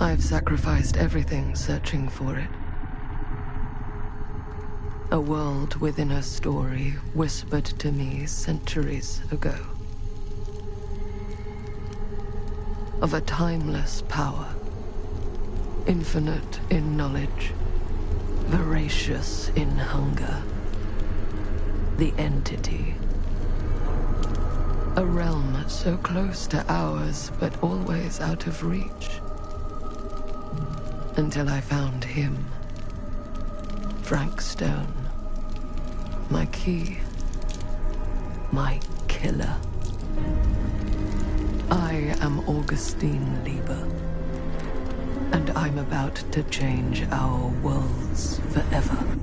I've sacrificed everything searching for it. A world within a story whispered to me centuries ago. Of a timeless power, infinite in knowledge, voracious in hunger. The Entity. A realm so close to ours, but always out of reach. Until I found him. Frank Stone. My key. My killer. I am Augustine Lieber. And I'm about to change our worlds forever.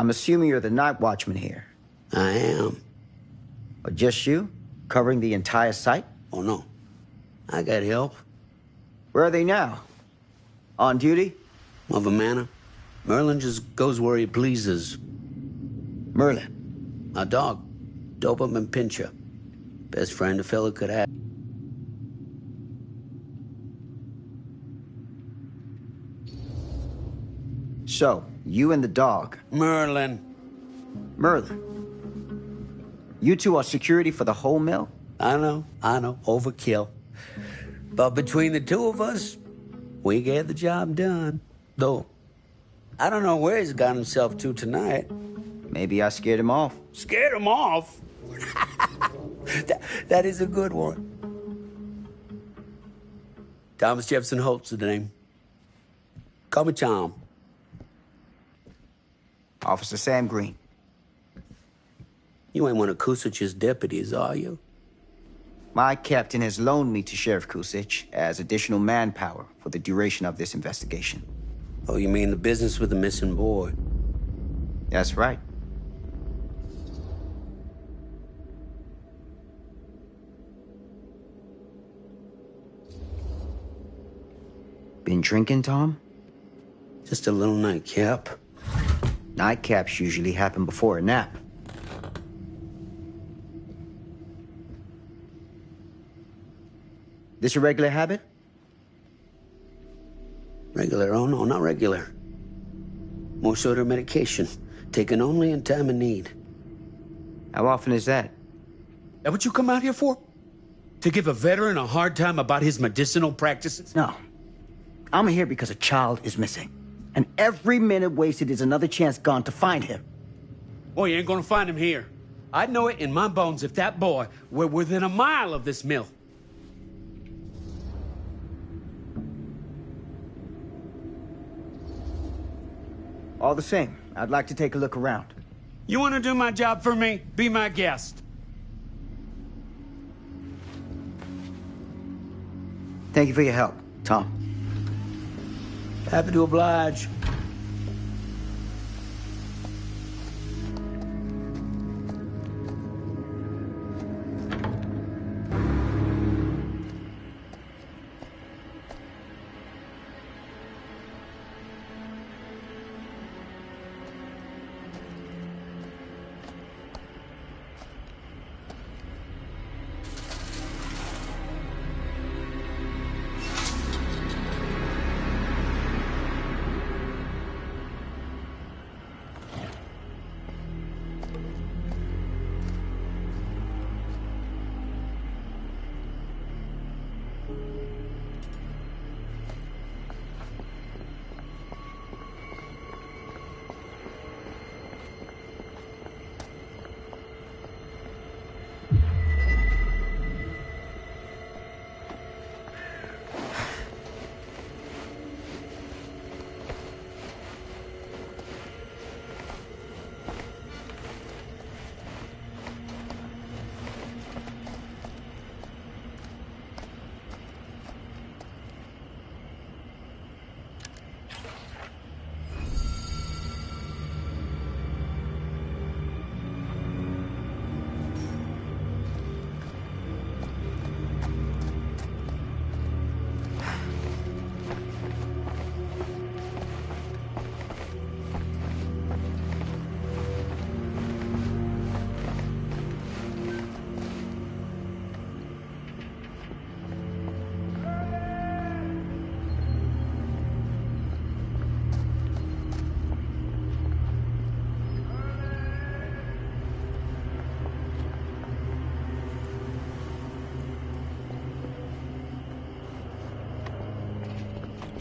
I'm assuming you're the night watchman here. I am. Or just you? Covering the entire site? Oh, no. I got help. Where are they now? On duty? Of a manner. Merlin just goes where he pleases. Merlin? A dog. Doberman Pinscher. Best friend a fella could have. So, you and the dog. Merlin. Merlin. You two are security for the whole mill? I know. Overkill. But between the two of us, we get the job done. Though, I don't know where he's got himself to tonight. Maybe I scared him off. Scared him off? that is a good one. Thomas Jefferson Holt's the name. Call me Tom. Officer Sam Green. You ain't one of Kusich's deputies, are you? My captain has loaned me to Sheriff Kusich as additional manpower for the duration of this investigation. Oh, you mean the business with the missing boy? That's right. Been drinking, Tom? Just a little nightcap. Nightcaps usually happen before a nap. This a regular habit? Regular? Oh, no, not regular. More sort of medication. Taken only in time of need. How often is that? That what you come out here for? To give a veteran a hard time about his medicinal practices? No. I'm here because a child is missing. And every minute wasted is another chance gone to find him. Boy, you ain't gonna find him here. I'd know it in my bones if that boy were within a mile of this mill. All the same, I'd like to take a look around. You wanna do my job for me? Be my guest. Thank you for your help, Tom. Happy to oblige.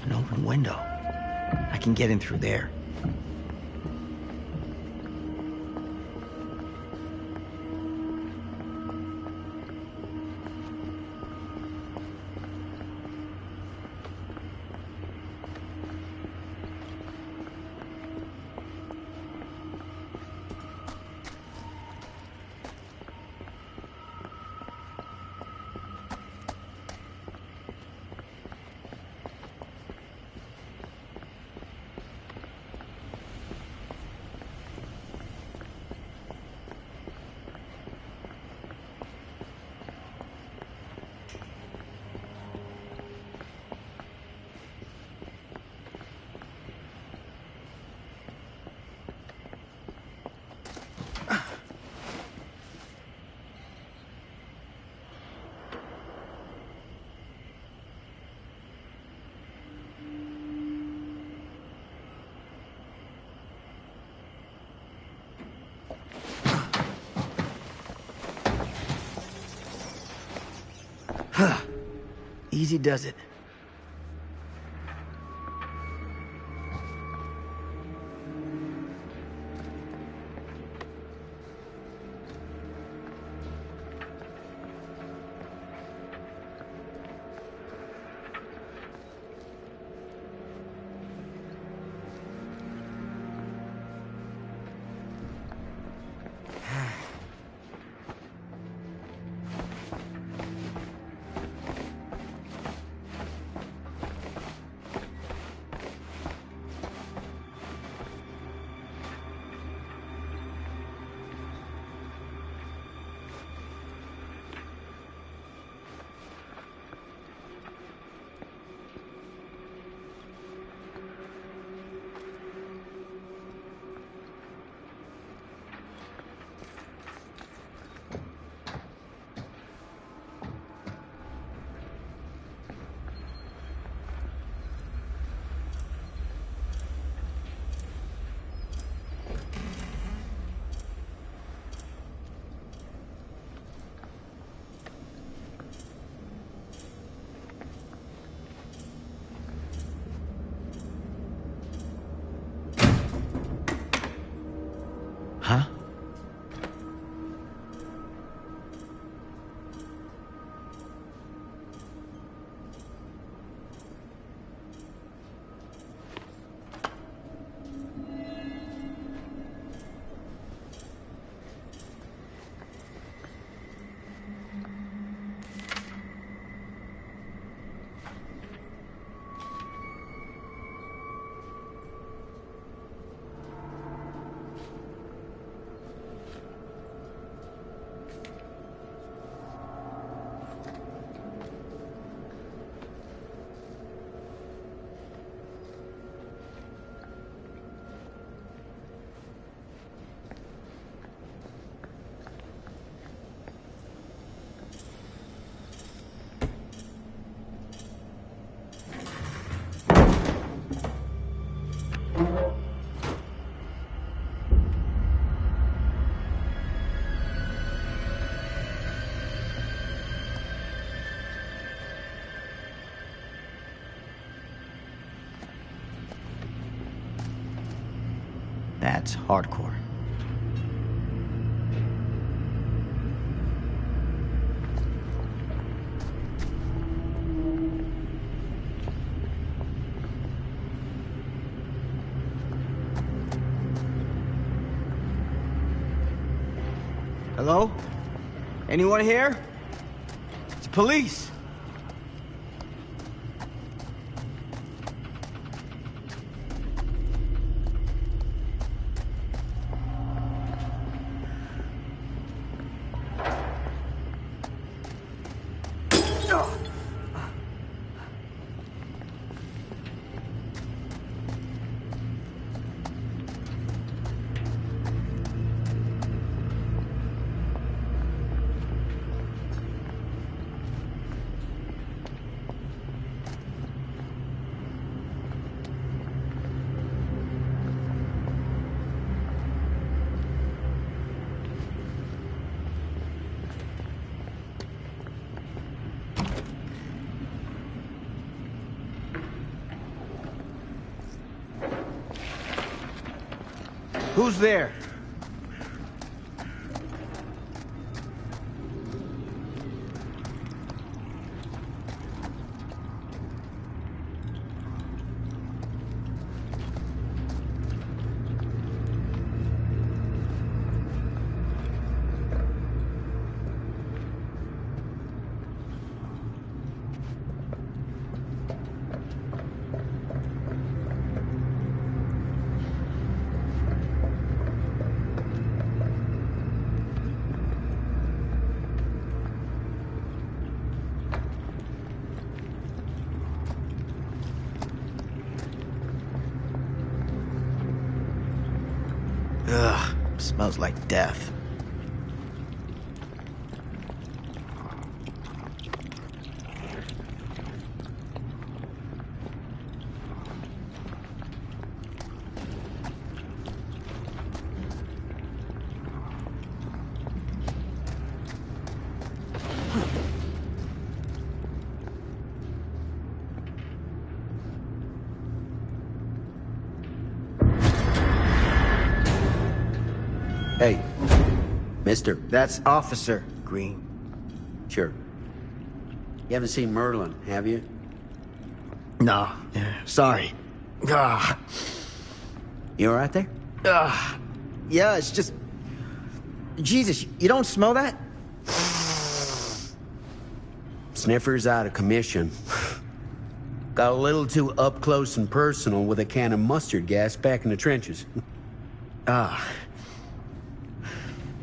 An open window. I can get in through there. Easy does it. That's hardcore. Hello? Anyone here? It's police. Who's there? Ugh, smells like death. Hey, mister. That's Officer Green. Sure. You haven't seen Merlin, have you? No, sorry. Ah, You all right there? yeah, it's just... Jesus, you don't smell that? Sniffer's out of commission. Got a little too up close and personal with a can of mustard gas back in the trenches.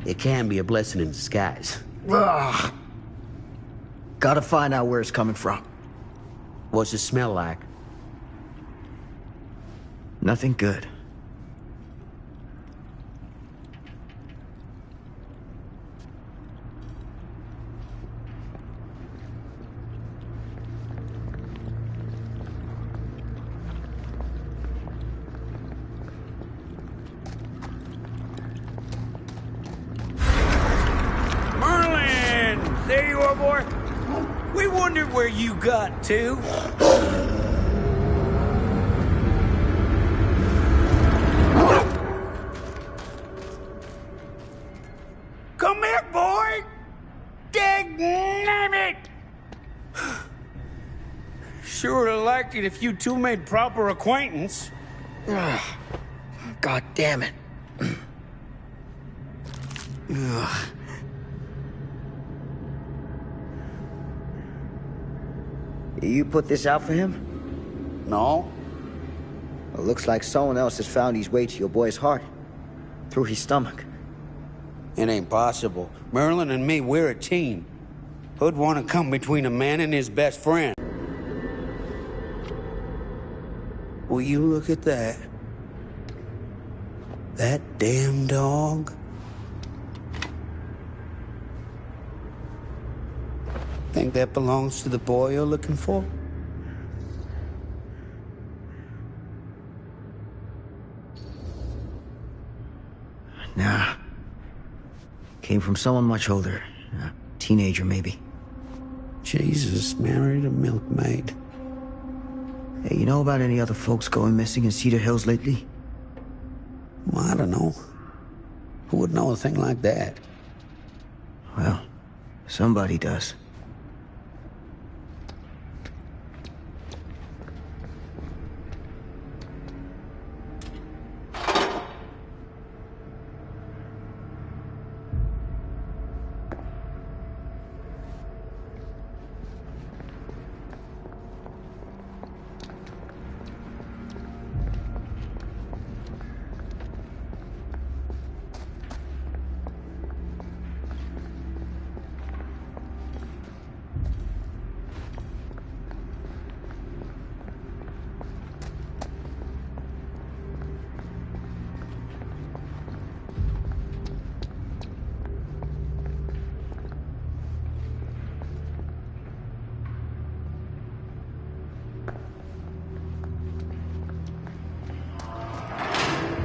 It can be a blessing in disguise. Ugh. Gotta find out where it's coming from. What's it smell like? Nothing good. There you are, boy. We wondered where you got to. Come here, boy. Dang it. Sure would have liked it if you two made proper acquaintance. God damn it. Ugh. You put this out for him? No. Well, looks like someone else has found his way to your boy's heart. Through his stomach. It ain't possible. Merlin and me, we're a team. Who'd want to come between a man and his best friend? Will you look at that? That damn dog? Think that belongs to the boy you're looking for? Nah. Came from someone much older. A teenager, maybe. Jesus, married a milkmaid. Hey, you know about any other folks going missing in Cedar Hills lately? Well, I don't know. Who would know a thing like that? Well, somebody does.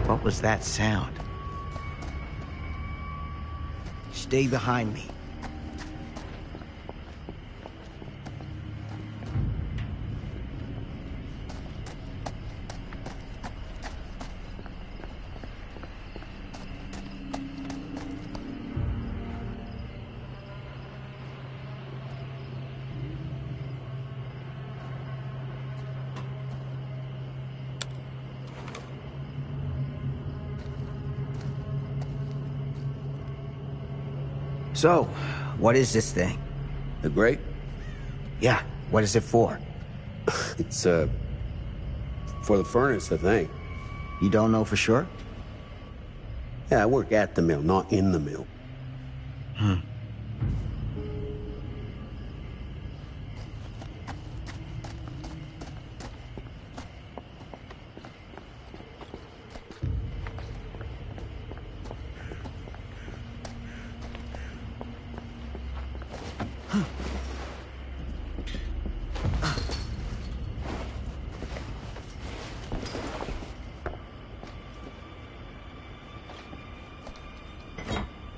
What was that sound? Stay behind me. So, what is this thing? The grate? Yeah, what is it for? It's, for the furnace, I think. You don't know for sure? Yeah, I work at the mill, not in the mill.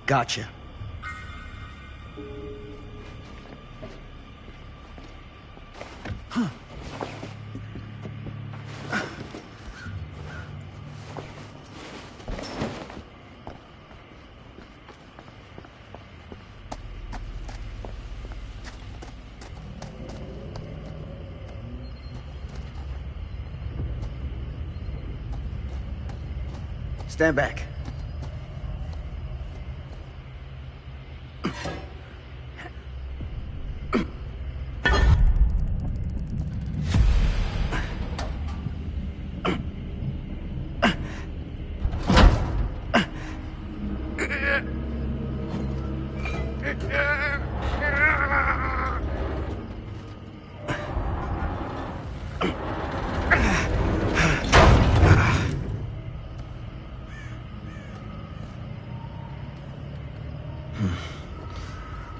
Gotcha. Stand back.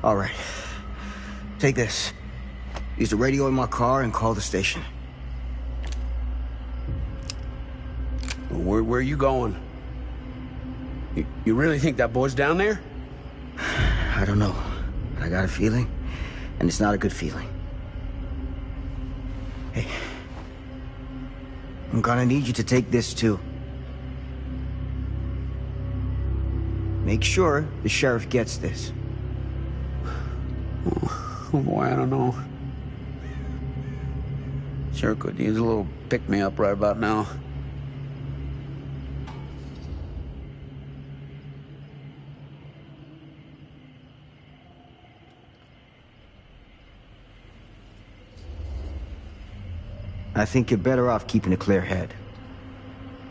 All right. Take this. Use the radio in my car and call the station. Where are you going? You really think that boy's down there? I don't know. I got a feeling, and it's not a good feeling. Hey. I'm gonna need you to take this too. Make sure the sheriff gets this. Oh boy, I don't know. Sure could use a little pick-me-up right about now. I think you're better off keeping a clear head.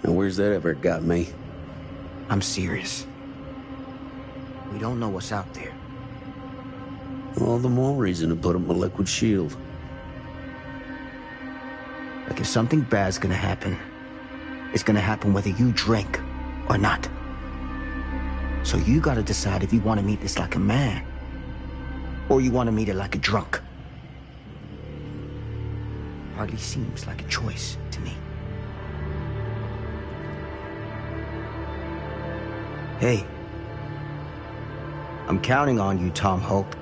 And where's that ever got me? I'm serious. We don't know what's out there. All the more reason to put up a liquid shield. Like if something bad's gonna happen, it's gonna happen whether you drink or not. So you gotta decide if you want to meet this like a man, or you want to meet it like a drunk. Hardly seems like a choice to me. Hey, I'm counting on you, Tom Hope.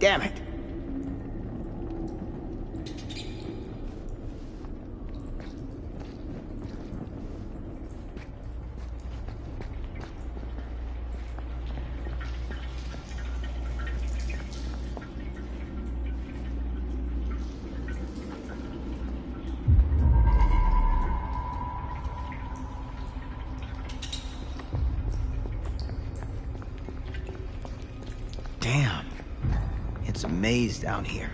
Damn it. Damn. It's a maze down here.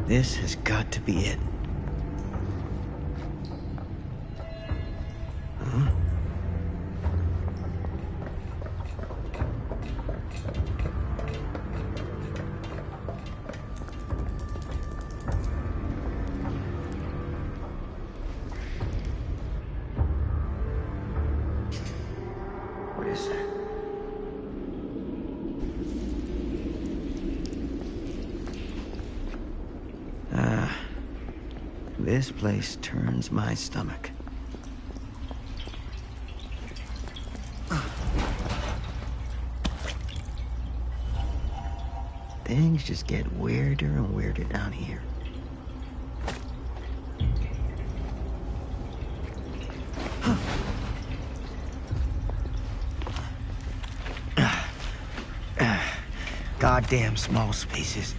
This has got to be it. Huh? What is that? This place turns my stomach. Things just get weirder and weirder down here. Goddamn small spaces.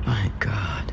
My God.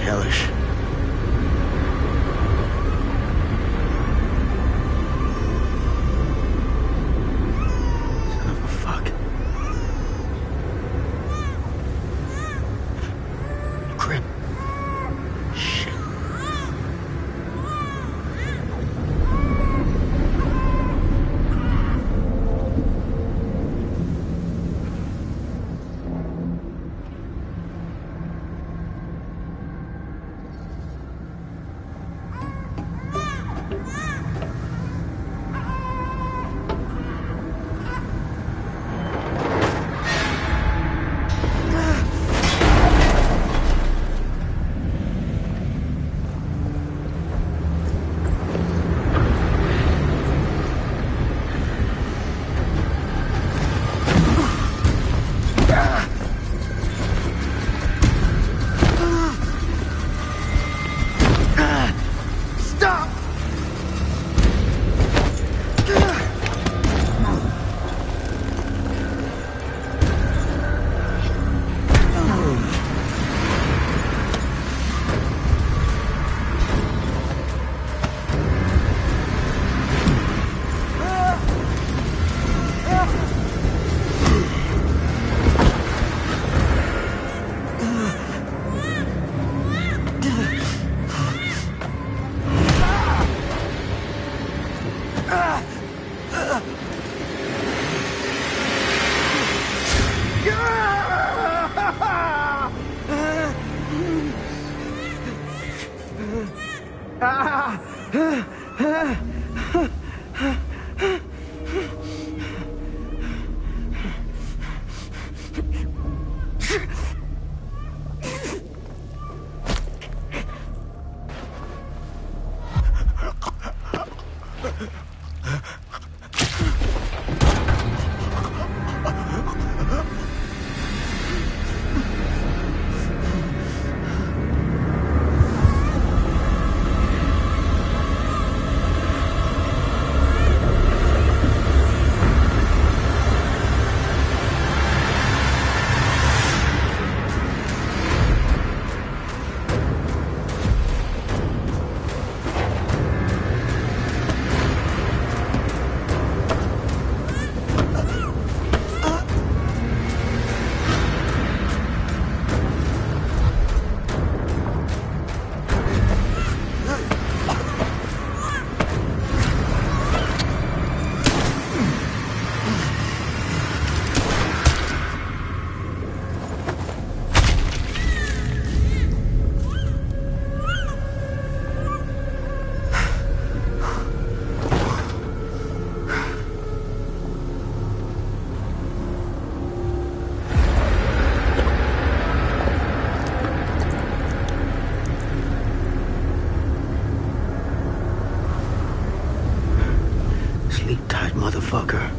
Hellish. Son of a fuck. Crap. Shit. Sleep tight, motherfucker.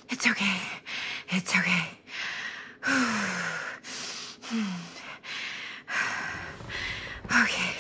It's okay. It's okay. Okay.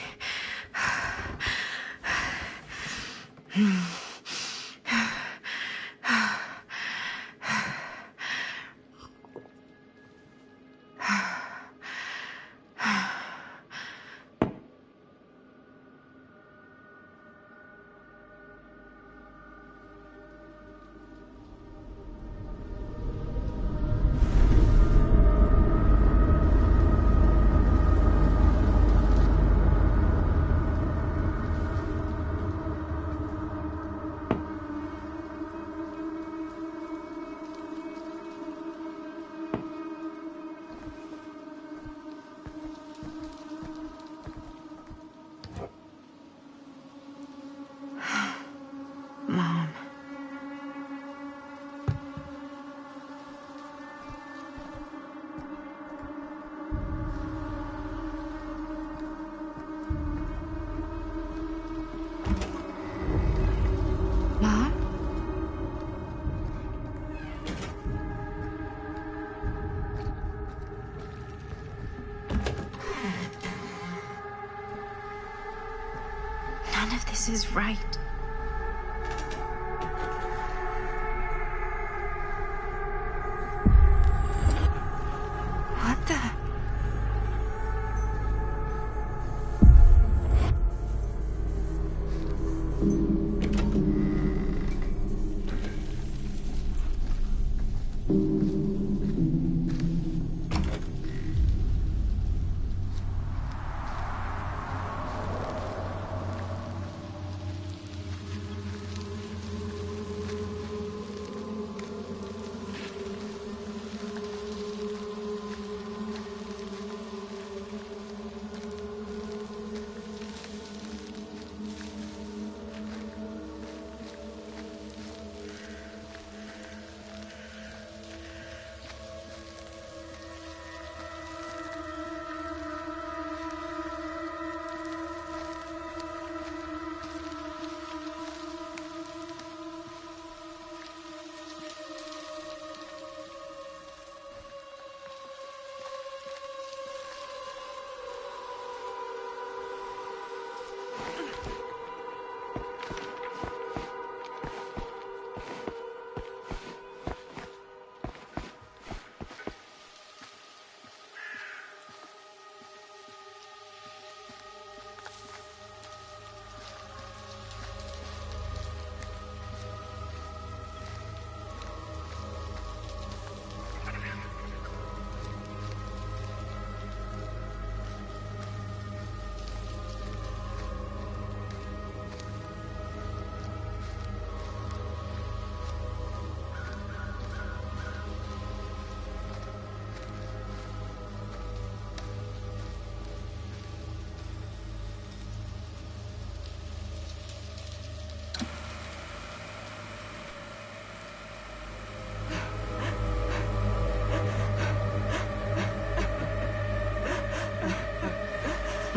Mom. Mom? None of this is right. What the?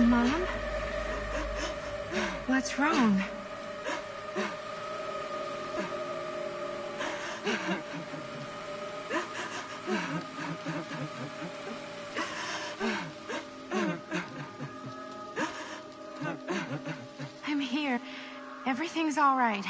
Mom? What's wrong? I'm here. Everything's all right.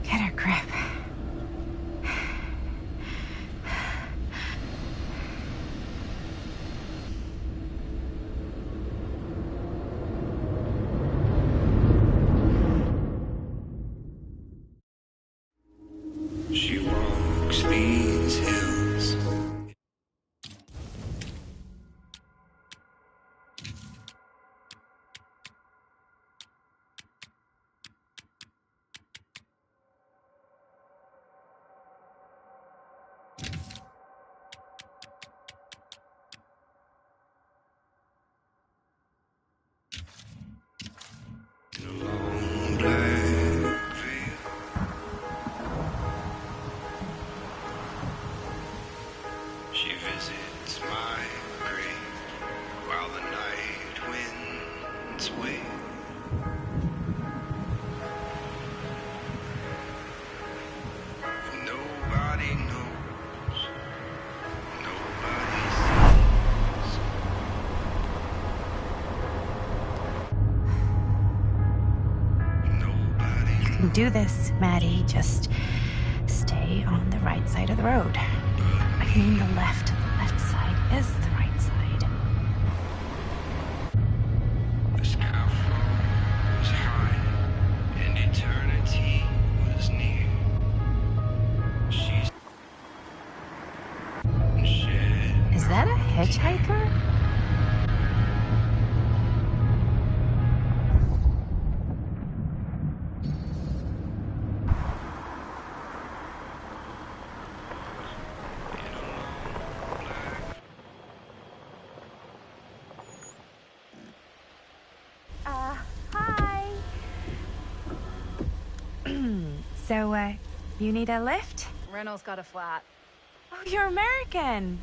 Get a grip. She walks these hills. In a long black veil. She visits my grave while the night winds wail. And nobody knows, nobody sees. Nobody You can do this, Maddie. Just stay on the right side of the road. I mean the left. The left side is the right side. The sky was high and eternity was near. She's shed. Is that a hitchhiker? Hi. So, you need a lift? Reynolds got a flat. Oh, you're American.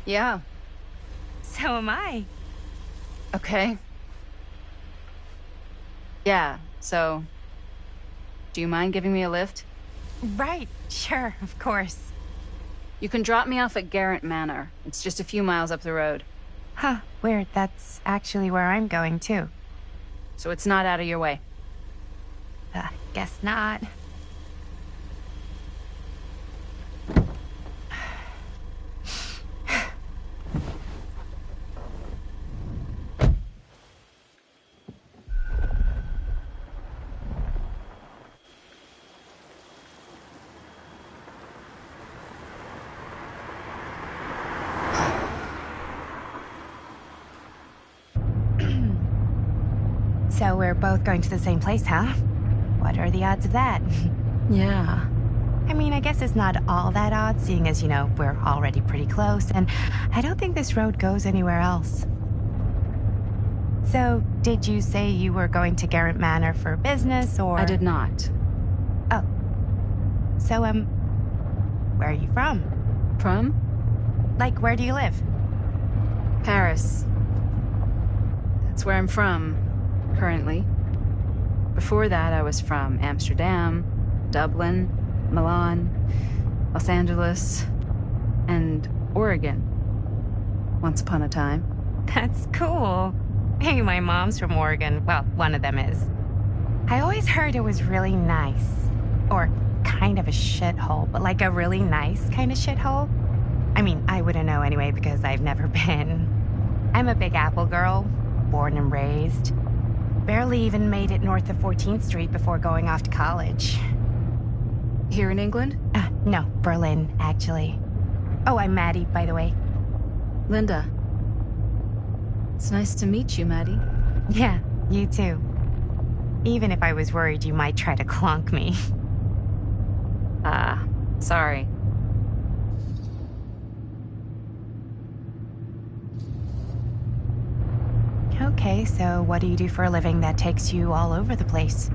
Yeah. So am I. Okay. Yeah, so... Do you mind giving me a lift? Right, sure, of course. You can drop me off at Garrett Manor. It's just a few miles up the road. Huh, weird. That's actually where I'm going, too. So it's not out of your way. Guess not. So we're both going to the same place, huh? What are the odds of that? Yeah. I mean, I guess it's not all that odd, seeing as, you know, we're already pretty close, and I don't think this road goes anywhere else. So, did you say you were going to Garrett Manor for business, or...? I did not. Oh. So, where are you from? From? Like, where do you live? Paris. That's where I'm from, currently. Before that, I was from Amsterdam, Dublin, Milan, Los Angeles, and Oregon. Once upon a time. That's cool. Hey, my mom's from Oregon. Well, one of them is. I always heard it was really nice. Or kind of a shithole, but like a really nice kind of shithole. I mean, I wouldn't know anyway because I've never been. I'm a Big Apple girl, born and raised. Barely even made it north of 14th Street before going off to college. Here in England? No, Berlin, actually. Oh, I'm Maddie, by the way. Linda. It's nice to meet you, Maddie. Yeah, you too. Even if I was worried you might try to clonk me. Sorry. Okay, so what do you do for a living that takes you all over the place?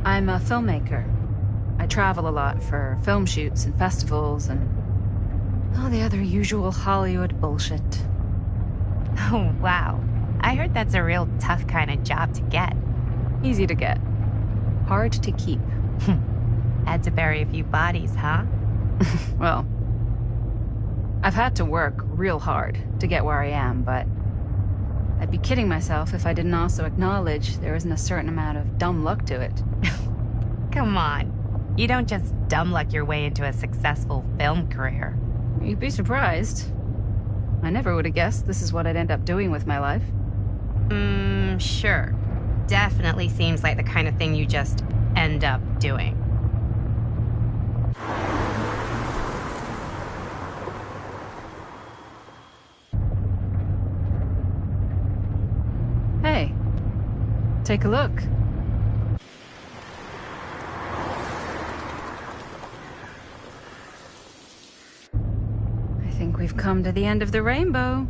I'm a filmmaker. I travel a lot for film shoots and festivals and all the other usual Hollywood bullshit. Oh, wow. I heard that's a real tough kind of job to get. Easy to get. Hard to keep. Had to bury a few bodies, huh? Well, I've had to work real hard to get where I am, but I'd be kidding myself if I didn't also acknowledge there isn't a certain amount of dumb luck to it. Come on. You don't just dumb luck your way into a successful film career. You'd be surprised. I never would have guessed this is what I'd end up doing with my life. Sure. Definitely seems like the kind of thing you just end up doing. Hey, take a look. I think we've come to the end of the rainbow.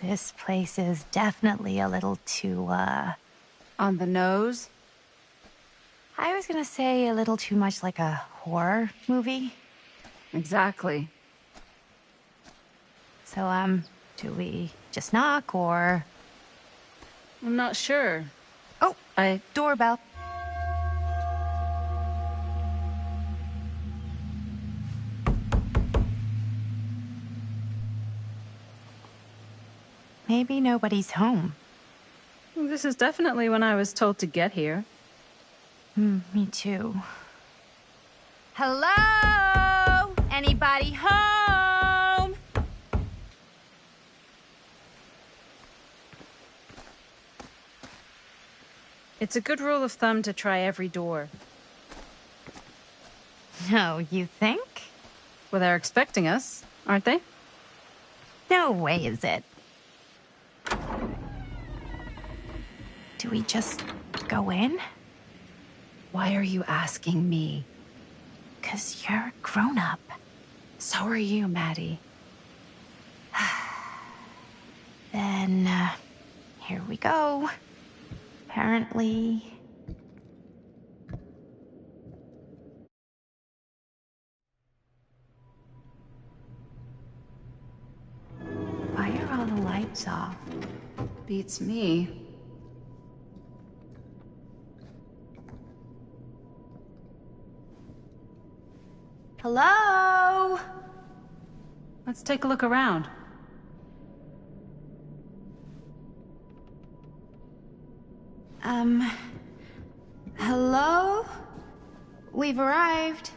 This place is definitely a little too, On the nose? I was gonna say a little too much like a horror movie. Exactly. So, do we just knock, or... I'm not sure. Oh, doorbell. Maybe nobody's home. This is definitely when I was told to get here. Me too. Hello? Anybody home? It's a good rule of thumb to try every door. No, you think? Well, they're expecting us, aren't they? No way is it. Do we just go in? Why are you asking me? 'Cause you're a grown-up. So are you, Maddie. Then, here we go. Apparently... Why are all the lights off? Beats me. Hello? Let's take a look around. Hello? We've arrived.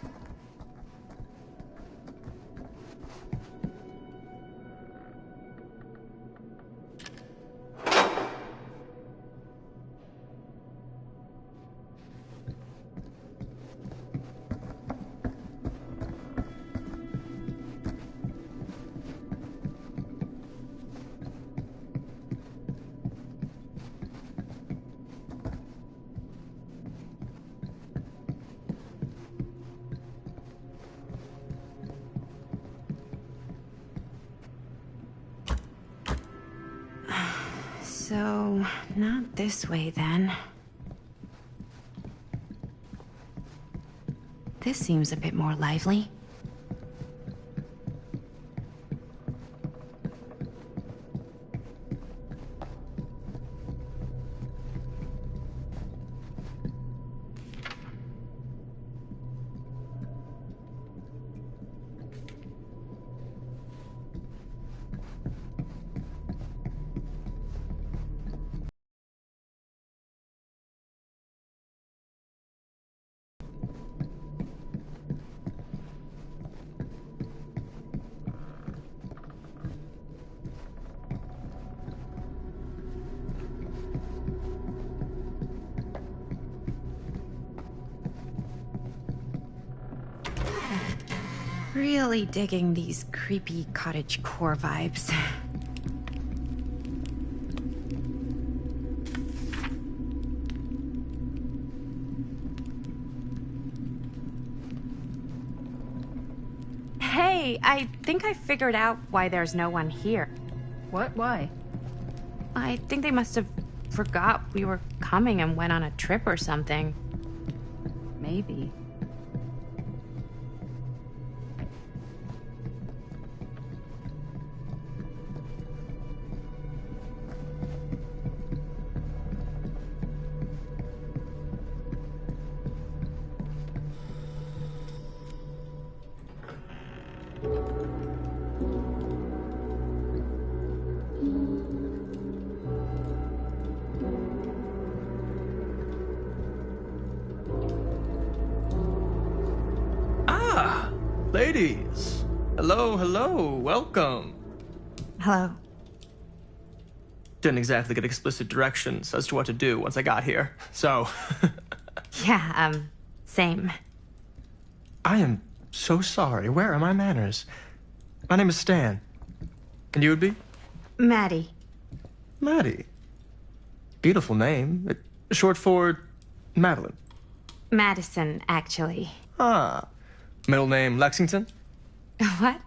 So, not this way then. This seems a bit more lively. really digging these creepy cottage core vibes. Hey, I think I figured out why there's no one here. What? Why? I think they must have forgot we were coming and went on a trip or something. Maybe. Ladies, hello, welcome. Hello. Didn't exactly get explicit directions as to what to do once I got here, so... Yeah, same. I am so sorry. Where are my manners? My name is Stan. And you would be? Maddie. Maddie. Beautiful name. Short for Madeline. Madison, actually. Ah. Middle name Lexington? What?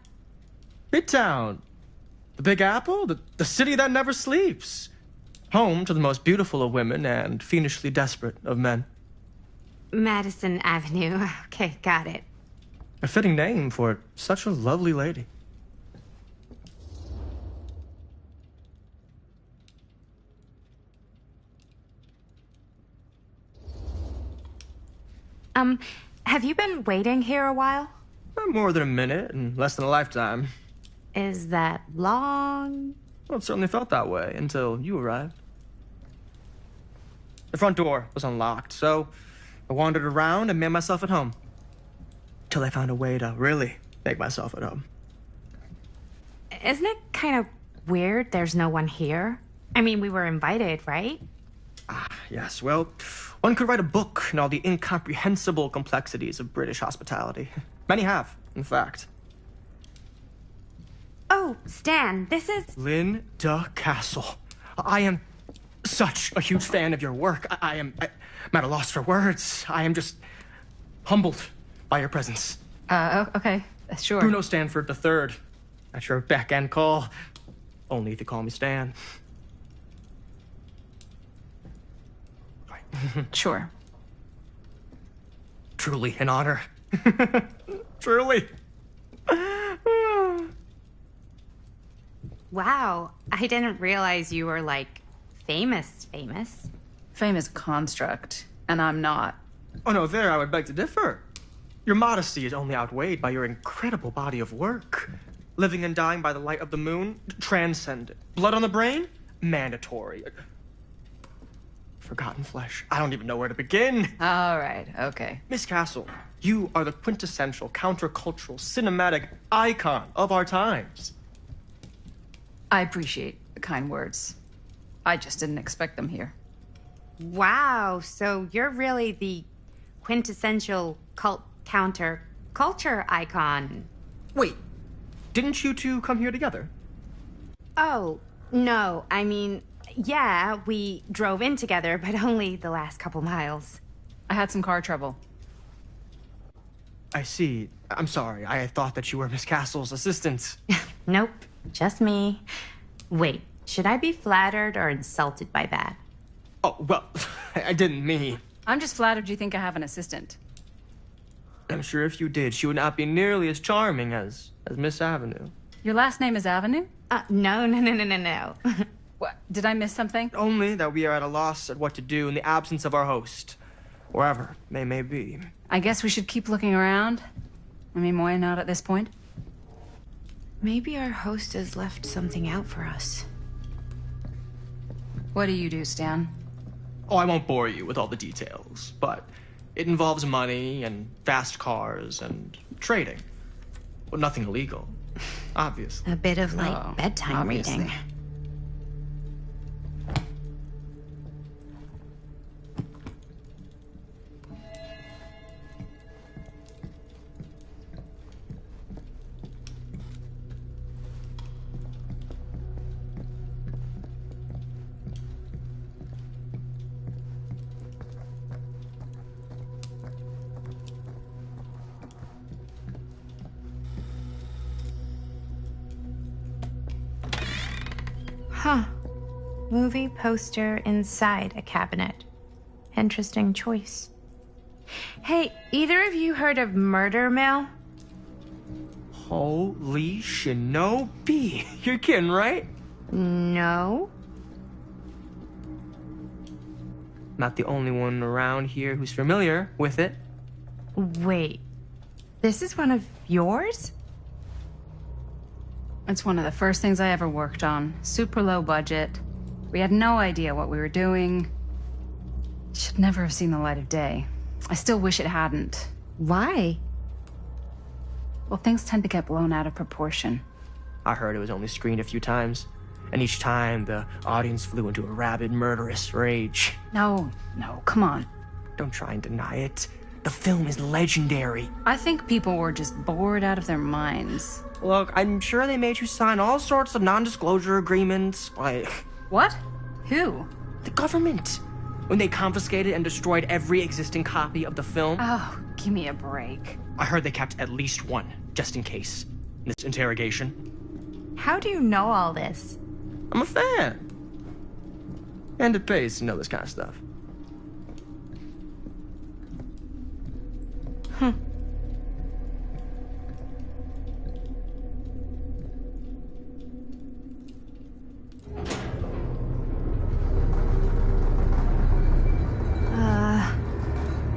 Midtown. The Big Apple, the city that never sleeps. Home to the most beautiful of women and fiendishly desperate of men. Madison Avenue. Okay, got it. A fitting name for such a lovely lady. Have you been waiting here a while? More than a minute and less than a lifetime. Is that long? Well, it certainly felt that way until you arrived. The front door was unlocked, so I wandered around and made myself at home. Till I found a way to really make myself at home. Isn't it kind of weird there's no one here? I mean, we were invited, right? Yes, well, one could write a book on all the incomprehensible complexities of British hospitality. Many have, in fact. Oh, Stan, this is... Linda Castle. I am such a huge fan of your work. I'm at a loss for words. I am just humbled by your presence. Okay, sure. Bruno Stanford III. At your beck and call. Only if you call me Stan. Sure. Truly an honor. Truly. Wow, I didn't realize you were, like, famous. Fame is a construct, and I'm not. Oh no, there I would beg to differ. Your modesty is only outweighed by your incredible body of work. Living and dying by the light of the moon, transcendent. Blood on the brain, mandatory. Forgotten flesh. I don't even know where to begin. All right, okay. Miss Castle, you are the quintessential countercultural cinematic icon of our times. I appreciate the kind words. I just didn't expect them here. Wow, so you're really the quintessential cult counter culture icon. Wait, didn't you two come here together? Oh, no, I mean, yeah, we drove in together, but only the last couple miles. I had some car trouble. I see. I'm sorry. I thought that you were Miss Castle's assistant. Nope, just me. Wait, should I be flattered or insulted by that? Oh, well, I didn't mean. I'm just flattered you think I have an assistant. I'm sure if you did, she would not be nearly as charming as Miss Avenue. Your last name is Avenue? No. What? Did I miss something? Only that we are at a loss at what to do in the absence of our host, wherever they may be. I guess we should keep looking around. I mean, why not at this point? Maybe our host has left something out for us. What do you do, Stan? Oh, I won't bore you with all the details, but it involves money and fast cars and trading. Well, nothing illegal, obviously. A bit of light bedtime obviously. reading. Huh. Movie poster inside a cabinet. Interesting choice. Hey, either of you heard of Murder Mill? Holy shinobi. You're kidding, right? No. Not the only one around here who's familiar with it. Wait. This is one of yours? It's one of the first things I ever worked on. Super low budget. We had no idea what we were doing. Should never have seen the light of day. I still wish it hadn't. Why? Well, things tend to get blown out of proportion. I heard it was only screened a few times, and each time the audience flew into a rabid, murderous rage. No, come on. Don't try and deny it. The film is legendary. I think people were just bored out of their minds. Look, I'm sure they made you sign all sorts of non-disclosure agreements, like... What? Who? The government. When they confiscated and destroyed every existing copy of the film. Oh, give me a break. I heard they kept at least one, just in case, in this interrogation. How do you know all this? I'm a fan. And it pays to know this kind of stuff.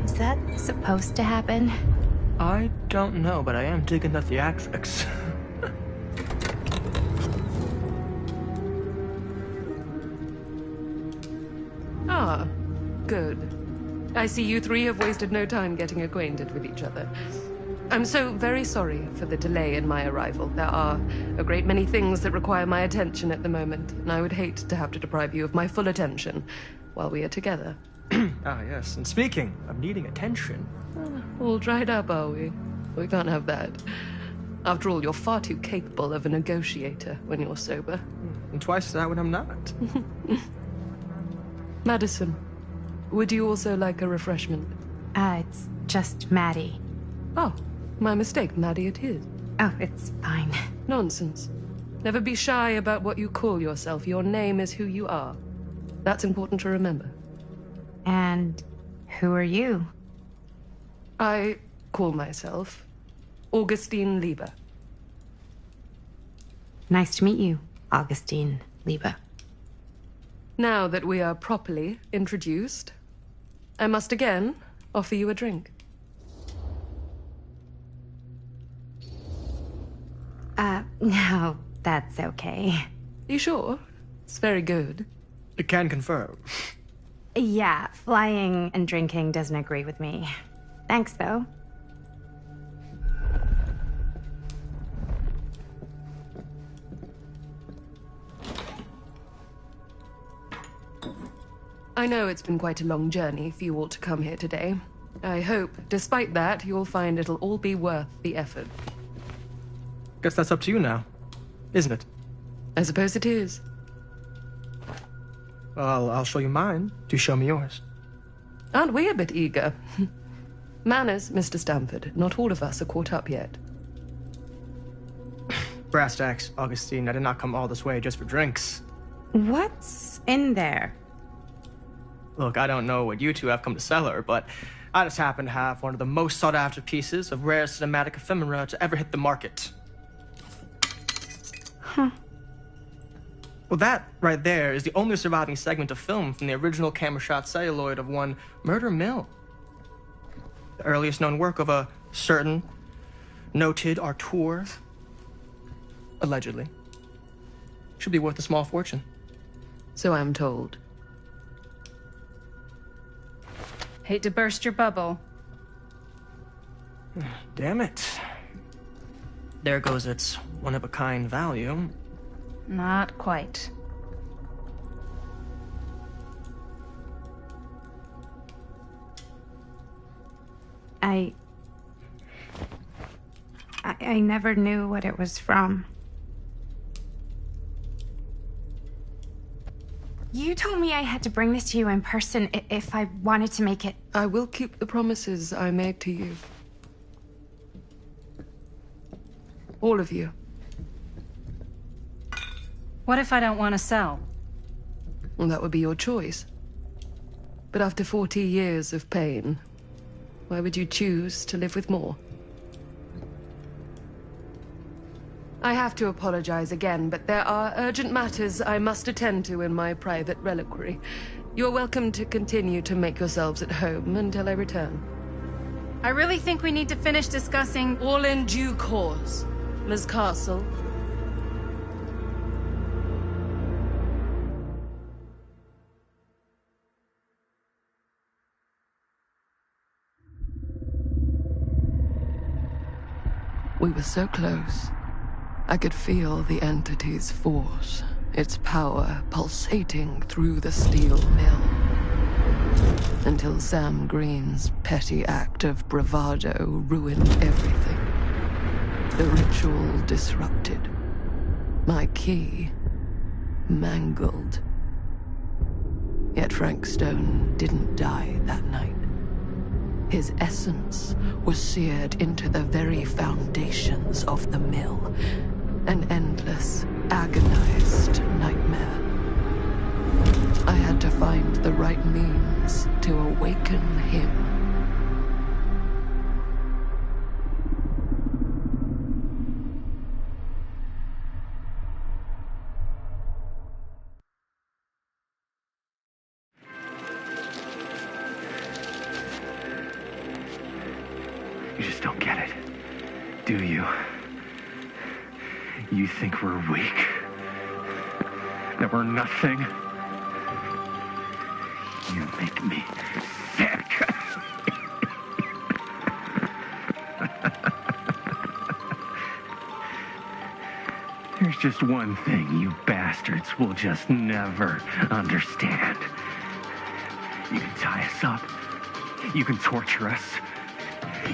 Is that supposed to happen? I don't know, but I am digging the theatrics. Ah, good. I see you three have wasted no time getting acquainted with each other. I'm so very sorry for the delay in my arrival. There are a great many things that require my attention at the moment, and I would hate to have to deprive you of my full attention while we are together. Ah, yes. And speaking of needing attention... All dried up, are we? We can't have that. After all, you're far too capable of a negotiator when you're sober. And twice that when I'm not. Madison, would you also like a refreshment? It's just Maddie. Oh, my mistake, Maddie it is. Oh, it's fine. Nonsense. Never be shy about what you call yourself. Your name is who you are. That's important to remember. And who are you? I call myself Augustine Lieber. Nice to meet you, Augustine Lieber. Now that we are properly introduced, I must again offer you a drink. No, that's okay. You sure? It's very good. You can confirm. Yeah, flying and drinking doesn't agree with me. Thanks, though. I know it's been quite a long journey for you all to come here today. I hope, despite that, you'll find it'll all be worth the effort. Guess that's up to you now, isn't it? I suppose it is. Well, I'll show you mine. Do show me yours. Aren't we a bit eager? Manners, Mr. Stamford. Not all of us are caught up yet. Brass tacks, Augustine. I did not come all this way just for drinks. What's in there? Look, I don't know what you two have come to cellar, but I just happen to have one of the most sought-after pieces of rare cinematic ephemera to ever hit the market. Huh. Well, that right there is the only surviving segment of film from the original camera shot celluloid of one Murder Mill. The earliest known work of a certain noted auteur, allegedly. Should be worth a small fortune. So I'm told. Hate to burst your bubble. Damn it. There goes its one-of-a-kind value. Not quite. I never knew what it was from. You told me I had to bring this to you in person if I wanted to make it. I will keep the promises I made to you. All of you. What if I don't want to sell? Well, that would be your choice. But after 40 years of pain, why would you choose to live with more? I have to apologize again, but there are urgent matters I must attend to in my private reliquary. You're welcome to continue to make yourselves at home until I return. I really think we need to finish discussing... All in due course, Ms. Castle. We were so close. I could feel the entity's force, its power pulsating through the steel mill. Until Sam Green's petty act of bravado ruined everything. The ritual disrupted. My key mangled. Yet Frank Stone didn't die that night. His essence was seared into the very foundations of the mill. An endless, agonized nightmare. I had to find the right means to awaken him. You just don't get it, do you? You think we're weak? That we're nothing? You make me sick. There's just one thing you bastards will just never understand. You can tie us up. You can torture us.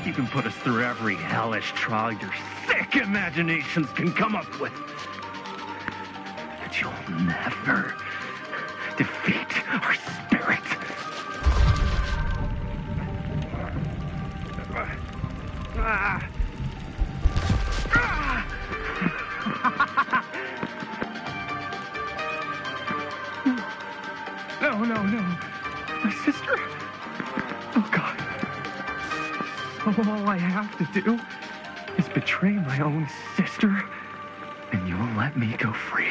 You can put us through every hellish trial your sick imaginations can come up with. But you'll never defeat our spirit. No. My sister? Oh, God. All I have to do is betray my own sister, and you'll let me go free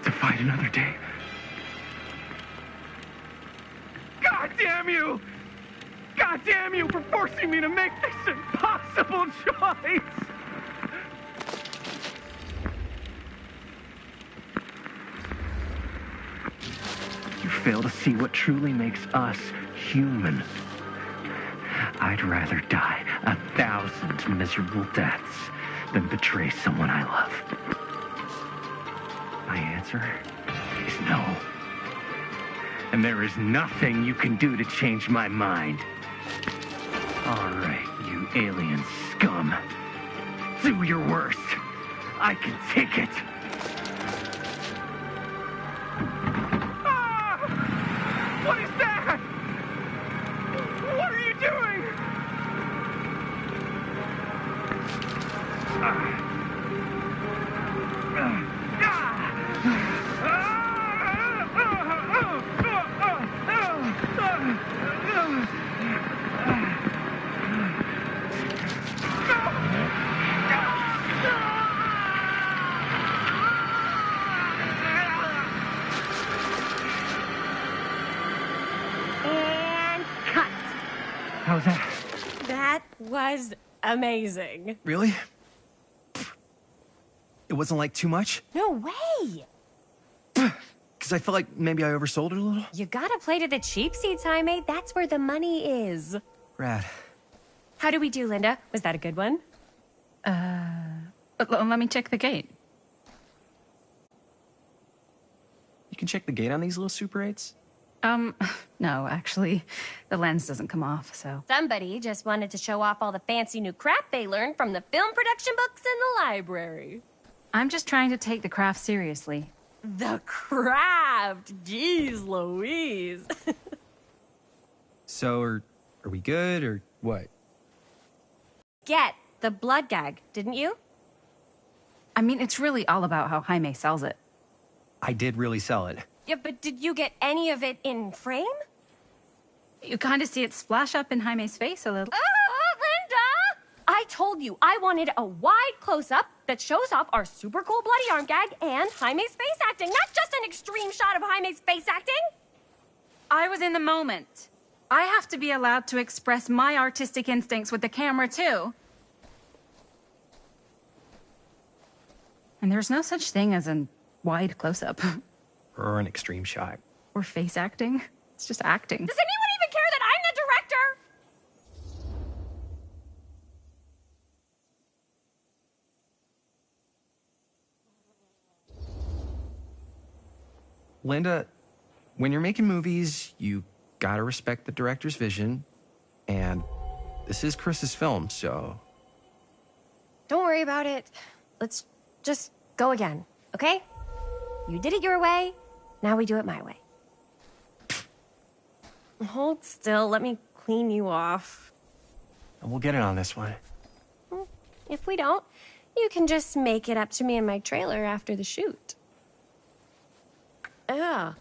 to fight another day. God damn you! God damn you for forcing me to make this impossible choice! You fail to see what truly makes us human. I'd rather die 1,000 miserable deaths than betray someone I love. My answer is no. And there is nothing you can do to change my mind. All right, you alien scum. Do your worst. I can take it. Ah! What is that? What are you doing? And cut. How's that? That was amazing. Really? It wasn't like too much? No way. Because I felt like maybe I oversold it a little? You gotta play to the cheap seats, Jaime. That's where the money is. Rad. How do we do, Linda? Was that a good one? Let me check the gate. You can check the gate on these little Super 8s? No, actually, the lens doesn't come off, so... Somebody just wanted to show off all the fancy new crap they learned from the film production books in the library. I'm just trying to take the craft seriously. The craft! Jeez Louise. So, are we good, or what? Get the blood gag, didn't you? I mean, it's really all about how Jaime sells it. I did really sell it. Yeah, but did you get any of it in frame? You kind of see it splash up in Jaime's face a little. Linda! I told you I wanted a wide close-up that shows off our super cool bloody arm gag and Jaime's face acting, not just an extreme shot of Jaime's face acting. I was in the moment. I have to be allowed to express my artistic instincts with the camera, too. And there's no such thing as a wide close-up. Or an extreme shot. Or face acting. It's just acting. Does anyone even care that I'm the director? Linda, when you're making movies, you gotta respect the director's vision. And this is Chris's film, so... Don't worry about it. Let's just go again, okay? You did it your way, now we do it my way. Hold still, let me clean you off. We'll get it on this one. If we don't, you can just make it up to me in my trailer after the shoot. Yeah.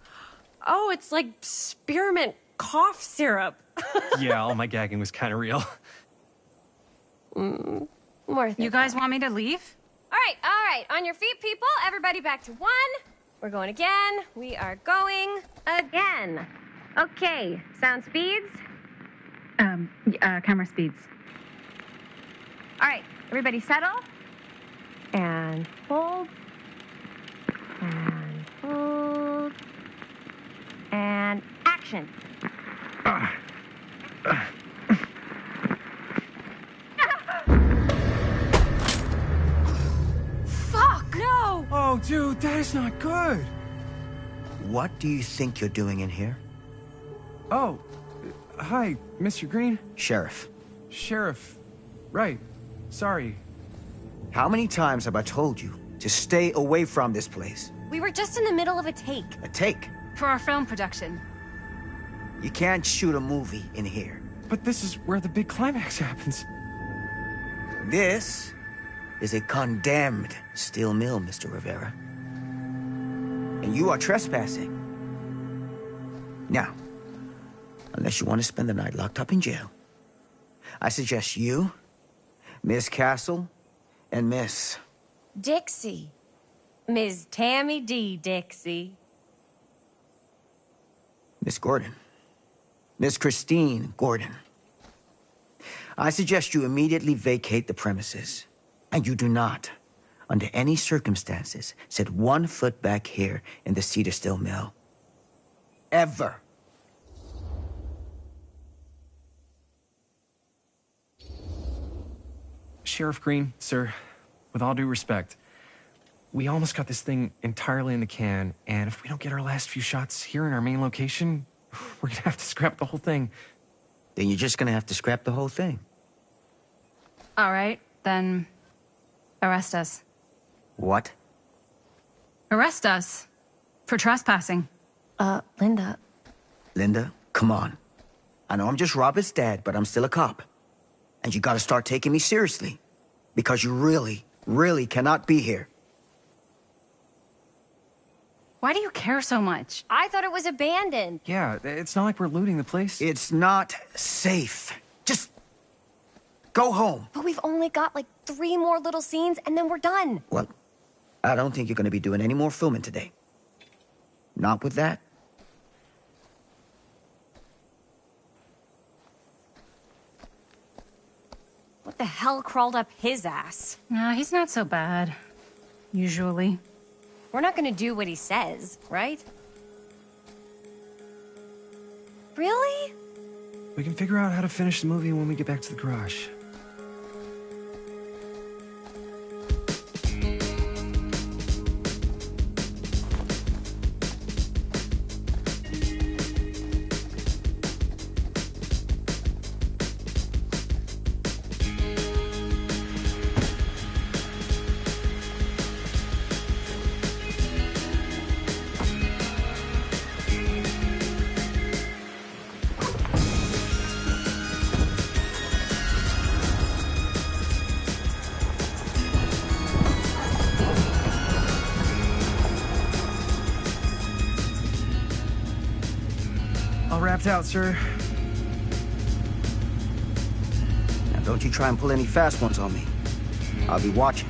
Oh, it's like spearmint cough syrup. Yeah, all my gagging was kind of real. More You guys want me to leave? All right. On your feet, people. Everybody back to one. We're going again. We are going again. Okay, sound speeds. Camera speeds. All right, everybody settle. And hold. And hold. And action. Fuck! No! Oh, dude, that is not good. What do you think you're doing in here? Oh, hi, Mr. Green. Sheriff. Sheriff. Right. Sorry. How many times have I told you to stay away from this place? We were just in the middle of a take. A take? For our film production. You can't shoot a movie in here. But this is where the big climax happens. This is a condemned steel mill, Mr. Rivera. And you are trespassing. Now, unless you want to spend the night locked up in jail, I suggest you, Miss Castle, and Miss... Dixie. Ms. Tammy D. Dixie. Miss Gordon. Miss Christine Gordon. I suggest you immediately vacate the premises. And you do not, under any circumstances, set 1 foot back here in the Cedar Steel Mill. Ever. Sheriff Green, sir, with all due respect, we almost got this thing entirely in the can, and if we don't get our last few shots here in our main location, we're gonna have to scrap the whole thing. Then you're just gonna have to scrap the whole thing. All right, then arrest us. What? Arrest us for trespassing. Linda. Linda, come on. I know I'm just Robert's dad, but I'm still a cop. And you gotta start taking me seriously. Because you really, really cannot be here. Why do you care so much? I thought it was abandoned. Yeah, it's not like we're looting the place. It's not safe. Just go home. But we've only got like 3 more little scenes and then we're done. Well, I don't think you're gonna be doing any more filming today. Not with that. What the hell crawled up his ass? He's not so bad. Usually. We're not gonna do what he says, right? Really? We can figure out how to finish the movie when we get back to the garage. All wrapped out, sir. Now don't you try and pull any fast ones on me. I'll be watching.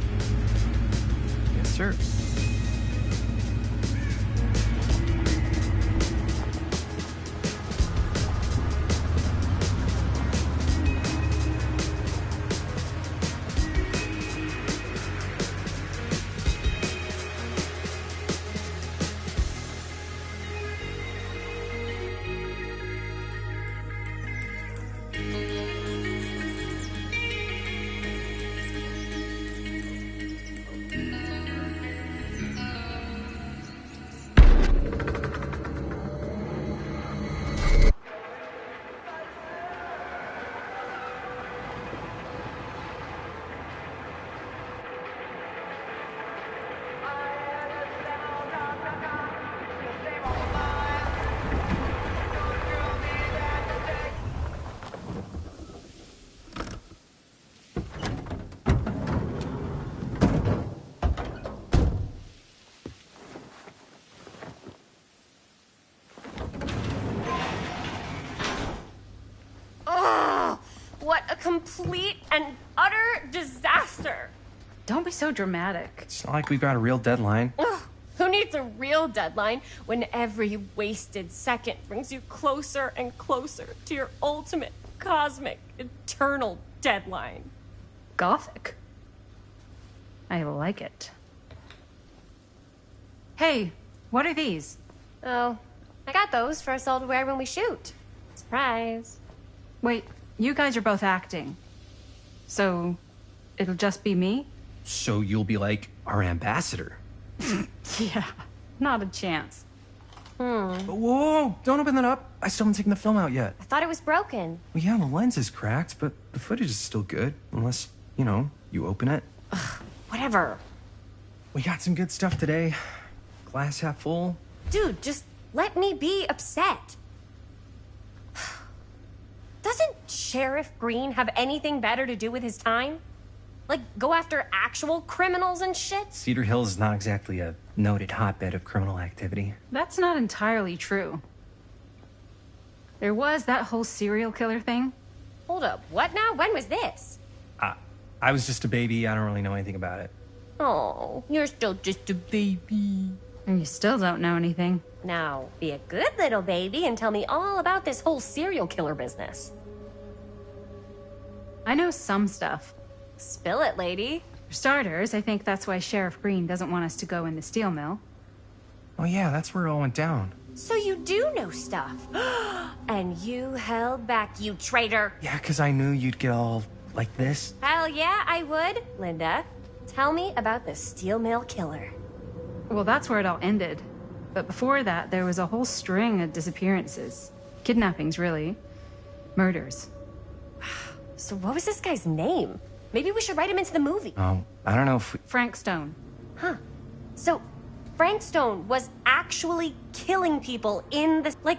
Yes, sir. What a complete and utter disaster! Don't be so dramatic. It's not like we've got a real deadline. Ugh, who needs a real deadline when every wasted second brings you closer and closer to your ultimate, cosmic, eternal deadline? Gothic. I like it. Hey, what are these? Oh, I got those for us all to wear when we shoot. Surprise. Wait, you guys are both acting. So, it'll just be me? So you'll be like our ambassador. Yeah, not a chance. Whoa, don't open that up. I still haven't taken the film out yet. I thought it was broken. Well, yeah, the lens is cracked, but the footage is still good. Unless, you open it. Whatever. We got some good stuff today. Glass half full. Dude, just let me be upset. Doesn't Sheriff Green have anything better to do with his time? Like, go after actual criminals and shit? Cedar Hills is not exactly a noted hotbed of criminal activity. That's not entirely true. There was that whole serial killer thing. Hold up, what now? When was this? I was just a baby. I don't really know anything about it. Oh, you're still just a baby. And you still don't know anything. Now, be a good little baby and tell me all about this whole serial killer business. I know some stuff. Spill it, lady. For starters, I think that's why Sheriff Green doesn't want us to go in the steel mill. Oh yeah, that's where it all went down. So you do know stuff. And you held back, you traitor. Yeah, because I knew you'd get all like this. Hell yeah, I would. Linda, tell me about the steel mill killer. Well, that's where it all ended. But before that, there was a whole string of disappearances. Kidnappings, really. Murders. So what was this guy's name? Maybe we should write him into the movie. Oh, I don't know if we... Frank Stone. Huh. So, Frank Stone was actually killing people in the,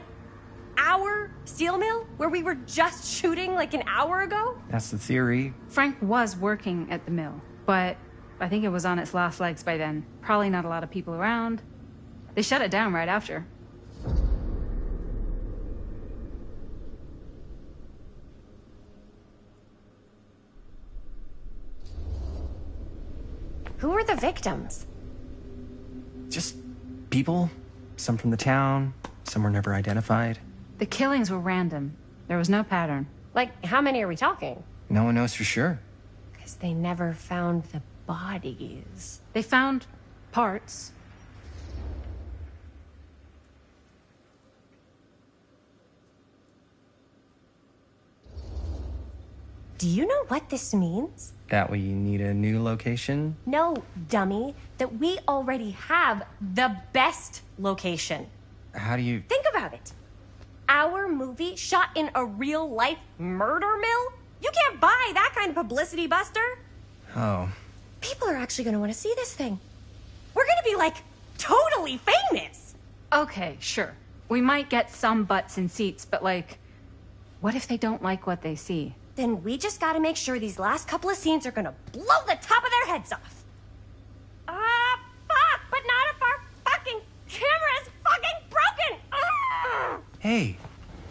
our steel mill? Where we were just shooting, an hour ago? That's the theory. Frank was working at the mill, but I think it was on its last legs by then. Probably not a lot of people around. They shut it down right after. Who were the victims? Just people. Some from the town. Some were never identified. The killings were random. There was no pattern. How many are we talking? No one knows for sure. Because they never found the bodies. They found parts. Do you know what this means? That we need a new location? No, dummy. That we already have the best location. How do you... Think about it. Our movie shot in a real-life murder mill? You can't buy that kind of publicity, Buster. Oh. People are actually going to want to see this thing. We're going to be, totally famous. Okay, sure. We might get some butts in seats, but, what if they don't like what they see? Then we just gotta make sure these last couple of scenes are gonna blow the top of their heads off. Fuck! But not if our fucking camera is fucking broken! Hey,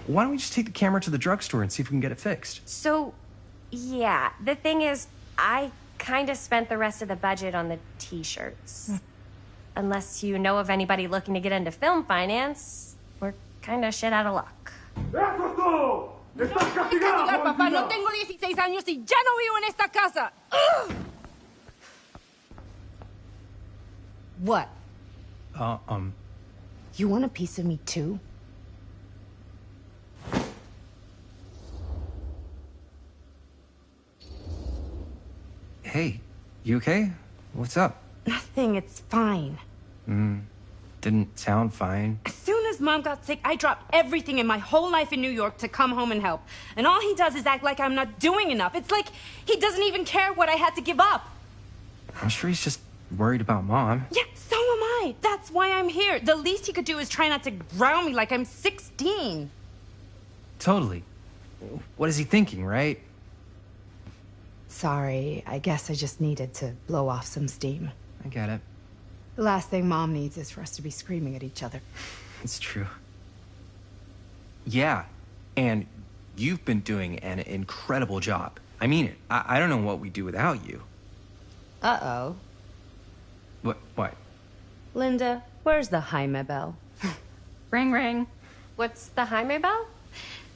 why don't we just take the camera to the drugstore and see if we can get it fixed? So, yeah, the thing is, I kind of spent the rest of the budget on the t-shirts. Unless you know of anybody looking to get into film finance, we're kind of shit out of luck. Papá, no tengo 16 años y ya no vivo en esta casa. Ugh! What? You want a piece of me too? Hey, you okay? What's up? Nothing, it's fine. Didn't sound fine. As soon as Mom got sick, I dropped everything in my whole life in New York to come home and help. And all he does is act like I'm not doing enough. It's like he doesn't even care what I had to give up. I'm sure he's just worried about Mom. Yeah, so am I. That's why I'm here. The least he could do is try not to ground me like I'm 16. Totally. What is he thinking, right? Sorry, I guess I just needed to blow off some steam. I get it. The last thing Mom needs is for us to be screaming at each other. It's true. Yeah, and you've been doing an incredible job. I mean it. I don't know what we'd do without you. Uh-oh. What? Linda, where's the Jaime bell? Ring, ring. What's the Jaime bell?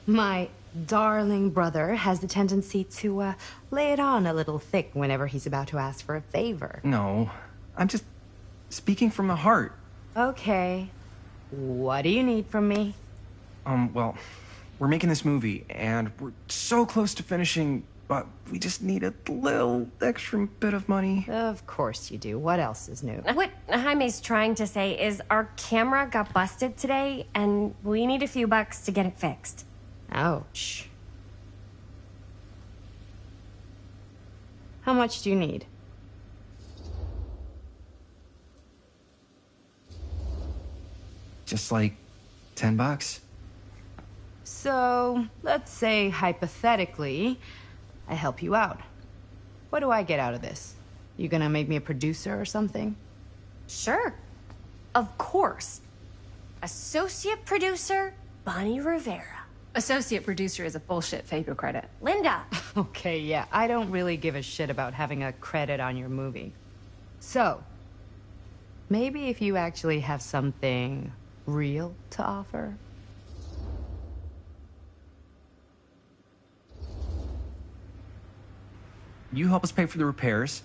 My darling brother has the tendency to lay it on a little thick whenever he's about to ask for a favor. No, I'm just speaking from the heart. Okay. What do you need from me? Well, we're making this movie, and we're so close to finishing, but we just need a little extra bit of money. Of course you do. What else is new? What Jaime's trying to say is our camera got busted today, and we need a few bucks to get it fixed. Ouch. How much do you need? Just like $10. So, let's say hypothetically, I help you out. What do I get out of this? You gonna make me a producer or something? Sure. Of course. Associate producer, Bonnie Rivera. Associate producer is a bullshit FAPO credit. Linda. Okay, yeah, I don't really give a shit about having a credit on your movie. So, maybe if you actually have something real to offer? You help us pay for the repairs,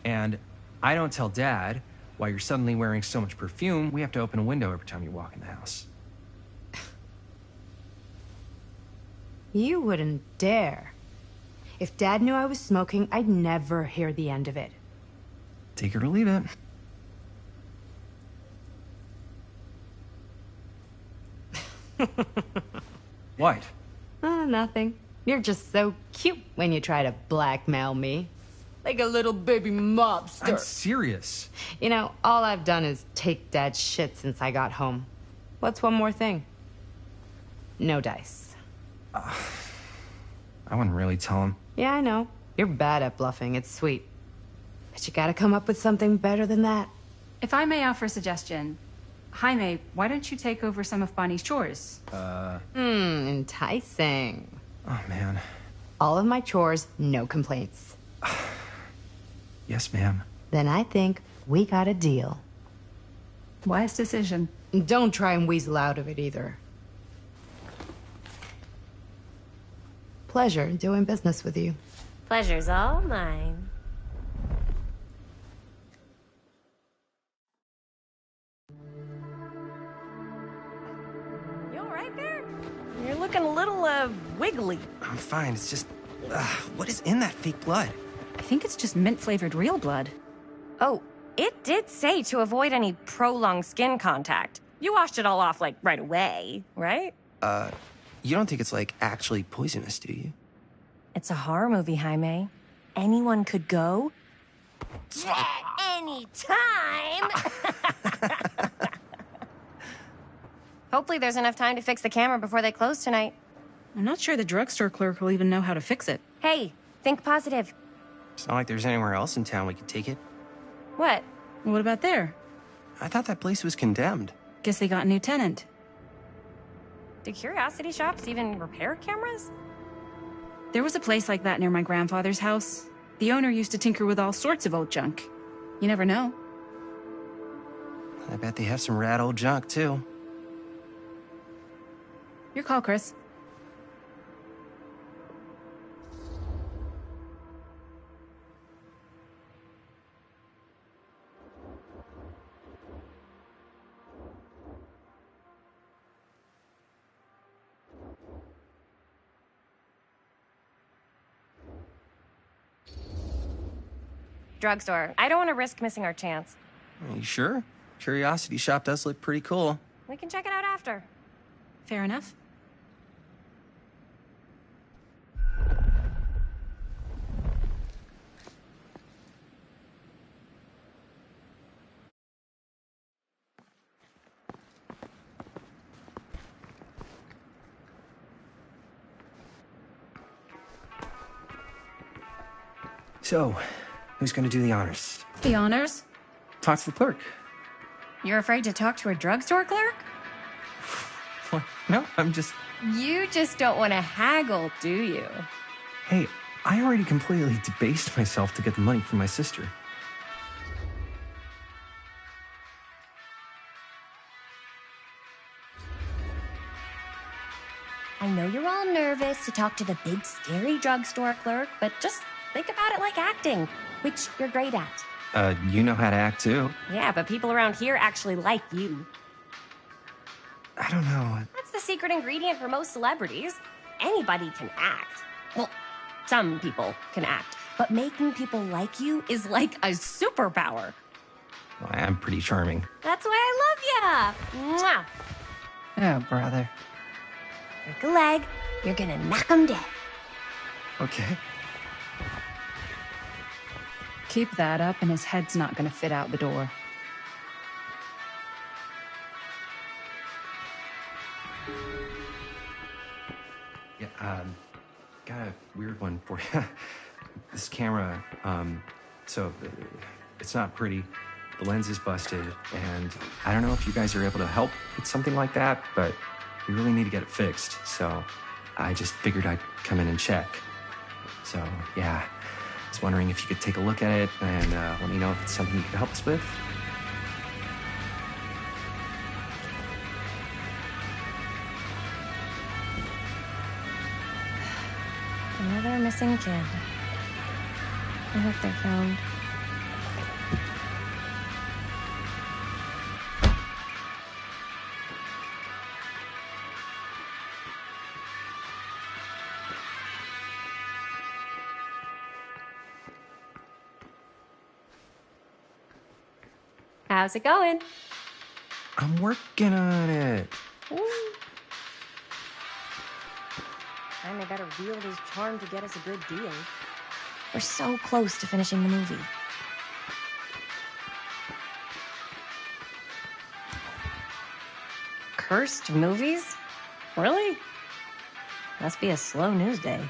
and I don't tell Dad why you're suddenly wearing so much perfume. We have to open a window every time you walk in the house. You wouldn't dare. If Dad knew I was smoking, I'd never hear the end of it. Take it or leave it. What? Nothing. You're just so cute when you try to blackmail me. Like a little baby mobster. I'm serious. You know, all I've done is take Dad's shit since I got home. What's one more thing? No dice. I wouldn't really tell him. Yeah, I know. You're bad at bluffing. It's sweet. But you gotta come up with something better than that. If I may offer a suggestion, Jaime, why don't you take over some of Bonnie's chores? Enticing. Oh, man. All of my chores, no complaints. Yes, ma'am. Then I think we got a deal. Wise decision. Don't try and weasel out of it either. Pleasure doing business with you. Pleasure's all mine. You all right there? You're looking a little, wiggly. I'm fine. It's just, what is in that fake blood? I think it's just mint-flavored real blood. Oh, it did say to avoid any prolonged skin contact. You washed it all off, like, right away, right? You don't think it's, like, actually poisonous, do you? It's a horror movie, Jaime. Anyone could go at any time. Hopefully there's enough time to fix the camera before they close tonight. I'm not sure the drugstore clerk will even know how to fix it. Hey, think positive. It's not like there's anywhere else in town we could take it. What? What about there? I thought that place was condemned. Guess they got a new tenant. Do curiosity shops even repair cameras? There was a place like that near my grandfather's house. The owner used to tinker with all sorts of old junk. You never know. I bet they have some rad old junk, too. Your call, Chris. Drugstore. I don't want to risk missing our chance. Are you sure? Curiosity shop does look pretty cool. We can check it out after. Fair enough. So, who's gonna do the honors? The honors? Talk to the clerk. You're afraid to talk to a drugstore clerk? What? No, I'm just... You just don't want to haggle, do you? Hey, I already completely debased myself to get the money from my sister. I know you're all nervous to talk to the big, scary drugstore clerk, but just think about it like acting, which you're great at. You know how to act, too. Yeah, but people around here actually like you. I don't know. That's the secret ingredient for most celebrities. Anybody can act. Well, some people can act. But making people like you is like a superpower. Well, I am pretty charming. That's why I love ya. Mwah. Oh, brother. Break a leg, you're gonna knock 'em dead. Okay. Keep that up and his head's not gonna fit out the door. Yeah, got a weird one for you. This camera, it's not pretty. The lens is busted, and I don't know if you guys are able to help with something like that, but we really need to get it fixed, so I just figured I'd come in and check. So, yeah, I was wondering if you could take a look at it and let me know if it's something you could help us with. Another missing kid. I hope they're found. How's it going? I'm working on it. Kinda gotta wield his charm to get us a good deal. We're so close to finishing the movie. Cursed movies? Really? Must be a slow news day.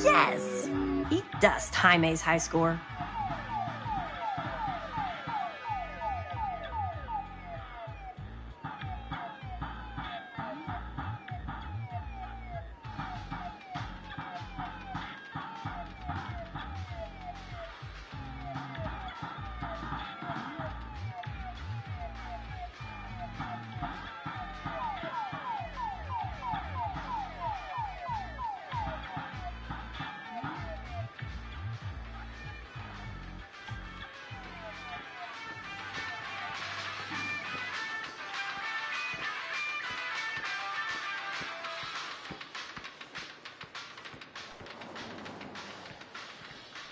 Yes! Eat dust, Jaime's high score.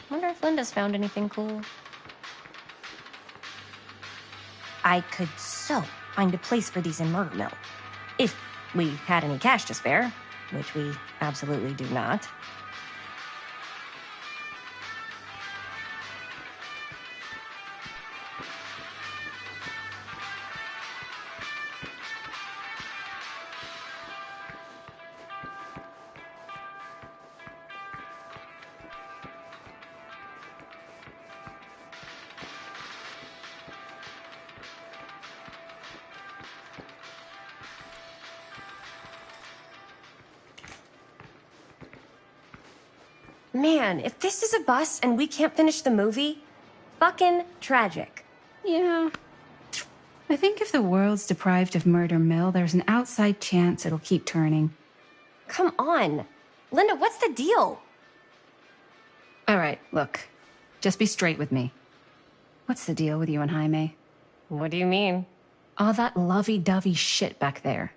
Wonder if Linda's found anything cool. I could so find a place for these in Murder Mill. If we had any cash to spare, which we absolutely do not. Man, if this is a bust and we can't finish the movie, fucking tragic. Yeah. I think if the world's deprived of Murder Mill, there's an outside chance it'll keep turning. Come on. Linda, what's the deal? All right, look. Just be straight with me. What's the deal with you and Jaime? What do you mean? All that lovey-dovey shit back there.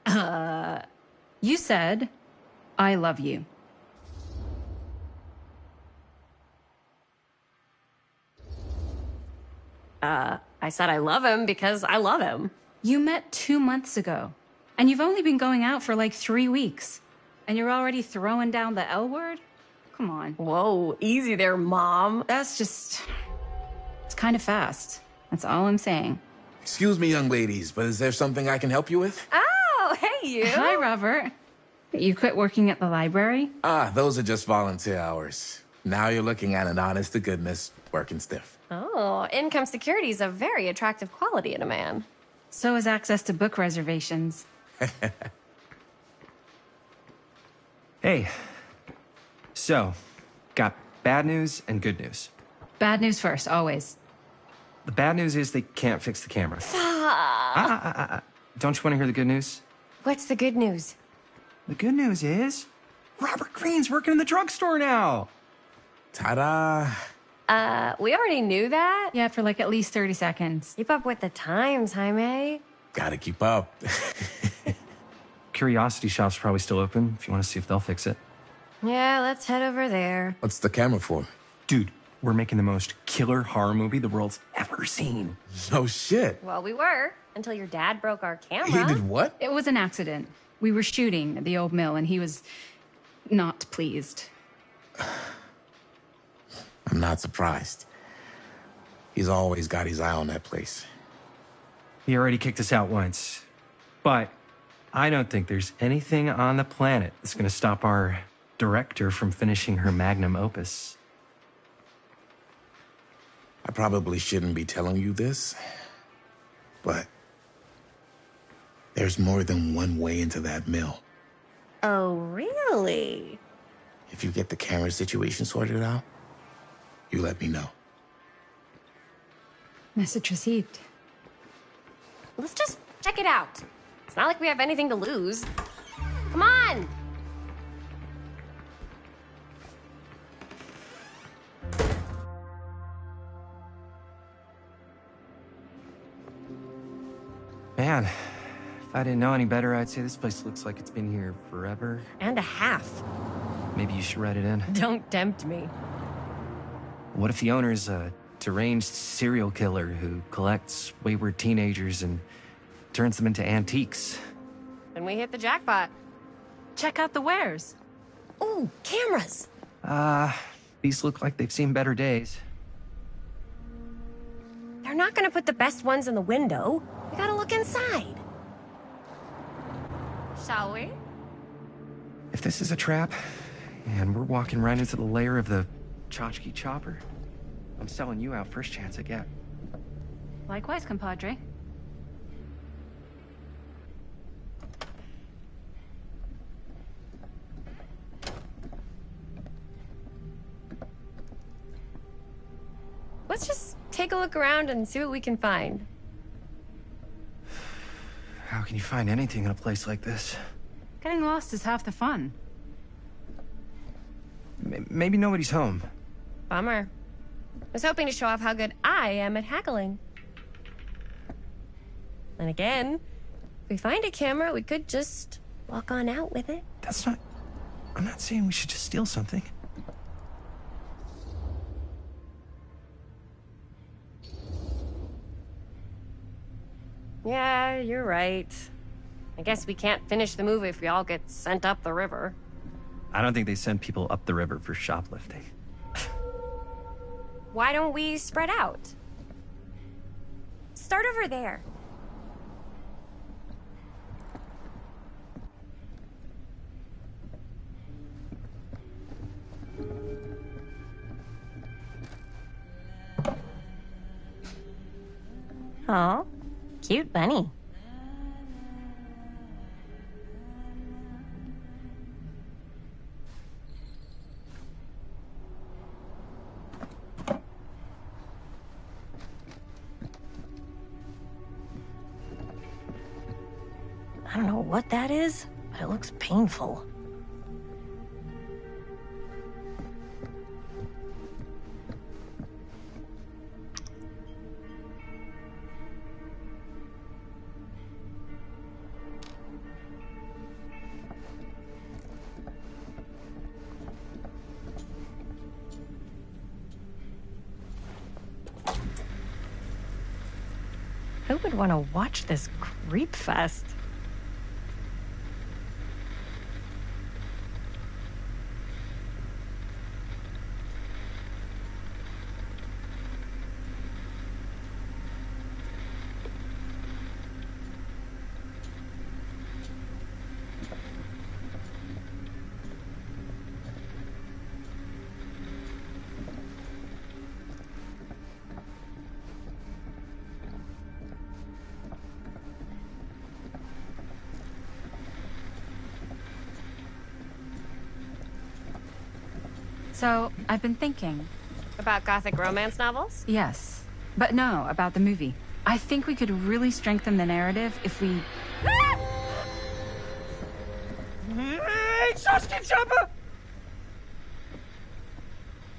You said, I love you. I said I love him because I love him. You met 2 months ago, and you've only been going out for like 3 weeks, and you're already throwing down the L word? Come on. Whoa, easy there, Mom. That's just... It's kind of fast. That's all I'm saying. Excuse me, young ladies, but is there something I can help you with? Oh, hey, you. Hi, Robert. You quit working at the library? Ah, those are just volunteer hours. Now you're looking at an honest-to-goodness working stiff. Oh, income security is a very attractive quality in a man. So is access to book reservations. Hey. So, got bad news and good news. Bad news first, always. The bad news is they can't fix the camera. Don't you want to hear the good news? What's the good news? The good news is Robert Greene's working in the drugstore now. Ta-da! We already knew that? Yeah, for like at least 30 seconds. Keep up with the times, Jaime. Gotta keep up. Curiosity Shop's probably still open if you want to see if they'll fix it. Yeah, let's head over there. What's the camera for? Dude, we're making the most killer horror movie the world's ever seen. No shit. Well, we were, until your dad broke our camera. He did what? It was an accident. We were shooting at the old mill, and he was not pleased. I'm not surprised. He's always got his eye on that place. He already kicked us out once. But I don't think there's anything on the planet that's going to stop our director from finishing her magnum opus. I probably shouldn't be telling you this, but there's more than one way into that mill. Oh, really? If you get the camera situation sorted out, you let me know. Message received. Let's just check it out. It's not like we have anything to lose. Come on! Man, if I didn't know any better, I'd say this place looks like it's been here forever. And a half. Maybe you should write it in. Don't tempt me. What if the owner's a deranged serial killer who collects wayward teenagers and turns them into antiques? Then we hit the jackpot. Check out the wares. Ooh, cameras. These look like they've seen better days. They're not gonna put the best ones in the window. We gotta look inside. Shall we? If this is a trap, And we're walking right into the lair of the tchotchke chopper. I'm selling you out first chance I get. Likewise, compadre. Let's just take a look around and see what we can find. How can you find anything in a place like this? Getting lost is half the fun. Maybe nobody's home. Bummer. I was hoping to show off how good I am at haggling. And again, if we find a camera, we could just walk on out with it. That's not... I'm not saying we should just steal something. Yeah, you're right. I guess we can't finish the movie if we all get sent up the river. I don't think they send people up the river for shoplifting. Why don't we spread out? Start over there. Oh, cute bunny. I don't know what that is, but it looks painful. Who would want to watch this creep fest? So, I've been thinking. About gothic romance novels? Yes. But no, about the movie. I think we could really strengthen the narrative if we... Hey, Tchotchke Chopper!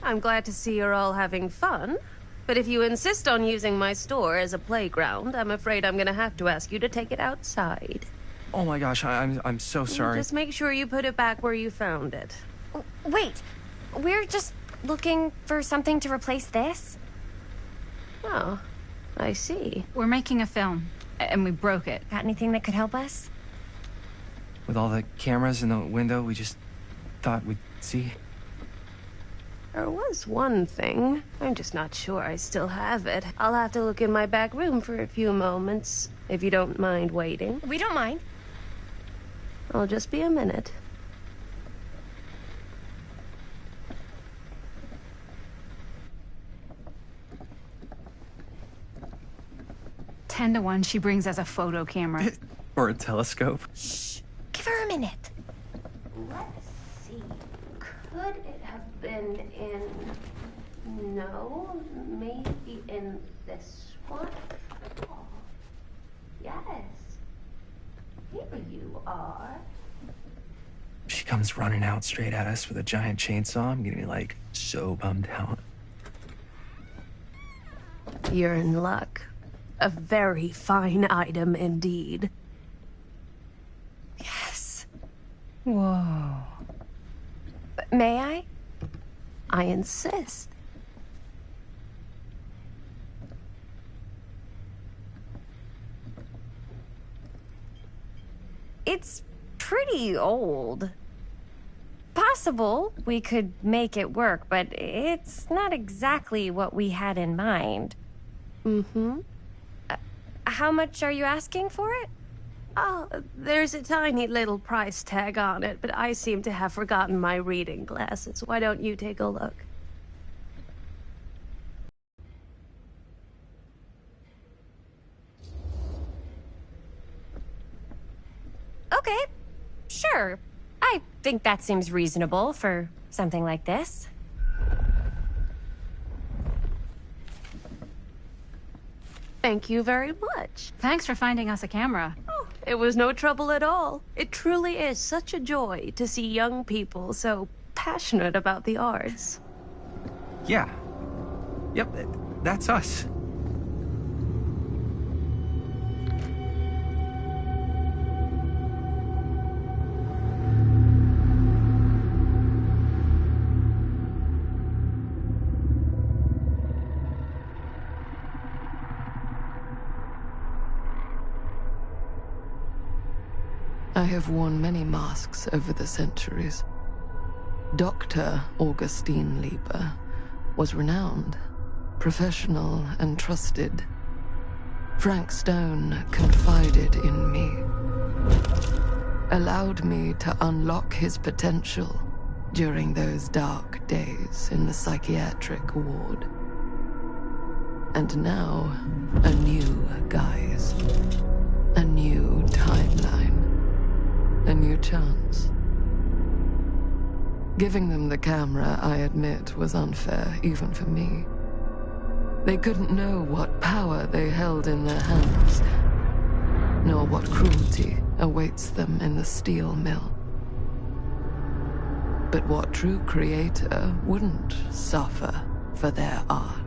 I'm glad to see you're all having fun. But if you insist on using my store as a playground, I'm afraid I'm gonna have to ask you to take it outside. Oh my gosh, I'm so sorry. Just make sure you put it back where you found it. Wait, we're just looking for something to replace this? Oh, I see. We're making a film, and we broke it. Got anything that could help us? With all the cameras in the window, we just thought we'd see. There was one thing. I'm just not sure I still have it. I'll have to look in my back room for a few moments, if you don't mind waiting. We don't mind. I'll just be a minute. 10 to 1 she brings us a photo camera. Or a telescope. Shh. Give her a minute. Let's see. Could it have been in... No, maybe in this one? Oh, yes. Here you are. She comes running out straight at us with a giant chainsaw. I'm getting like so bummed out. You're in luck. A very fine item indeed. Yes. Whoa. May I? I insist. It's pretty old. Possible we could make it work, but it's not exactly what we had in mind. Mm-hmm. How much are you asking for it? Oh, there's a tiny little price tag on it, but I seem to have forgotten my reading glasses. Why don't you take a look? Okay, sure. I think that seems reasonable for something like this. Thank you very much. Thanks for finding us a camera. Oh, it was no trouble at all. It truly is such a joy to see young people so passionate about the arts. Yeah. Yep, that's us. I have worn many masks over the centuries. Dr. Augustine Lieber was renowned, professional, and trusted. Frank Stone confided in me, allowed me to unlock his potential during those dark days in the psychiatric ward. And now, a new guise, a new timeline. A new chance. Giving them the camera, I admit, was unfair, even for me. They couldn't know what power they held in their hands, nor what cruelty awaits them in the steel mill. But what true creator wouldn't suffer for their art?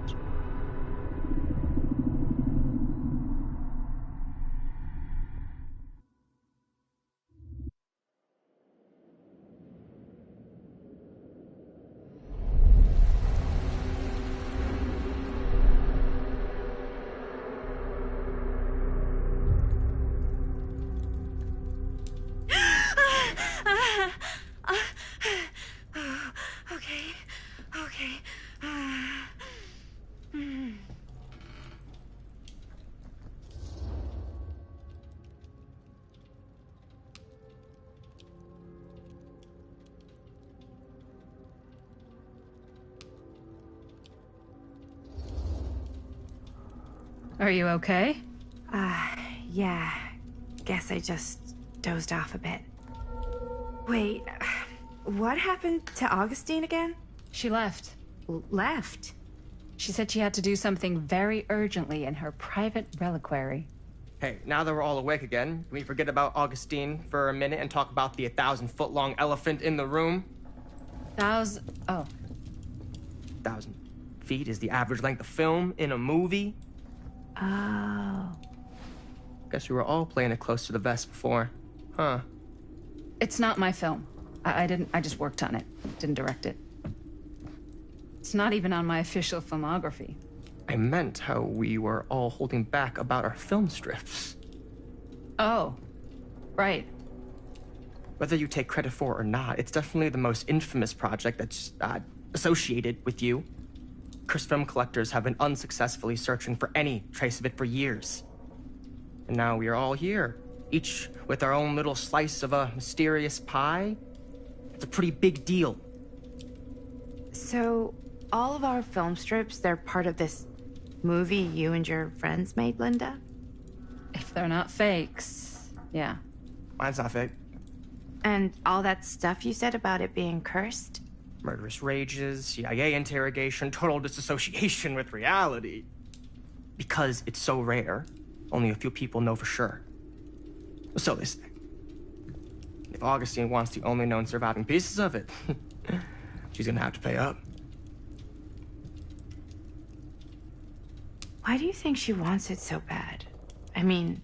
Are you okay? Yeah. Guess I just dozed off a bit. Wait, what happened to Augustine again? She left. Left? She said she had to do something very urgently in her private reliquary. Hey, now that we're all awake again, can we forget about Augustine for a minute and talk about the 1,000-foot-long elephant in the room? Oh. 1,000 feet is the average length of film in a movie. Oh. Guess we were all playing it close to the vest before. Huh. It's not my film. I just worked on it. Didn't direct it. It's not even on my official filmography. I meant how we were all holding back about our film strips. Oh. Right. Whether you take credit for it or not, it's definitely the most infamous project that's associated with you. Cursed film collectors have been unsuccessfully searching for any trace of it for years. And now we are all here, each with our own little slice of a mysterious pie. It's a pretty big deal. So, all of our film strips, they're part of this movie you and your friends made, Linda? If they're not fakes, yeah. Mine's not fake. And all that stuff you said about it being cursed? Murderous rages, CIA interrogation, total disassociation with reality. Because it's so rare, only a few people know for sure. So they say. If Augustine wants the only known surviving pieces of it, she's gonna have to pay up. Why do you think she wants it so bad? I mean,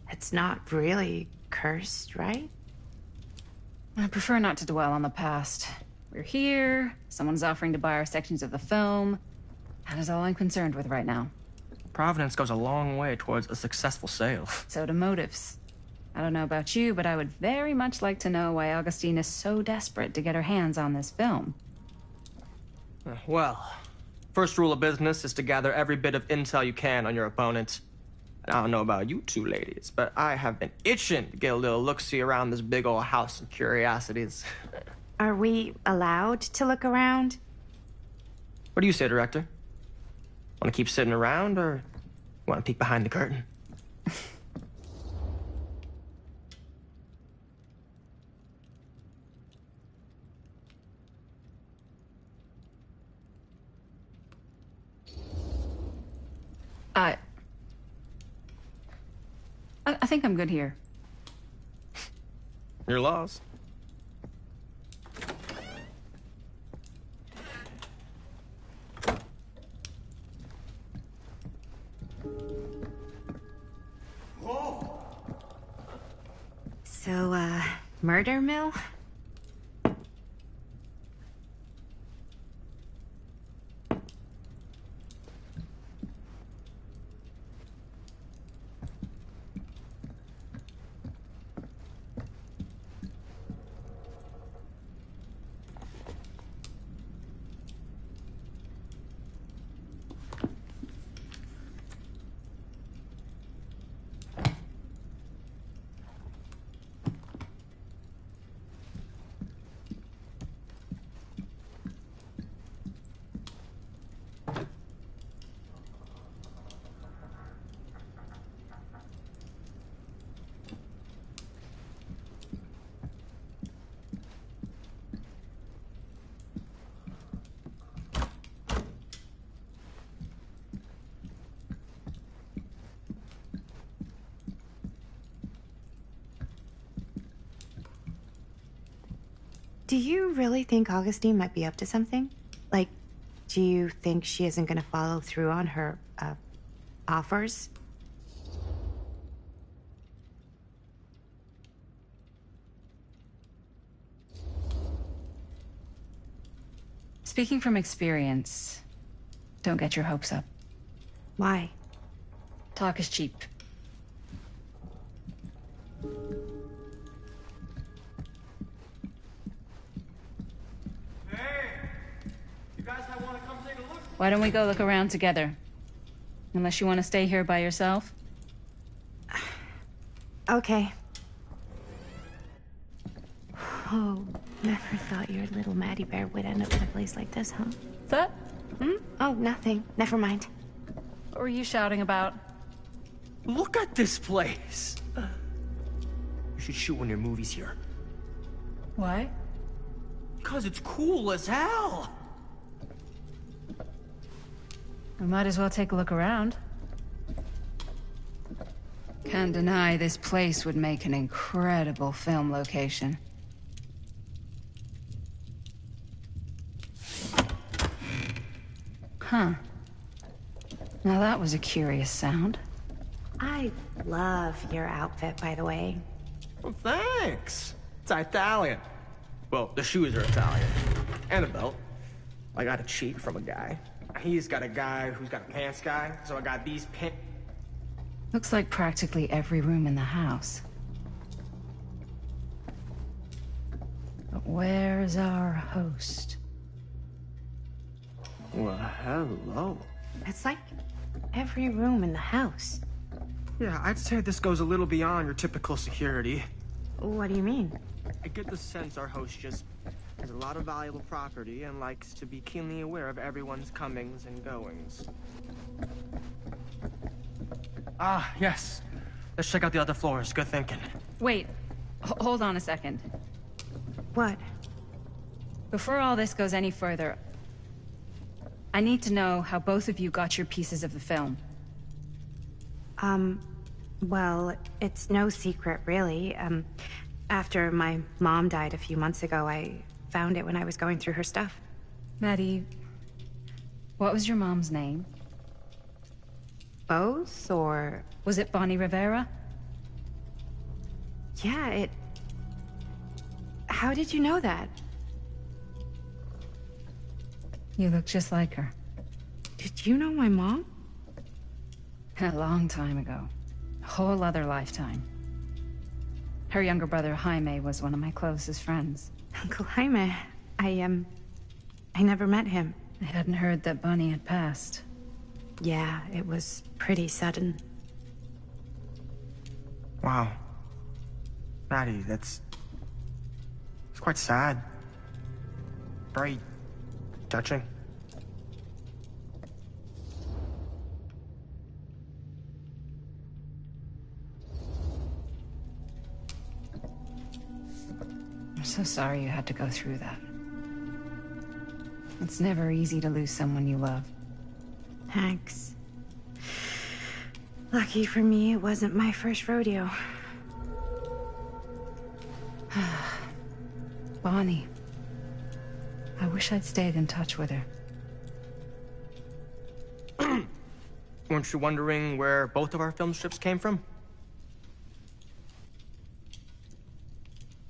it's not really cursed, right? I prefer not to dwell on the past. We're here, someone's offering to buy our sections of the film. That is all I'm concerned with right now. Providence goes a long way towards a successful sale. So do motives. I don't know about you, but I would very much like to know why Augustine is so desperate to get her hands on this film. Well, first rule of business is to gather every bit of intel you can on your opponent. I don't know about you two ladies, but I have been itching to get a little look-see around this big old house of curiosities. Are we allowed to look around? What do you say, director? Want to keep sitting around, or want to peek behind the curtain? I think I'm good here. Your loss. So, murder mill? Do you really think Augustine might be up to something? Like, do you think she isn't gonna follow through on her, offers? Speaking from experience, don't get your hopes up. Why? Talk is cheap. Why don't we go look around together? Unless you want to stay here by yourself? Okay. Oh, never thought your little Maddie Bear would end up in a place like this, huh? That? Hmm? Oh, nothing. Never mind. What were you shouting about? Look at this place! You should shoot one of your movies here. Why? Because it's cool as hell! We might as well take a look around. Can't deny this place would make an incredible film location. Huh. Now that was a curious sound. I love your outfit, by the way. Well, thanks. It's Italian. Well, the shoes are Italian. And a belt. I got a cheat from a guy. He's got a guy who's got a pants guy, so I got these pants. Looks like practically every room in the house. But where's our host? Well, hello. It's like every room in the house. Yeah, I'd say this goes a little beyond your typical security. What do you mean? I get the sense our host just has a lot of valuable property and likes to be keenly aware of everyone's comings and goings. Ah, yes. Let's check out the other floors. Good thinking. Wait, hold on a second. What? Before all this goes any further, I need to know how both of you got your pieces of the film. Well, it's no secret, really. After my mom died a few months ago, I found it when I was going through her stuff. Maddie, what was your mom's name? Both, or... Was it Bonnie Rivera? Yeah, How did you know that? You look just like her. Did you know my mom? A long time ago. A whole other lifetime. Her younger brother, Jaime, was one of my closest friends. Uncle Jaime. I never met him. I hadn't heard that Bonnie had passed. Yeah, it was pretty sudden. Wow. Maddie, it's quite sad. Very touching. I'm so sorry you had to go through that. It's never easy to lose someone you love. Thanks. Lucky for me, it wasn't my first rodeo. Bonnie. I wish I'd stayed in touch with her. Weren't you wondering where both of our film strips came from?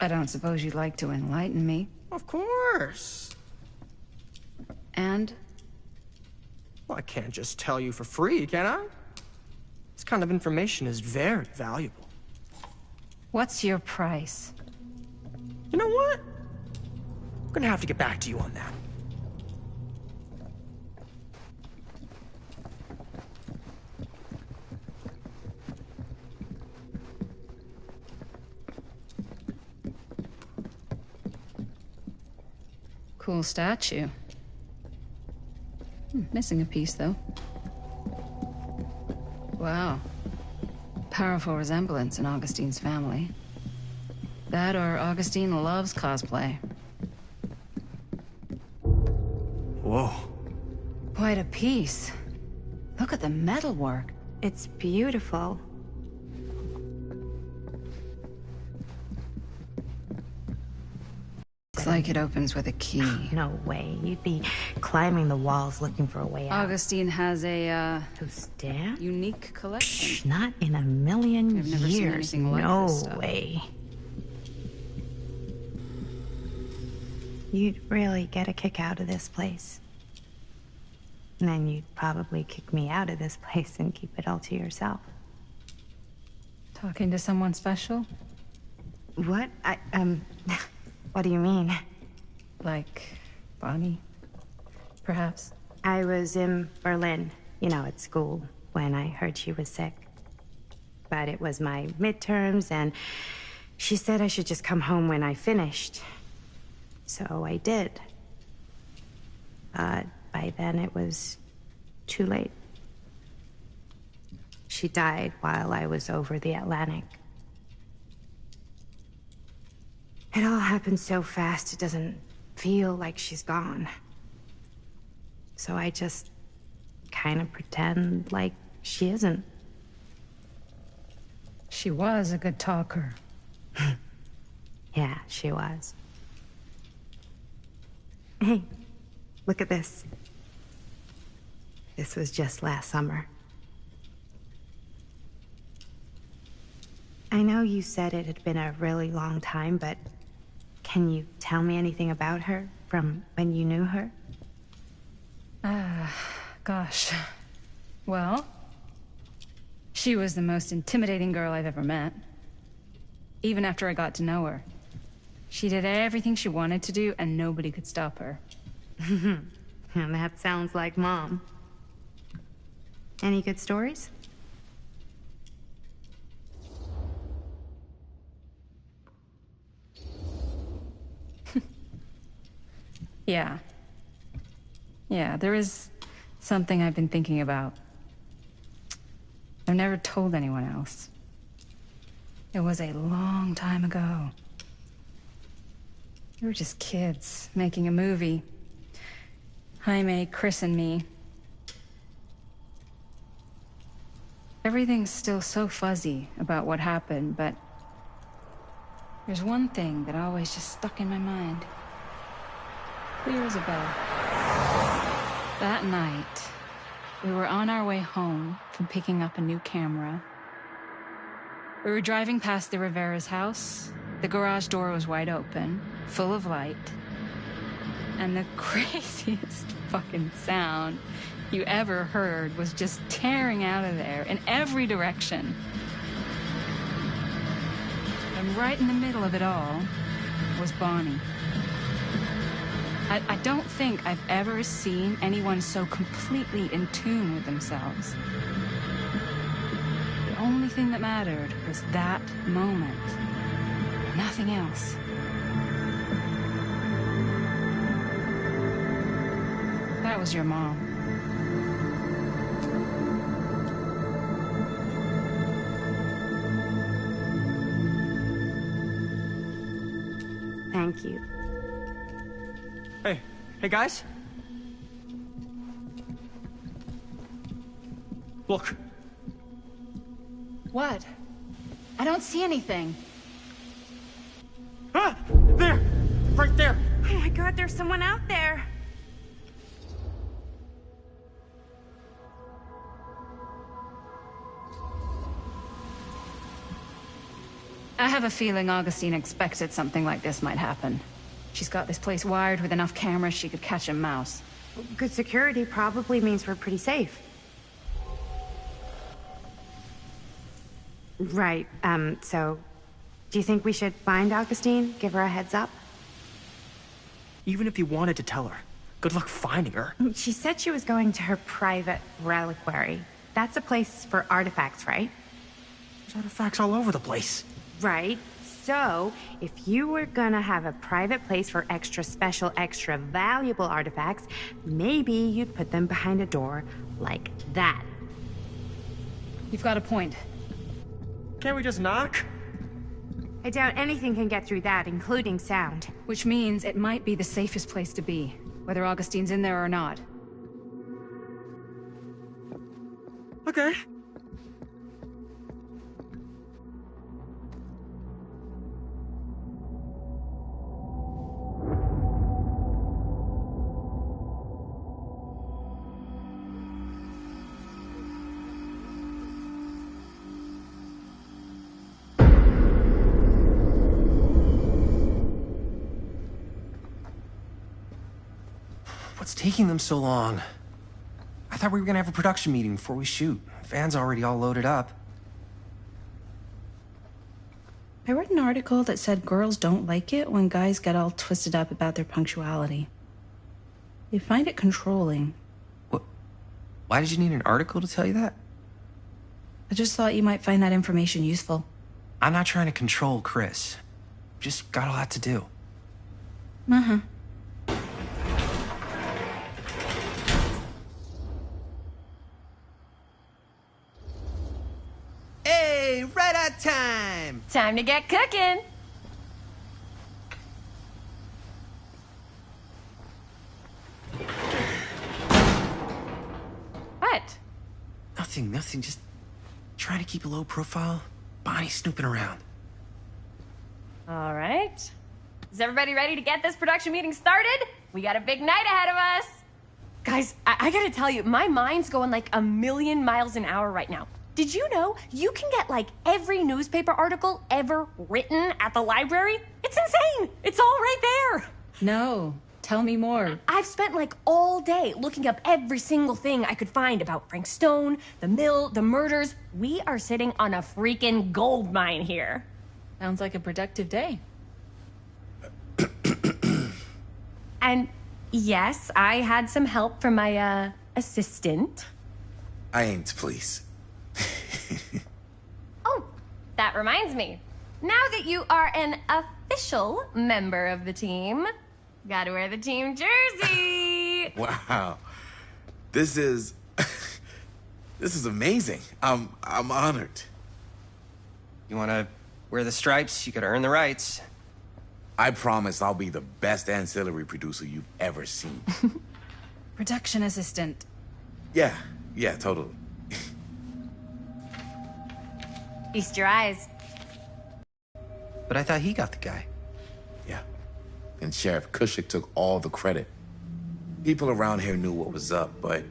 I don't suppose you'd like to enlighten me. Of course. And? Well, I can't just tell you for free, can I? This kind of information is very valuable. What's your price? You know what? I'm gonna have to get back to you on that. Cool statue. Missing a piece, though. Wow. Powerful resemblance in Augustine's family. That or Augustine loves cosplay. Whoa. Quite a piece. Look at the metalwork. It's beautiful. Looks like it opens with a key. No way. You'd be climbing the walls looking for a way out. Augustine has a, Who's Dan? unique collection. Not in a million I've never seen years. anything like no this stuff. way. You'd really get a kick out of this place. And then you'd probably kick me out of this place and keep it all to yourself. Talking to someone special? What? What do you mean? Like Bonnie, perhaps? I was in Berlin, at school, when I heard she was sick. But it was my midterms, and she said I should just come home when I finished. So I did. But by then it was too late. She died while I was over the Atlantic. It all happened so fast, it doesn't feel like she's gone. So I just kind of pretend like she isn't. She was a good talker. Yeah, she was. Hey, look at this. This was just last summer. I know you said it had been a really long time, but can you tell me anything about her from when you knew her? Gosh. Well, she was the most intimidating girl I've ever met. Even after I got to know her. She did everything she wanted to do, and nobody could stop her. And that sounds like Mom. Any good stories? Yeah. Yeah, there is something I've been thinking about. I've never told anyone else. It was a long time ago. We were just kids, making a movie. Jaime, Chris, and me. Everything's still so fuzzy about what happened, but there's one thing that always just stuck in my mind. Clear as a bell. That night, we were on our way home from picking up a new camera. We were driving past the Rivera's house. The garage door was wide open, full of light. And the craziest fucking sound you ever heard was just tearing out of there in every direction. And right in the middle of it all was Bonnie. I don't think I've ever seen anyone so completely in tune with themselves. The only thing that mattered was that moment. Nothing else. That was your mom. Thank you. Hey guys. Look. What? I don't see anything. Ah! There! Right there! Oh my god, there's someone out there. I have a feeling Augustine expected something like this might happen. She's got this place wired with enough cameras she could catch a mouse. Good security probably means we're pretty safe. Right, so... Do you think we should find Augustine? Give her a heads up? Even if you wanted to tell her, good luck finding her. She said she was going to her private reliquary. That's a place for artifacts, right? There's artifacts all over the place. Right. So, if you were gonna have a private place for extra special, extra valuable artifacts, maybe you'd put them behind a door like that. You've got a point. Can't we just knock? I doubt anything can get through that, including sound. Which means it might be the safest place to be, whether Augustine's in there or not. Okay. What's taking them so long? I thought we were gonna have a production meeting before we shoot. Van's already all loaded up. I read an article that said girls don't like it when guys get all twisted up about their punctuality. They find it controlling. What? Why did you need an article to tell you that? I just thought you might find that information useful. I'm not trying to control Chris. Just got a lot to do. Uh-huh. Hey, right on time! Time to get cooking. What? Nothing, just trying to keep a low profile. Bonnie's snooping around. All right. Is everybody ready to get this production meeting started? We got a big night ahead of us. Guys, I gotta tell you, my mind's going like a million miles an hour right now. Did you know you can get like every newspaper article ever written at the library? It's insane. It's all right there. No. Tell me more. I've spent like all day looking up every single thing I could find about Frank Stone, the mill, the murders. We are sitting on a freaking gold mine here. Sounds like a productive day. And yes, I had some help from my assistant. I aim to please. Oh, that reminds me. Now that you are an official member of the team, gotta wear the team jersey. Wow. This is amazing. I'm honored. You wanna wear the stripes? You gotta earn the rights. I promise I'll be the best ancillary producer you've ever seen. Production assistant. Yeah, totally. Feast your eyes. But I thought he got the guy. Yeah. And Sheriff Cushik took all the credit. People around here knew what was up, but...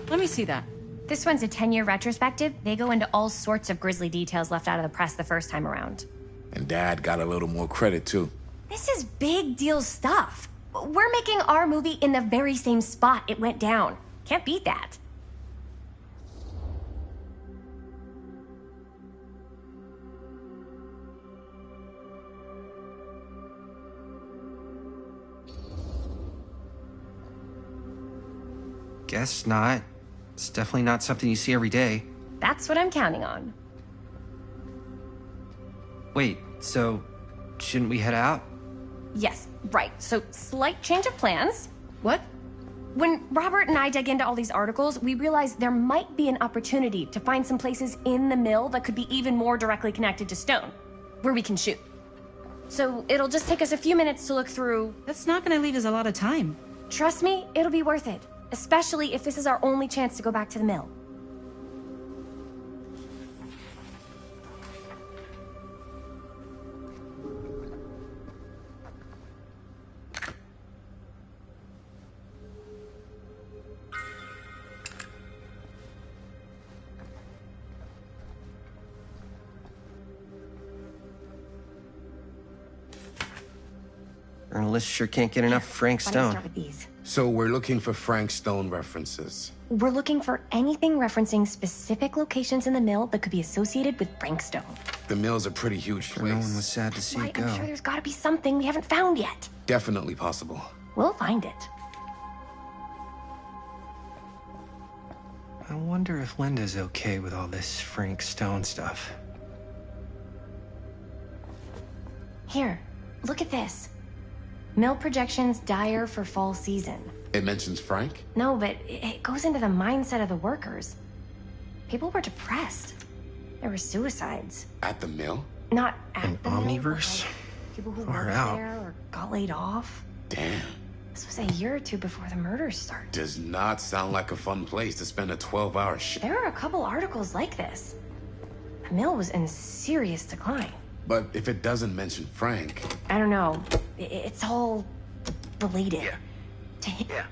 Let me see that. This one's a 10-year retrospective. They go into all sorts of grisly details left out of the press the first time around. And Dad got a little more credit, too. This is big deal stuff. We're making our movie in the very same spot it went down. Can't beat that. Guess not. It's definitely not something you see every day. That's what I'm counting on. Wait, so shouldn't we head out? Yes, right. So, slight change of plans. What? When Robert and I dug into all these articles, we realized there might be an opportunity to find some places in the mill that could be even more directly connected to Stone, where we can shoot. So it'll just take us a few minutes to look through. That's not gonna leave us a lot of time. Trust me, it'll be worth it. Especially if this is our only chance to go back to the mill. Journalists sure can't get enough of Frank Why don't we Stone. start with these? So we're looking for Frank Stone references. We're looking for anything referencing specific locations in the mill that could be associated with Frank Stone. The mill's a pretty huge place. No one was sad to see Why, it go. I'm sure there's gotta be something we haven't found yet. Definitely possible. We'll find it. I wonder if Linda's okay with all this Frank Stone stuff. Here, look at this. Mill projections dire for fall season. It mentions Frank? No, but it goes into the mindset of the workers. People were depressed. There were suicides. At the mill? Not at An the mill, but, omniverse? like, people who Far worked out. there or got laid off. Damn. This was a year or two before the murders started. Does not sound like a fun place to spend a 12-hour shift. There are a couple articles like this. The mill was in serious decline. But if it doesn't mention Frank... I don't know. It's all related. Yeah. To him. Yeah.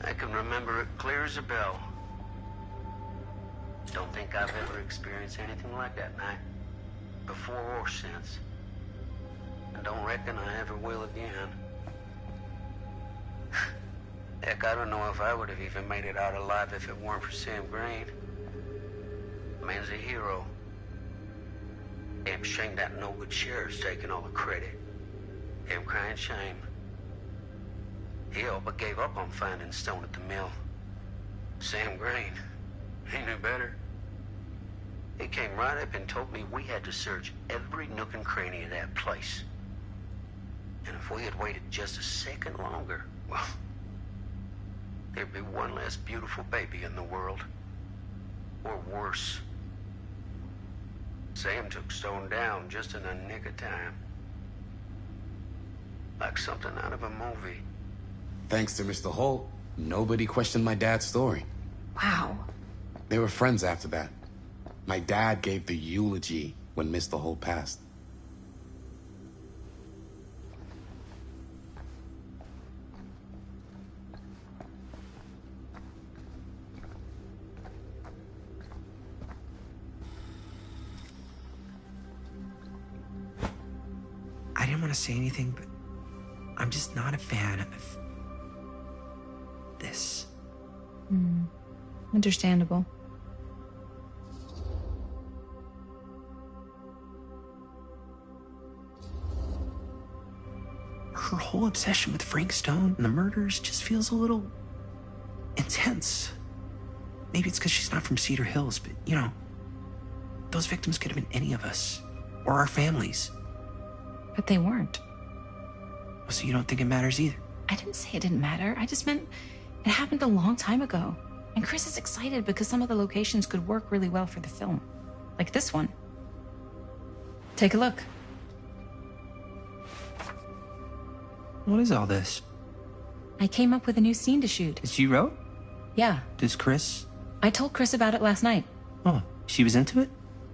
I can remember it clear as a bell. Don't think I've ever experienced anything like that night. Before or since. And don't reckon I ever will again. Heck, I don't know if I would have even made it out alive if it weren't for Sam Green. Man's a hero. Damn shame that no-good sheriff's taking all the credit. Damn crying shame. He all but gave up on finding Stone at the mill. Sam Green. He knew better. He came right up and told me we had to search every nook and cranny of that place. And if we had waited just a second longer, well, there'd be one less beautiful baby in the world. Or worse. Sam took Stone down just in the nick of time. Like something out of a movie. Thanks to Mr. Holt, nobody questioned my dad's story. Wow. They were friends after that. My dad gave the eulogy when Mr. Holt passed. I didn't want to say anything, but I'm just not a fan of this. Understandable. Her whole obsession with Frank Stone and the murders just feels a little intense. Maybe it's because she's not from Cedar Hills, but you know, those victims could have been any of us or our families. But they weren't. So you don't think it matters either? I didn't say it didn't matter. I just meant it happened a long time ago. And Chris is excited because some of the locations could work really well for the film. Like this one. Take a look. What is all this? I came up with a new scene to shoot. That you wrote? Yeah. Does Chris? I told Chris about it last night. Oh, she was into it?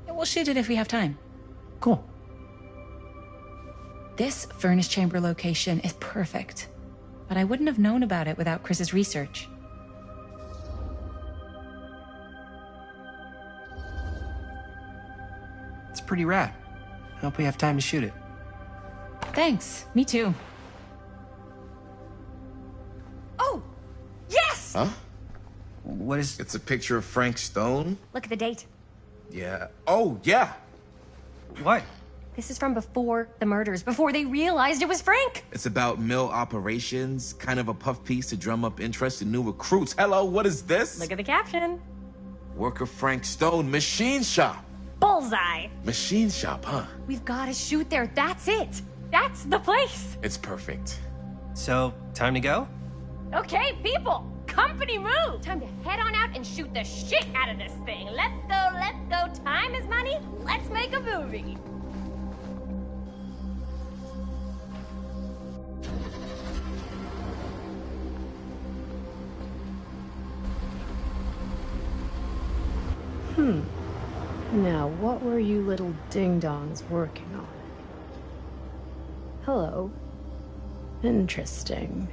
Yeah, we'll shoot it if we have time. Cool. This furnace chamber location is perfect. But I wouldn't have known about it without Chris's research. It's pretty rad. I hope we have time to shoot it. Thanks. Me too. Oh! Yes! Huh? What is... It's a picture of Frank Stone? Look at the date. Yeah. Oh, yeah. What? This is from before the murders, before they realized it was Frank. It's about mill operations, kind of a puff piece to drum up interest in new recruits. Hello, what is this? Look at the caption. Worker Frank Stone, Machine Shop. Bullseye. Machine Shop, huh? We've got to shoot there. That's it. That's the place. It's perfect. So, time to go? Okay, people. Company move. Time to head on out and shoot the shit out of this thing. Let's go, let's go. Time is money. Let's make a movie. Now, what were you little ding-dongs working on? Hello. Interesting.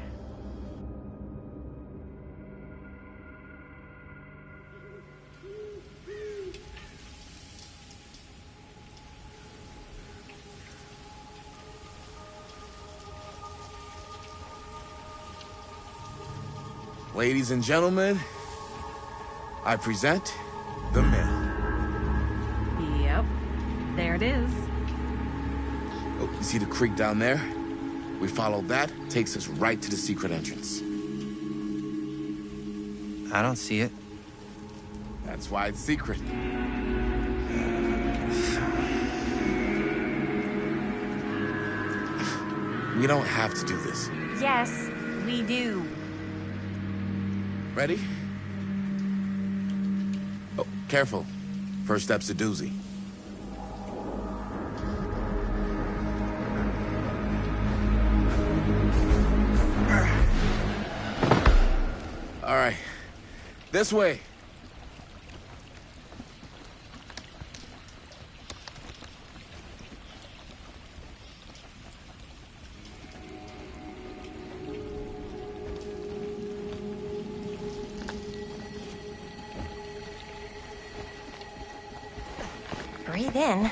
Ladies and gentlemen, I present The Mill. Yep. There it is. Oh, you see the creek down there? We follow that, takes us right to the secret entrance. I don't see it. That's why it's secret. We don't have to do this. Yes, we do. Ready? Oh, careful. First step's a doozy. All right. This way. Breathe in.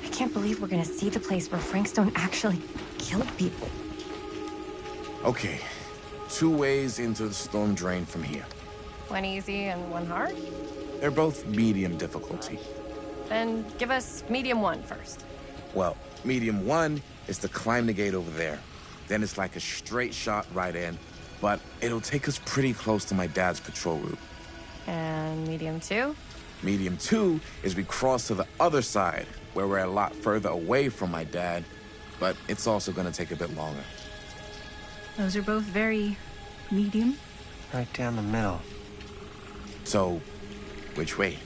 I can't believe we're gonna see the place where Frank Stone actually killed people. Okay. 2 ways into the storm drain from here. One easy and one hard? They're both medium difficulty. Then give us medium one first. Well, medium 1 is to climb the gate over there. Then it's like a straight shot right in, but it'll take us pretty close to my dad's patrol route. And medium two? Medium 2 is we cross to the other side, where we're a lot further away from my dad, but it's also gonna take a bit longer. Those are both very medium. Right down the middle. So, which way?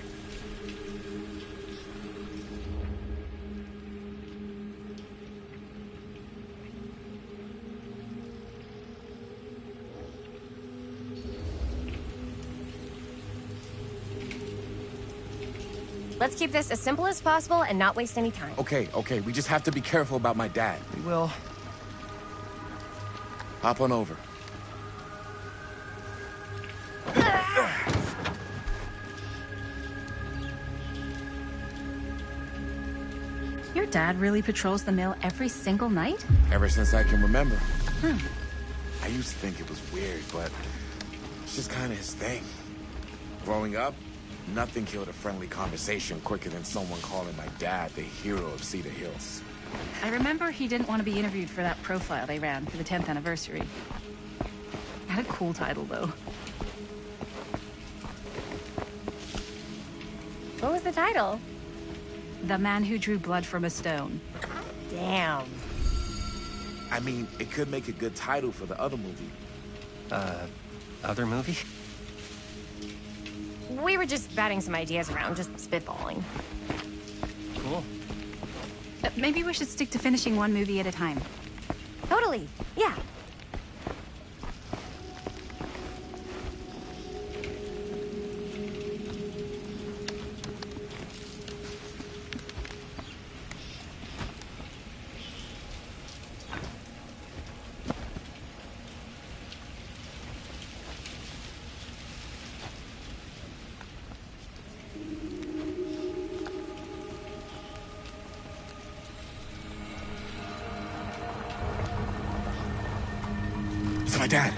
Let's keep this as simple as possible and not waste any time. Okay, we just have to be careful about my dad. We will. Hop on over. Your dad really patrols the mill every single night? Ever since I can remember. I used to think it was weird, but it's just kind of his thing. Growing up, nothing killed a friendly conversation quicker than someone calling my dad the hero of Cedar Hills. I remember he didn't want to be interviewed for that profile they ran for the 10th anniversary. Had a cool title, though. What was the title? The Man Who Drew Blood from a Stone. Damn. I mean, it could make a good title for the other movie. Other movie? We were just batting some ideas around, just spitballing. Cool. Maybe we should stick to finishing one movie at a time. Totally, yeah. It's my dad.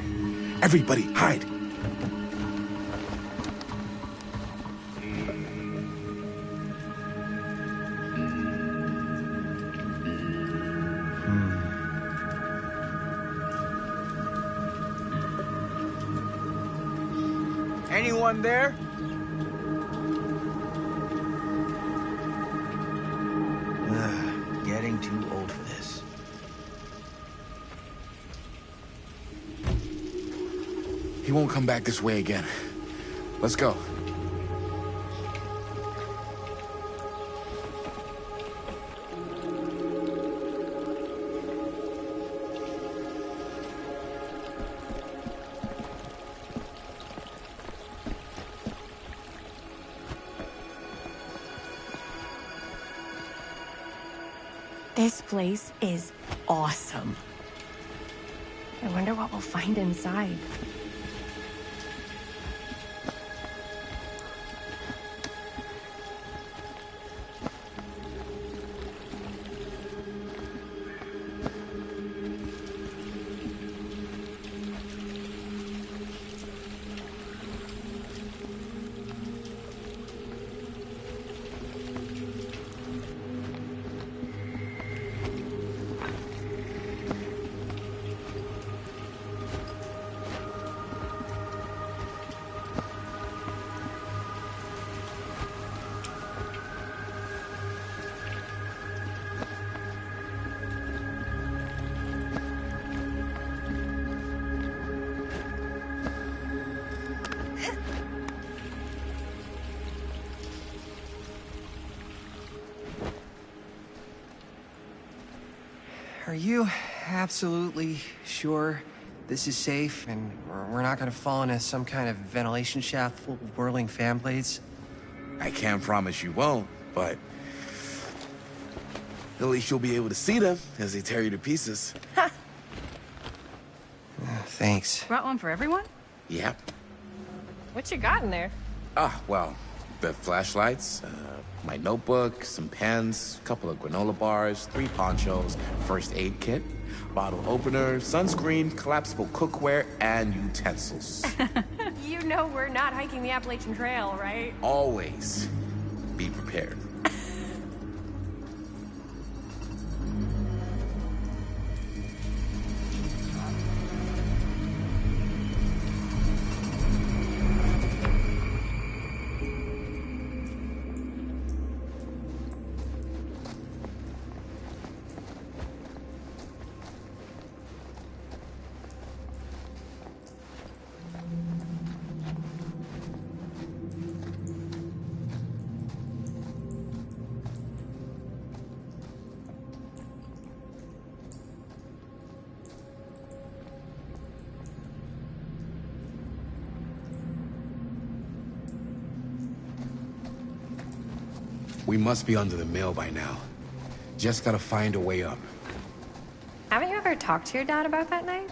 Everybody, hide. Anyone there? Getting too old for this. He won't come back this way again. Let's go. This place is awesome. I wonder what we'll find inside. Are you absolutely sure this is safe and we're not gonna fall into some kind of ventilation shaft full of whirling fan blades? I can't promise you won't, but at least you'll be able to see them as they tear you to pieces. Thanks. Brought one for everyone? Yep. What you got in there? Well, the flashlights, my notebook, some pens, a couple of granola bars, 3 ponchos, first aid kit, bottle opener, sunscreen, collapsible cookware, and utensils. You know we're not hiking the Appalachian Trail, right? Always be prepared. We must be under the mill by now. Just gotta find a way up. Haven't you ever talked to your dad about that night?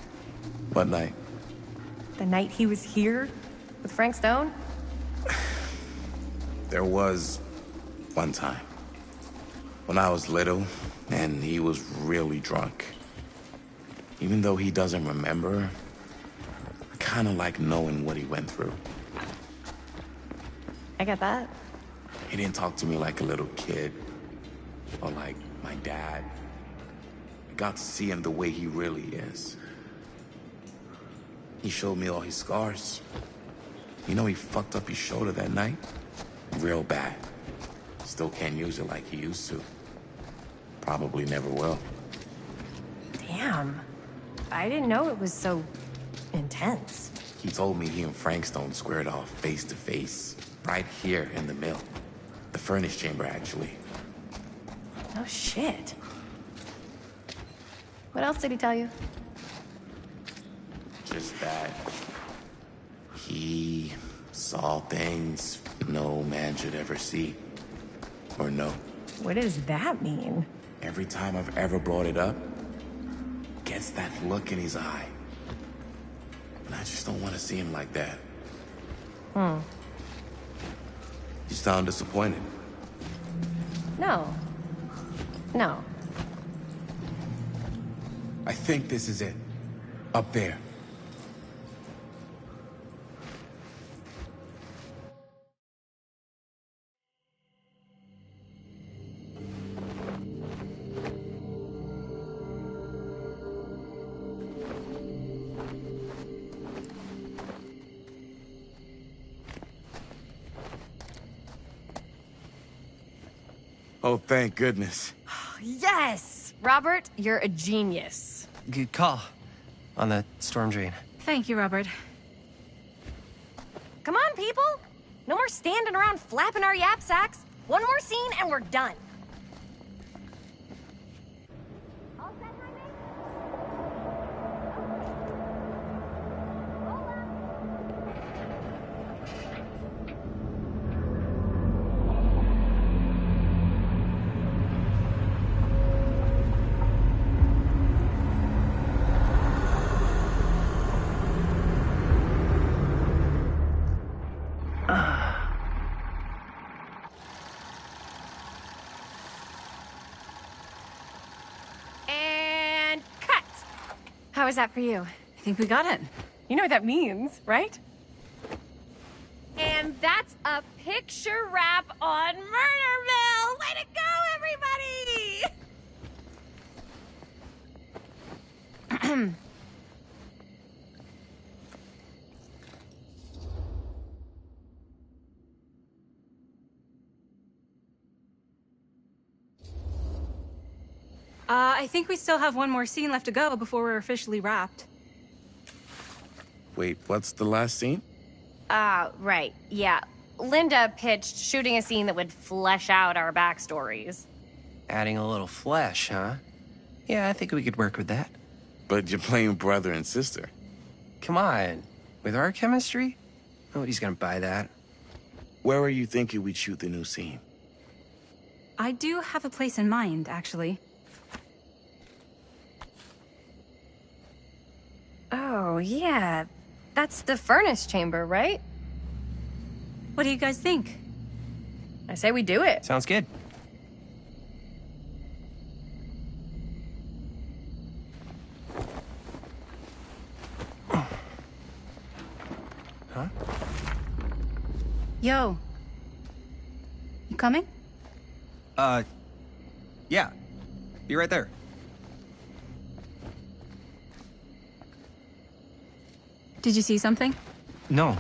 What night? The night he was here with Frank Stone? There was one time when I was little and he was really drunk. Even though he doesn't remember, I kind of like knowing what he went through. I get that. He didn't talk to me like a little kid or like my dad. I got to see him the way he really is. He showed me all his scars. You know, he fucked up his shoulder that night? Real bad. Still can't use it like he used to. Probably never will. Damn. I didn't know it was so intense. He told me he and Frank Stone squared off face to face, right here in the mill. The furnace chamber, actually. Oh, shit. What else did he tell you? Just that he saw things no man should ever see or know. What does that mean? Every time I've ever brought it up, gets that look in his eye. And I just don't want to see him like that. You sound disappointed. No. No. I think this is it. Up there. Oh, thank goodness. Yes! Robert, you're a genius. Good call on the storm drain. Thank you, Robert. Come on, people! No more standing around flapping our yap sacks. One more scene and we're done. And cut! How was that for you? I think we got it. You know what that means, right? And that's a picture wrap on Murder Mill! Way to go, everybody! I think we still have one more scene left to go before we're officially wrapped. Wait, what's the last scene? Right. Yeah. Linda pitched shooting a scene that would flesh out our backstories. Adding a little flesh, huh? Yeah, I think we could work with that. But you're playing brother and sister. Come on. With our chemistry? Nobody's gonna buy that. Where are you thinking we'd shoot the new scene? I do have a place in mind, actually. Oh, yeah. That's the furnace chamber, right? What do you guys think? I say we do it. Sounds good. Huh? Yo. You coming? Yeah. Be right there. Did you see something? No,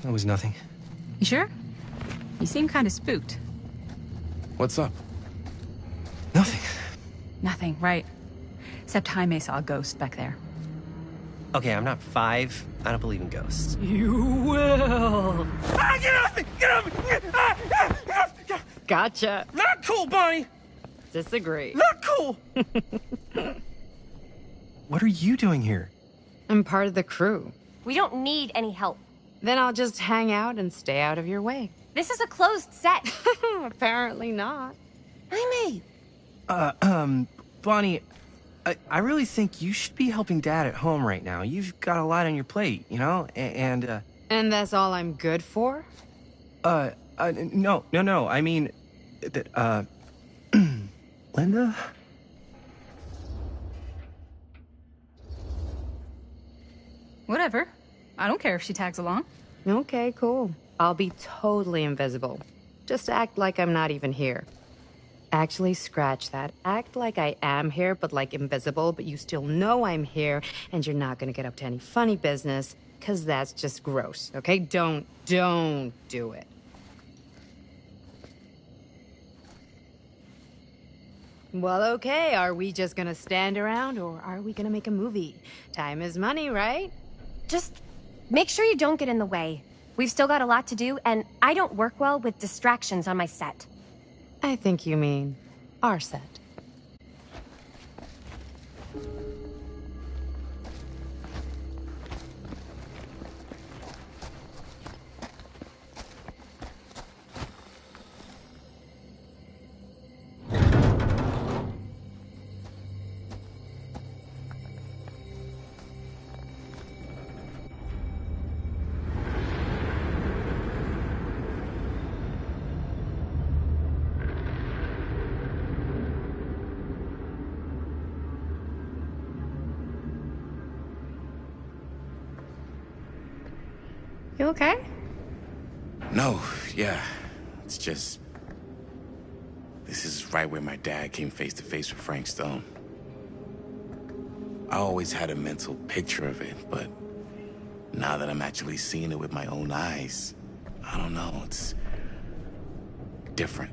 that was nothing. You sure? You seem kind of spooked. What's up? Nothing, right. Except Jaime saw a ghost back there. Okay, I'm not 5. I don't believe in ghosts. You will. Ah, get off me! Get off me! Gotcha. Not cool, Bonnie! Disagree. Not cool! What are you doing here? I'm part of the crew. We don't need any help. Then I'll just hang out and stay out of your way. This is a closed set. Apparently not. Jaime! Bonnie, I really think you should be helping Dad at home right now. You've got a lot on your plate, you know? And that's all I'm good for? No. I mean, that, Linda? Whatever. I don't care if she tags along. Okay, cool. I'll be totally invisible. Just act like I'm not even here. Actually, scratch that. Act like I am here, but like invisible, but you still know I'm here, and you're not gonna get up to any funny business, because that's just gross, okay? Don't do it. Well, okay, are we just gonna stand around, or are we gonna make a movie? Time is money, right? Just make sure you don't get in the way. We've still got a lot to do, and I don't work well with distractions on my set. I think you mean our set. You okay? No, yeah. It's just... This is right where my dad came face to face with Frank Stone. I always had a mental picture of it, but now that I'm actually seeing it with my own eyes, I don't know, it's different.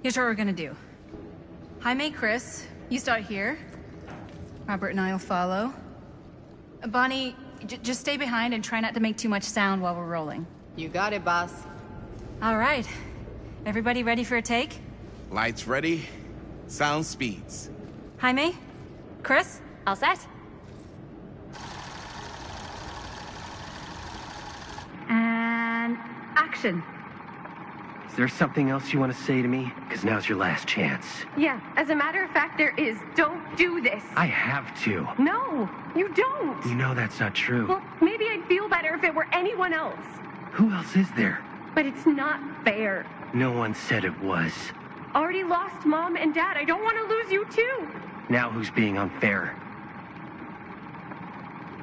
Here's what we're gonna do. Jaime, Chris, you start here. Robert and I'll follow. Bonnie, just stay behind and try not to make too much sound while we're rolling. You got it, boss. All right. Everybody ready for a take? Lights ready, sound speeds. Jaime? Chris? All set? And action. Is there something else you want to say to me? Because now's your last chance. Yeah, as a matter of fact, there is. Don't do this. I have to. No, you don't. You know that's not true. Well, maybe I'd feel better if it were anyone else. Who else is there? But it's not fair. No one said it was. Already lost Mom and Dad. I don't want to lose you too. Now who's being unfair?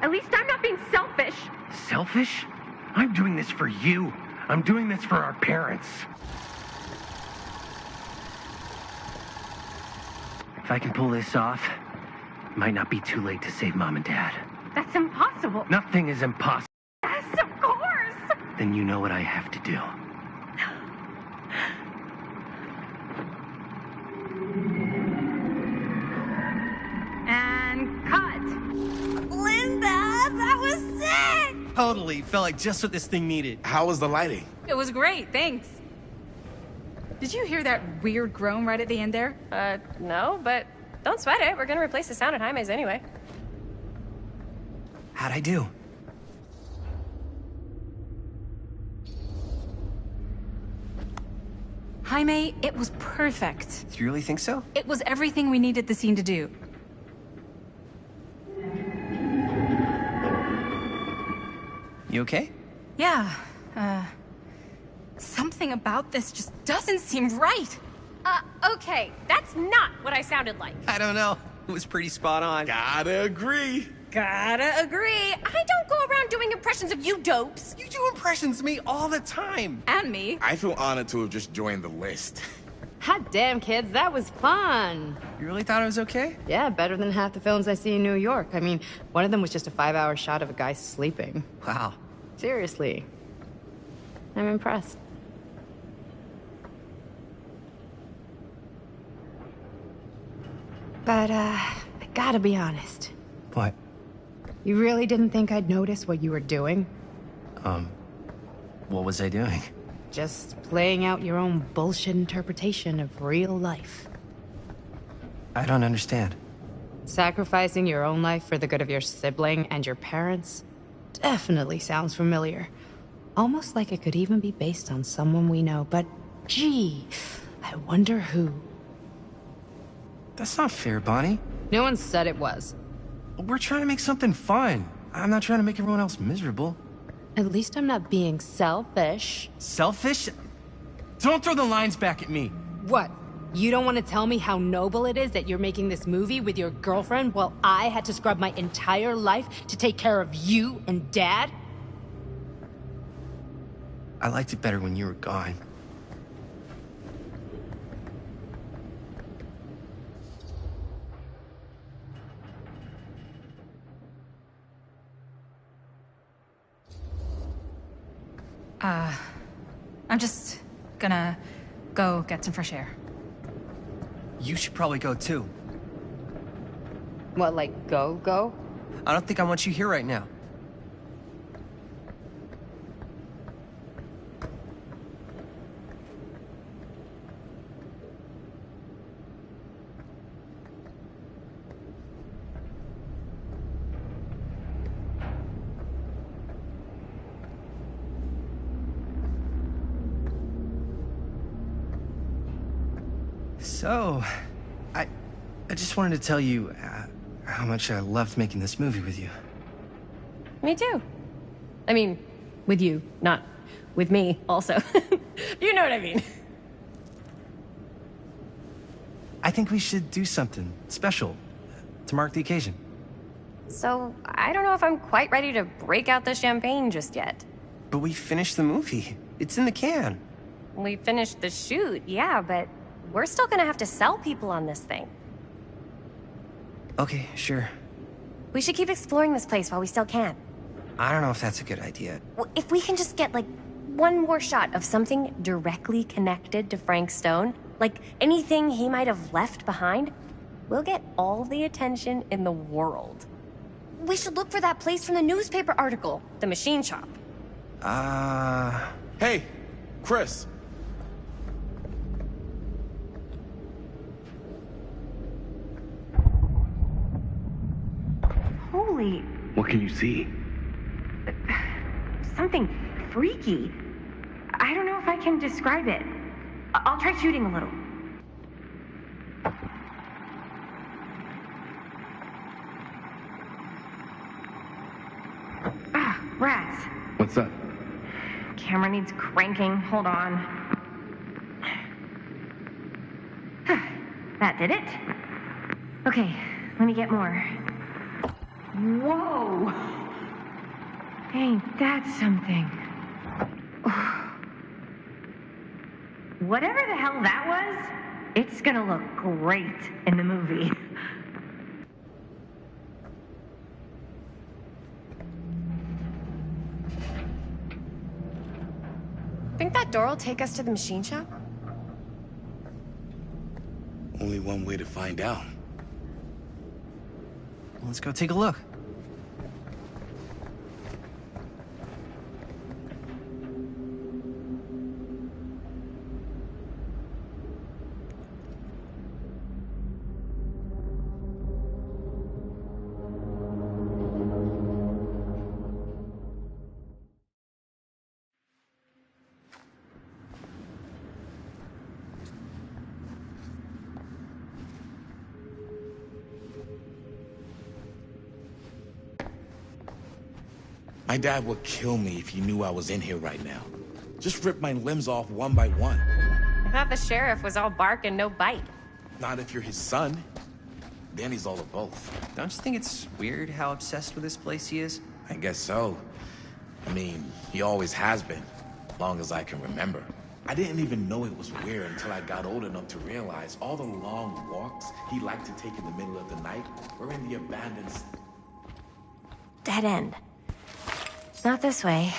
At least I'm not being selfish. Selfish? I'm doing this for you. I'm doing this for our parents. If I can pull this off, it might not be too late to save Mom and Dad. That's impossible. Nothing is impossible. Yes, of course. Then you know what I have to do. And cut. Linda, that was sick! Totally. Felt like just what this thing needed. How was the lighting? It was great, thanks. Did you hear that weird groan right at the end there? No, but don't sweat it. We're gonna replace the sound at Jaime's anyway. How'd I do? Jaime, it was perfect. Do you really think so? It was everything we needed the scene to do. You okay? Yeah, something about this just doesn't seem right. Okay, that's not what I sounded like. I don't know. It was pretty spot on. Gotta agree. Gotta agree. I don't go around doing impressions of you dopes. You do impressions of me all the time. And me. I feel honored to have just joined the list. Hot damn, kids, that was fun. You really thought it was okay? Yeah, better than half the films I see in New York. I mean, one of them was just a 5-hour shot of a guy sleeping. Wow. Seriously. I'm impressed. But, I gotta be honest. What? You really didn't think I'd notice what you were doing? What was I doing? Just playing out your own bullshit interpretation of real life. I don't understand. Sacrificing your own life for the good of your sibling and your parents definitely sounds familiar. Almost like it could even be based on someone we know, but gee, I wonder who. That's not fair, Bonnie. No one said it was. We're trying to make something fun. I'm not trying to make everyone else miserable. At least I'm not being selfish. Selfish? Don't throw the lines back at me. What? You don't want to tell me how noble it is that you're making this movie with your girlfriend while I had to scrub my entire life to take care of you and Dad? I liked it better when you were gone. I'm just gonna go get some fresh air. You should probably go too. What, like go? I don't think I want you here right now. So, I just wanted to tell you how much I loved making this movie with you. Me too. I mean, with you, not with me, also. You know what I mean. I think we should do something special to mark the occasion. So, I don't know if I'm quite ready to break out the champagne just yet. But we finished the movie. It's in the can. We finished the shoot, yeah, but we're still gonna have to sell people on this thing. Okay, sure. We should keep exploring this place while we still can. I don't know if that's a good idea. Well, if we can just get, like, one more shot of something directly connected to Frank Stone, Like anything he might have left behind, will get all the attention in the world. We should look for that place from the newspaper article, the machine shop. Hey, Chris. Holy... What can you see? something freaky. I don't know if I can describe it. I'll try shooting a little. Ah, rats. What's up? Camera needs cranking. Hold on. That did it. Okay, let me get more. Whoa! Ain't that something? Whatever the hell that was, it's gonna look great in the movie. Think that door will take us to the machine shop? Only one way to find out. Let's go take a look. My dad would kill me if he knew I was in here right now. Just rip my limbs off one by one. I thought the sheriff was all bark and no bite. Not if you're his son. Then he's all of both. Don't you think it's weird how obsessed with this place he is? I guess so. I mean, he always has been, long as I can remember. I didn't even know it was weird until I got old enough to realize all the long walks he liked to take in the middle of the night were in the abandoned... Dead end. Not this way.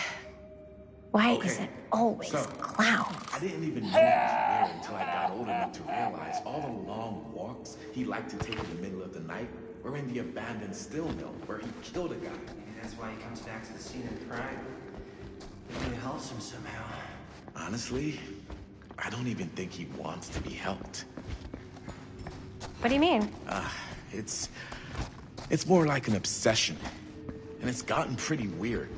Why is it always clowns? I didn't even know it was weird until I got old enough to realize all the long walks he liked to take in the middle of the night were in the abandoned steel mill where he killed a guy. Maybe that's why he comes back to the scene of the crime. Maybe it helps him somehow. Honestly, I don't even think he wants to be helped. What do you mean? It's more like an obsession. And it's gotten pretty weird.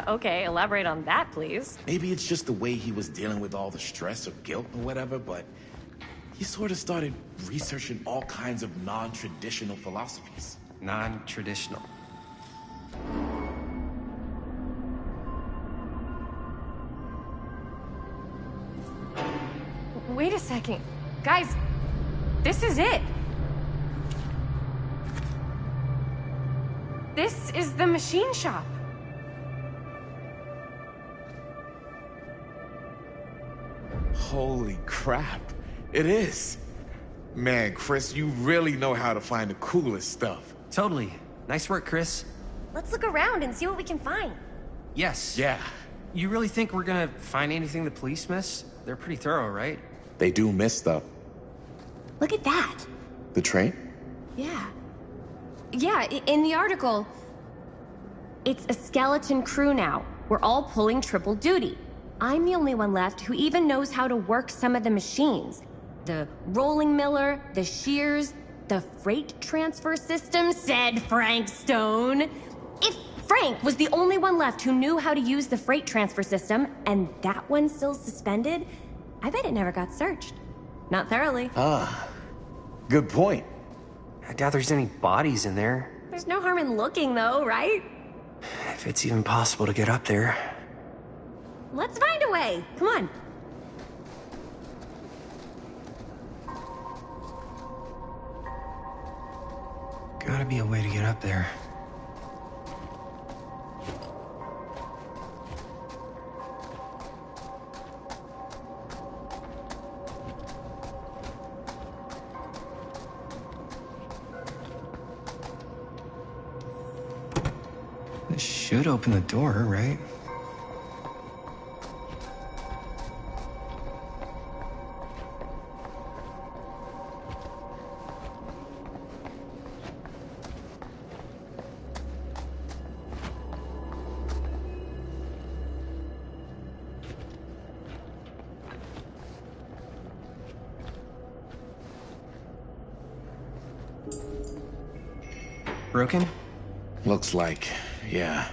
Okay, elaborate on that, please. Maybe it's just the way he was dealing with all the stress or guilt or whatever, but he sort of started researching all kinds of non-traditional philosophies. Non-traditional. Wait a second. Guys, this is it. This is the machine shop. Holy crap. It is. Man, Chris, you really know how to find the coolest stuff. Totally. Nice work, Chris. Let's look around and see what we can find. Yes. Yeah. You really think we're gonna find anything the police miss? They're pretty thorough, right? They do miss stuff. Look at that. The train? Yeah. Yeah, in the article, it's a skeleton crew now. We're all pulling triple duty. I'm the only one left who even knows how to work some of the machines. The rolling miller, the shears, the freight transfer system, said Frank Stone. If Frank was the only one left who knew how to use the freight transfer system, and that one's still suspended, I bet it never got searched. Not thoroughly. Good point. I doubt there's any bodies in there. There's no harm in looking, though, right? If it's even possible to get up there. Let's find a way. Come on. Gotta be a way to get up there. This should open the door, right? broken? Looks like, yeah.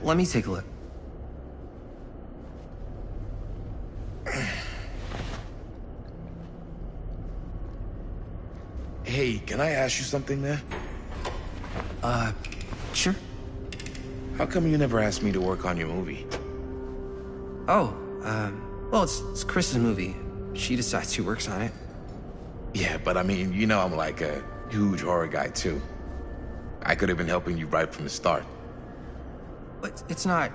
Let me take a look. Hey, can I ask you something, man? Sure. How come you never asked me to work on your movie? Oh, well, it's Chris's movie. She decides who works on it. Yeah, but I mean, you know I'm like a huge horror guy, too. I could have been helping you right from the start. But it's not...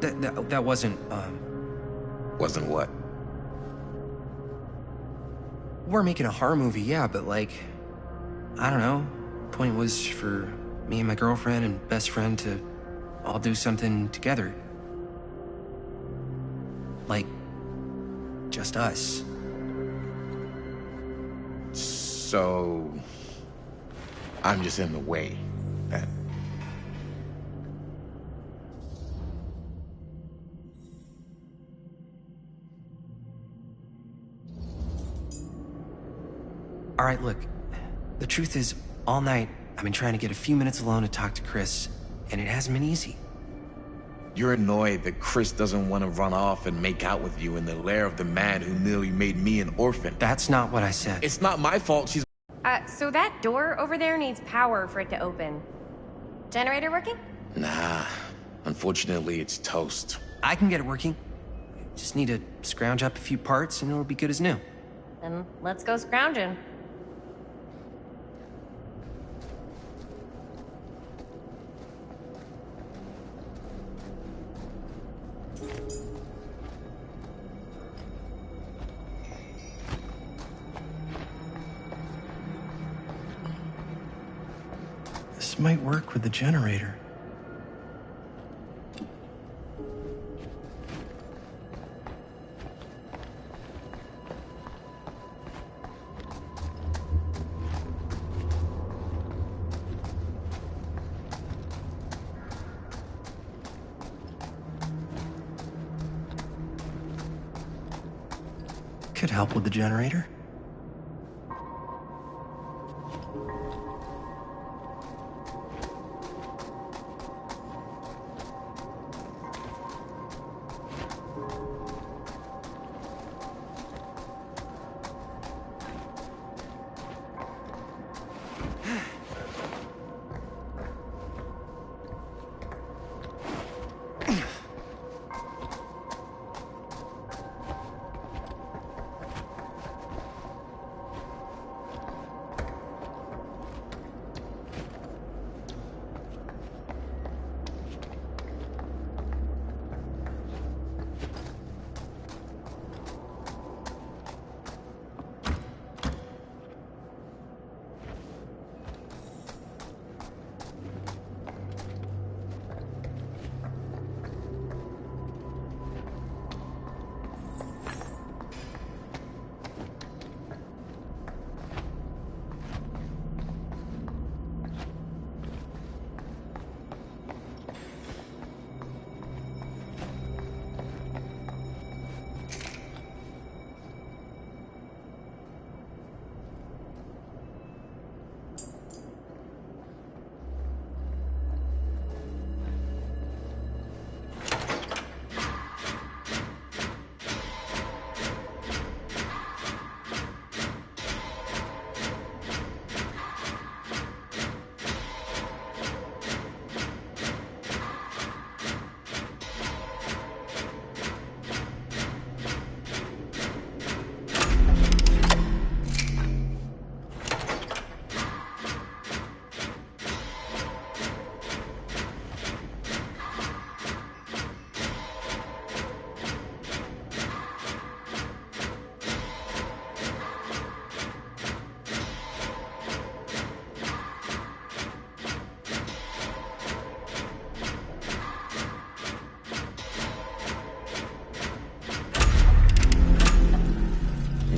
That wasn't, Wasn't what? We're making a horror movie, yeah, but like... I don't know. Point was for me and my girlfriend and best friend to all do something together. Like... just us. So... I'm just in the way, then. All right, look. The truth is, all night, I've been trying to get a few minutes alone to talk to Chris, and it hasn't been easy. You're annoyed that Chris doesn't want to run off and make out with you in the lair of the man who nearly made me an orphan. That's not what I said. It's not my fault she's... So that door over there needs power for it to open. Generator working? Nah. Unfortunately, it's toast. I can get it working. Just need to scrounge up a few parts and it'll be good as new. Then let's go scrounging. This might work with the generator. Could help with the generator.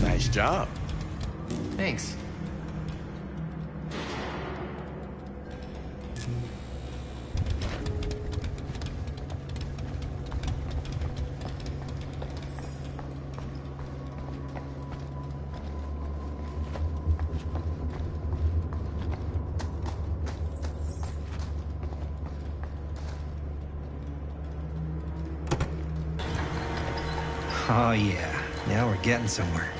Nice job. Thanks. Oh, yeah. Now we're getting somewhere.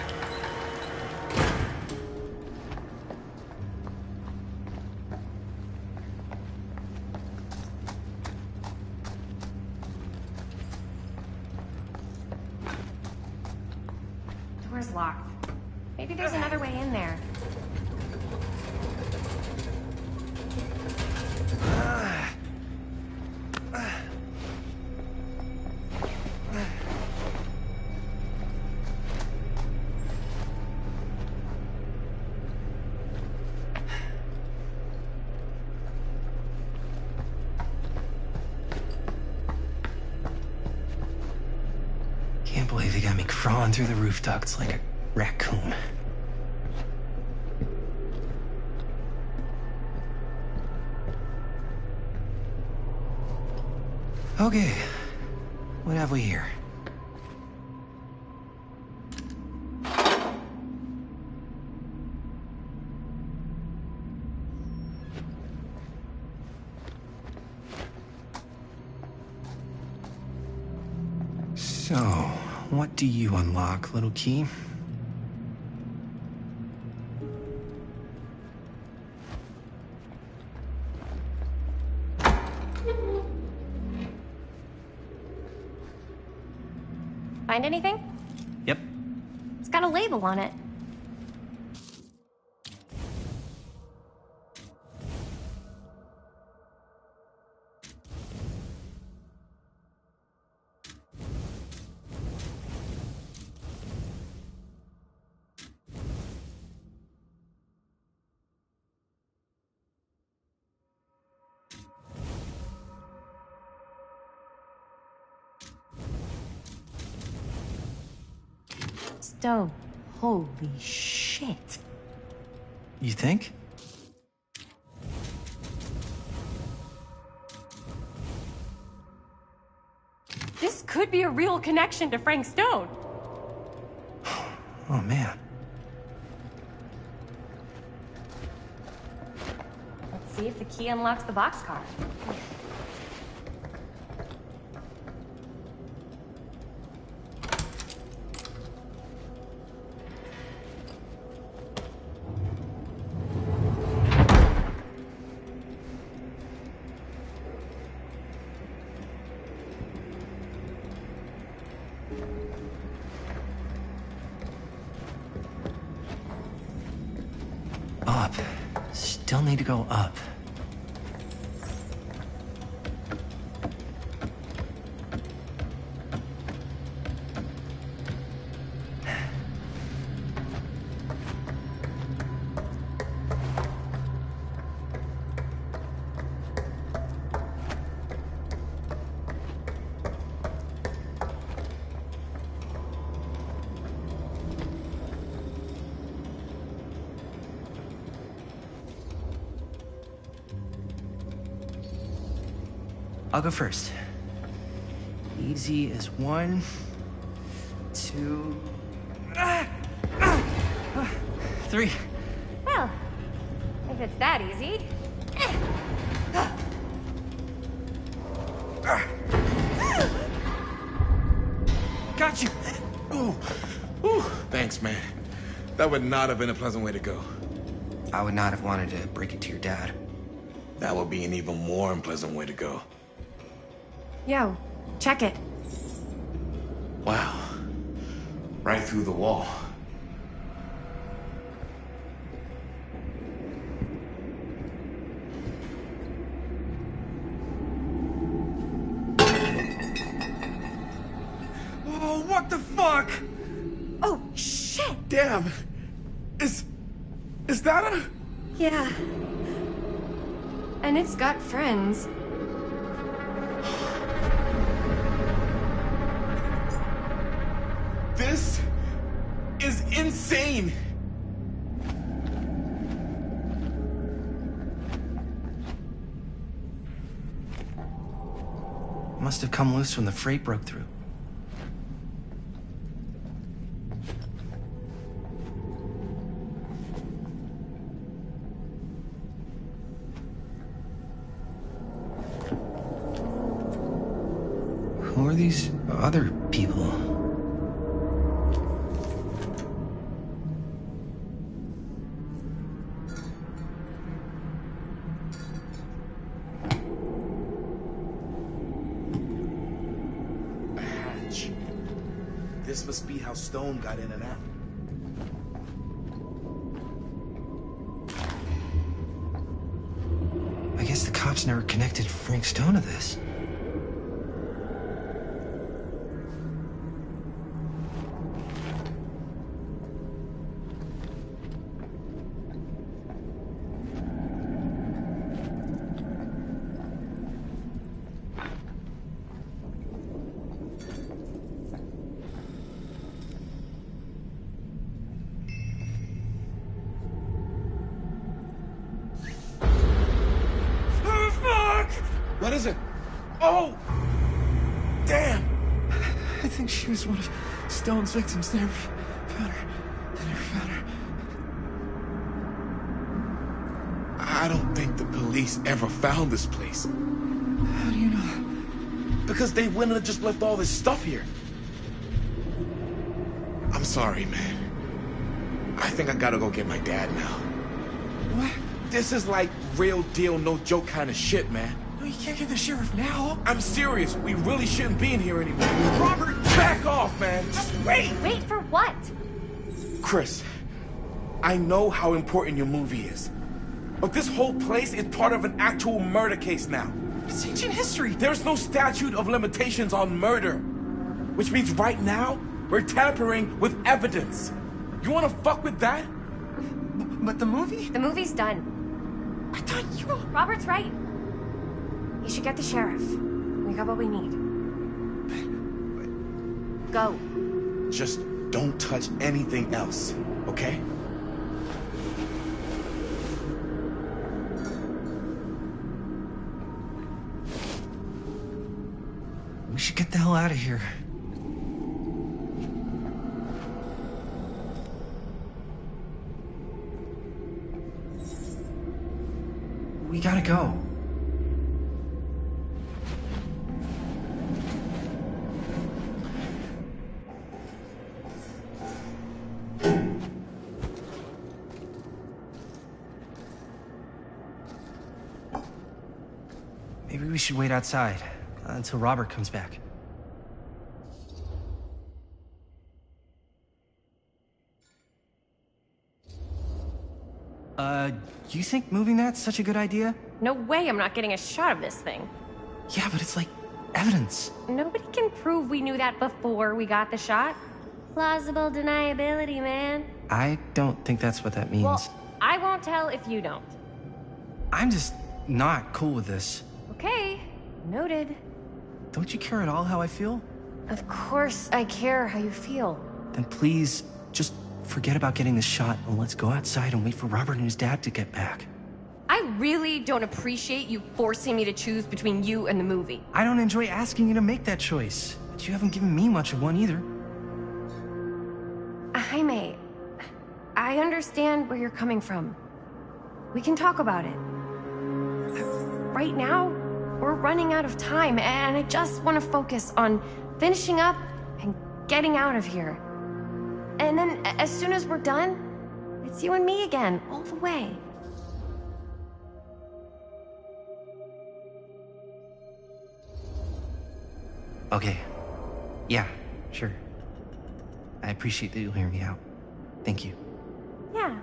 Door's locked. Maybe there's another way in there. Can't believe they got me crawling through the roof ducts like a raccoon. Okay, what have we here? So, what do you unlock, little key? Find anything? Yep. It's got a label on it. Stone. Holy shit. You think? This could be a real connection to Frank Stone. Oh, man. Let's see if the key unlocks the boxcar. Up. Still need to go up. I'll go first. Easy as 1, 2, 3. Well, if it's that easy. Got you! Ooh. Ooh. Thanks, man. That would not have been a pleasant way to go. I would not have wanted to break it to your dad. That would be an even more unpleasant way to go. Yo, check it. Wow. Right through the wall. Oh, what the fuck? Oh, shit! Damn! Is that a... Yeah. And it's got friends. This is insane! Must have come loose when the freight broke through. Who are these other people? This must be how Stone got in and out. I guess the cops never connected Frank Stone to this. What is it? Oh! Damn! I think she was one of Stone's victims. They never found her. They never found her. I don't think the police ever found this place. How do you know that? Because they wouldn't have just left all this stuff here. I'm sorry, man. I think I gotta go get my dad now. What? This is like real deal, no joke kind of shit, man. No, you can't get the sheriff now. I'm serious. We really shouldn't be in here anymore. Robert, back off, man. Just wait. Wait for what? Chris, I know how important your movie is. But this whole place is part of an actual murder case now. It's ancient history. There's no statute of limitations on murder. Which means right now, we're tampering with evidence. You wanna fuck with that? But the movie? The movie's done. I thought you... Robert's right. You should get the sheriff. We got what we need. Go. Just don't touch anything else, okay? We should get the hell out of here. We gotta go. Maybe we should wait outside until Robert comes back. You think moving that's such a good idea? No way I'm not getting a shot of this thing. Yeah, but it's like evidence. Nobody can prove we knew that before we got the shot. Plausible deniability, man. I don't think that's what that means. Well, I won't tell if you don't. I'm just not cool with this. Okay, noted. Don't you care at all how I feel? Of course I care how you feel. Then please, just forget about getting this shot and let's go outside and wait for Robert and his dad to get back. I really don't appreciate you forcing me to choose between you and the movie. I don't enjoy asking you to make that choice, but you haven't given me much of one either. Jaime, I understand where you're coming from. We can talk about it. Right now, we're running out of time, and I just want to focus on finishing up and getting out of here. And then, as soon as we're done, it's you and me again, all the way. Okay. Yeah, sure. I appreciate that you'll hear me out. Thank you. Yeah.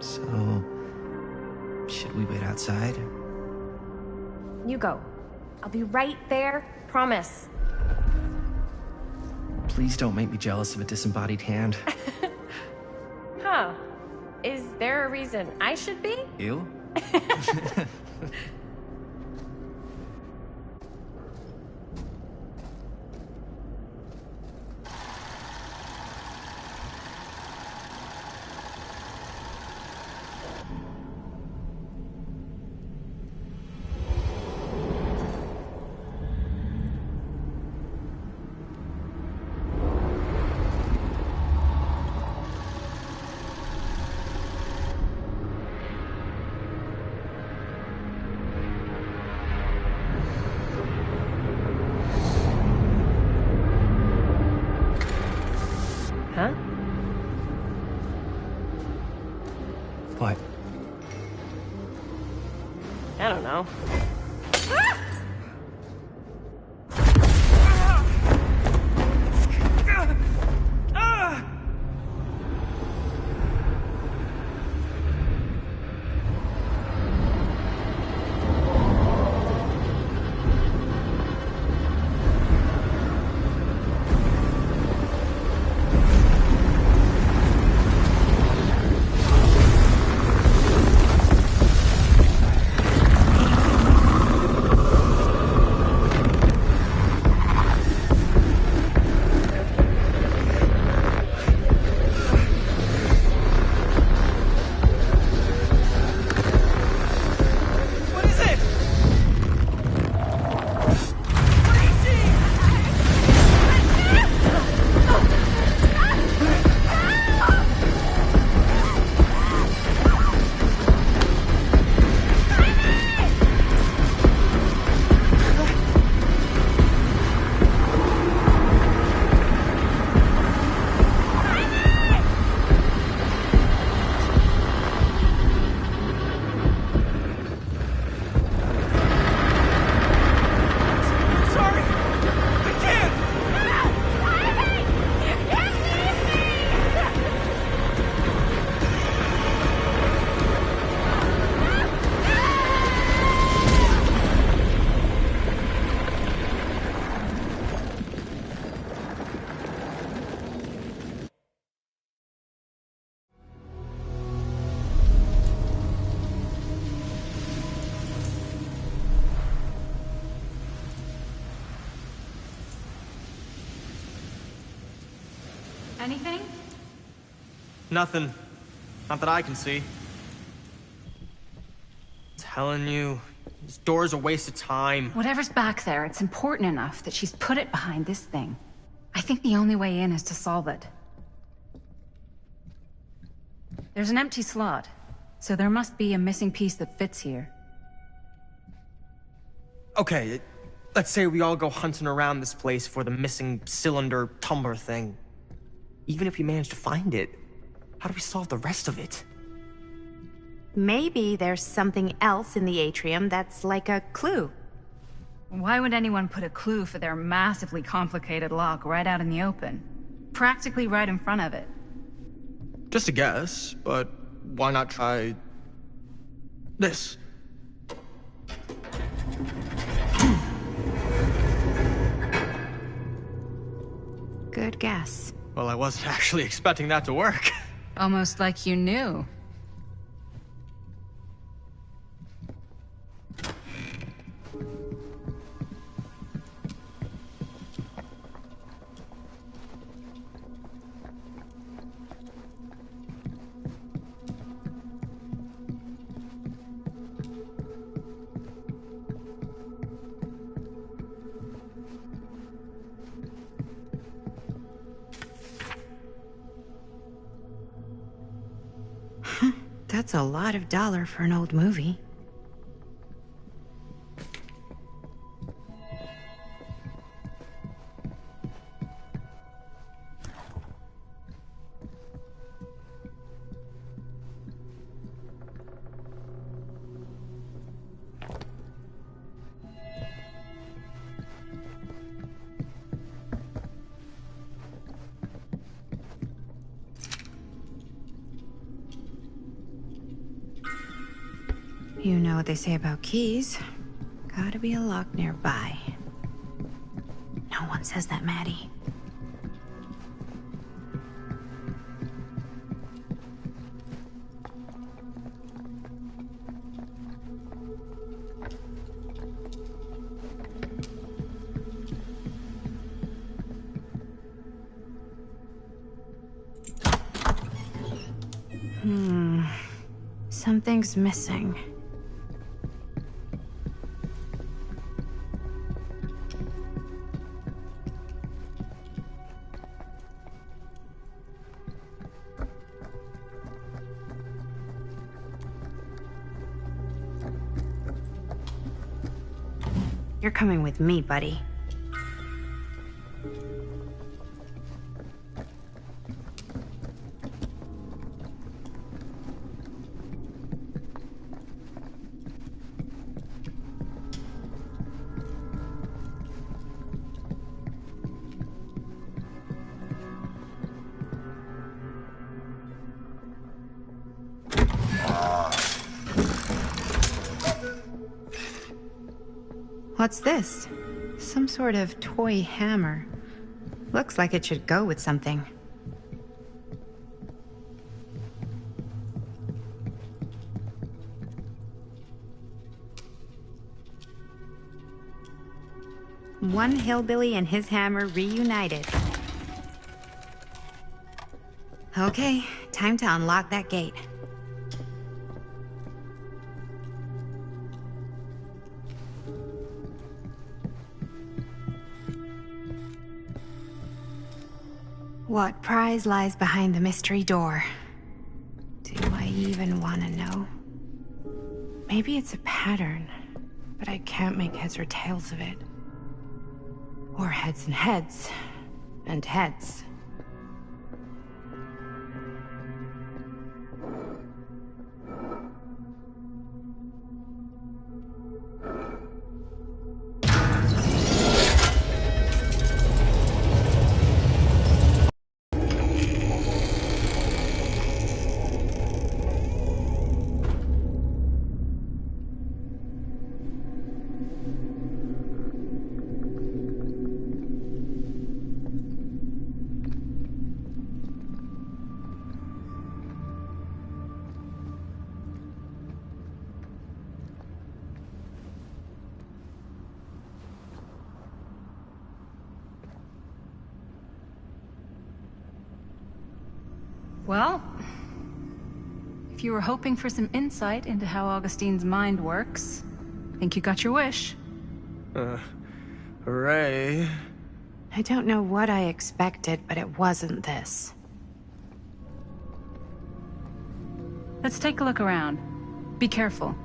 So, should we wait outside? You go. I'll be right there, promise. Please don't make me jealous of a disembodied hand. Huh. Is there a reason I should be? You? Huh? What? I don't know. Anything? Nothing. Not that I can see. Telling you, this door's a waste of time. Whatever's back there, it's important enough that she's put it behind this thing. I think the only way in is to solve it. There's an empty slot, so there must be a missing piece that fits here. Okay, let's say we all go hunting around this place for the missing cylinder tumbler thing. Even if we manage to find it, how do we solve the rest of it? Maybe there's something else in the atrium that's like a clue. Why would anyone put a clue for their massively complicated lock right out in the open? Practically right in front of it. Just a guess, but why not try this? Good guess. Well, I wasn't actually expecting that to work. Almost like you knew. That's a lot of dollar for an old movie. You know what they say about keys. Gotta be a lock nearby. No one says that, Maddie. Something's missing. You're coming with me, buddy. What's this? Some sort of toy hammer. Looks like it should go with something. One hillbilly and his hammer reunited. Okay, time to unlock that gate. What prize lies behind the mystery door? Do I even want to know? Maybe it's a pattern, but I can't make heads or tails of it. Or heads and heads, and heads. Well, if you were hoping for some insight into how Augustine's mind works, I think you got your wish. Hooray. I don't know what I expected, but it wasn't this. Let's take a look around. Be careful.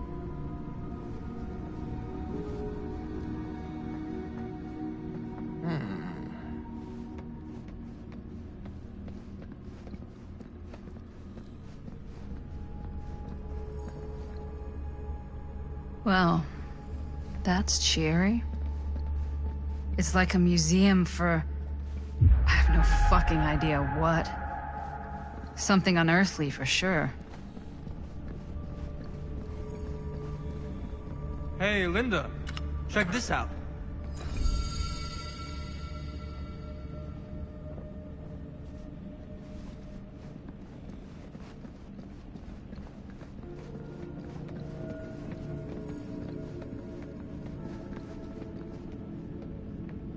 Well, that's cheery. It's like a museum for... I have no fucking idea what. Something unearthly for sure. Hey, Linda. Check this out.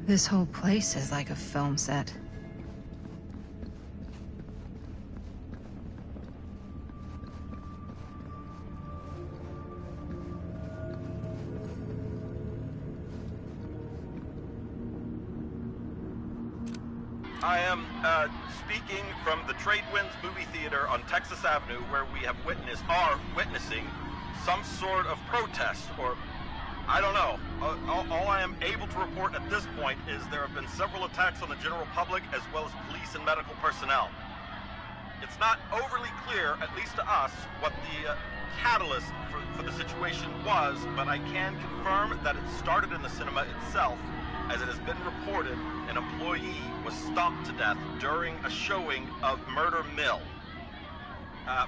This whole place is like a film set. I am speaking from the Trade Winds movie theater on Texas Avenue, where we are witnessing some sort of protest, or I don't know. All I am able to report at this point is there have been several attacks on the general public as well as police and medical personnel. It's not overly clear, at least to us, what the catalyst for the situation was, but I can confirm that it started in the cinema itself. As it has been reported, an employee was stomped to death during a showing of Murder Mill.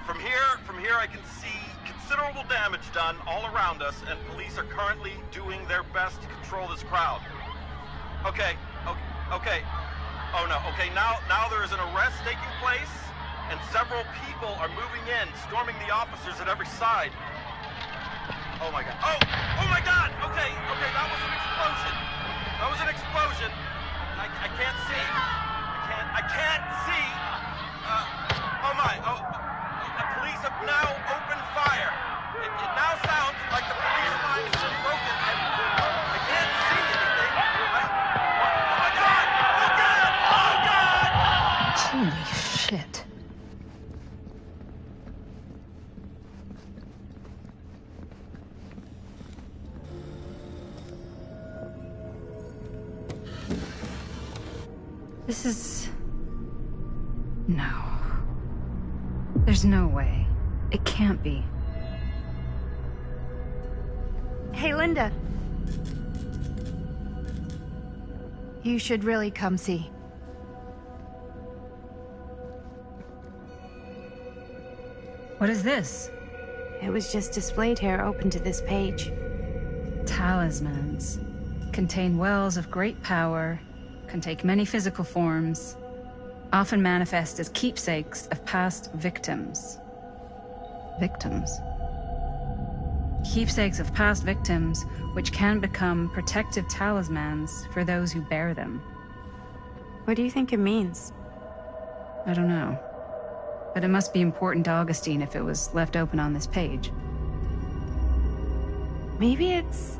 From here I can see considerable damage done all around us, and police are currently doing their best to control this crowd. Okay. Oh no, okay, now there is an arrest taking place, and several people are moving in, storming the officers at every side. Oh my god. Oh my god! Okay, that was an explosion. That was an explosion. I can't see. I can't see. Oh my. The police have now opened fire. It now sounds like the police line has been broken, and I can't see anything. Oh my god! Oh god! Holy shit. This is... No. There's no way. It can't be. Hey, Linda. You should really come see. What is this? It was just displayed here, open to this page. Talismans. contain wells of great power, can take many physical forms, often manifest as keepsakes of past victims. Victims? Keepsakes of past victims, which can become protective talismans for those who bear them. What do you think it means? I don't know. But it must be important to Augustine if it was left open on this page. Maybe it's...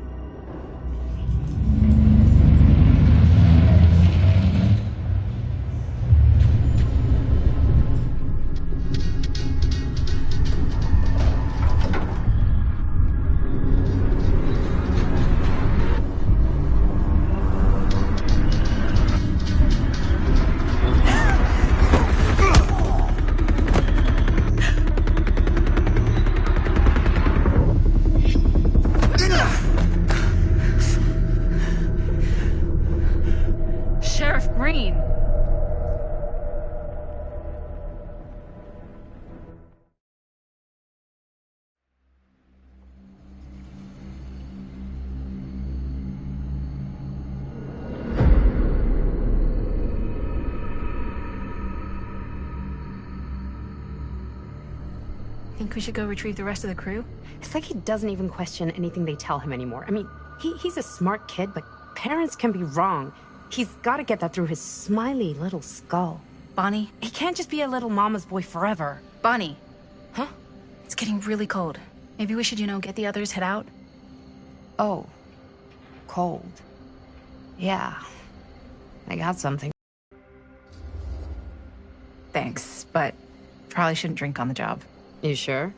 Sheriff Green! Think we should go retrieve the rest of the crew? It's like he doesn't even question anything they tell him anymore. I mean, he's a smart kid, but parents can be wrong. He's got to get that through his smiley little skull. Bonnie? He can't just be a little mama's boy forever. Bonnie! Huh? It's getting really cold. Maybe we should, get the others, head out? Oh. Cold. Yeah. I got something. Thanks, but probably shouldn't drink on the job. You sure?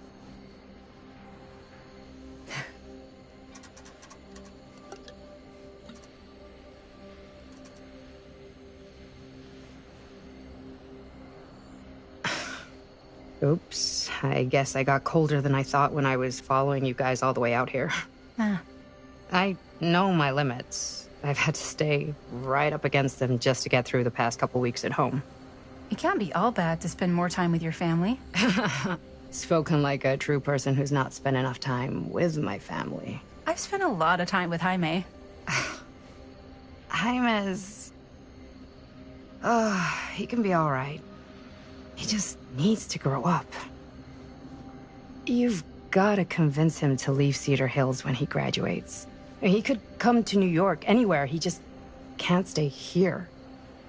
Oops. I guess I got colder than I thought when I was following you guys all the way out here. I know my limits. I've had to stay right up against them just to get through the past couple weeks at home. It can't be all bad to spend more time with your family. Spoken like a true person who's not spent enough time with my family. I've spent a lot of time with Jaime. Jaime's... he can be all right. He just needs to grow up. You've got to convince him to leave Cedar Hills when he graduates. He could come to New York, anywhere. He just can't stay here.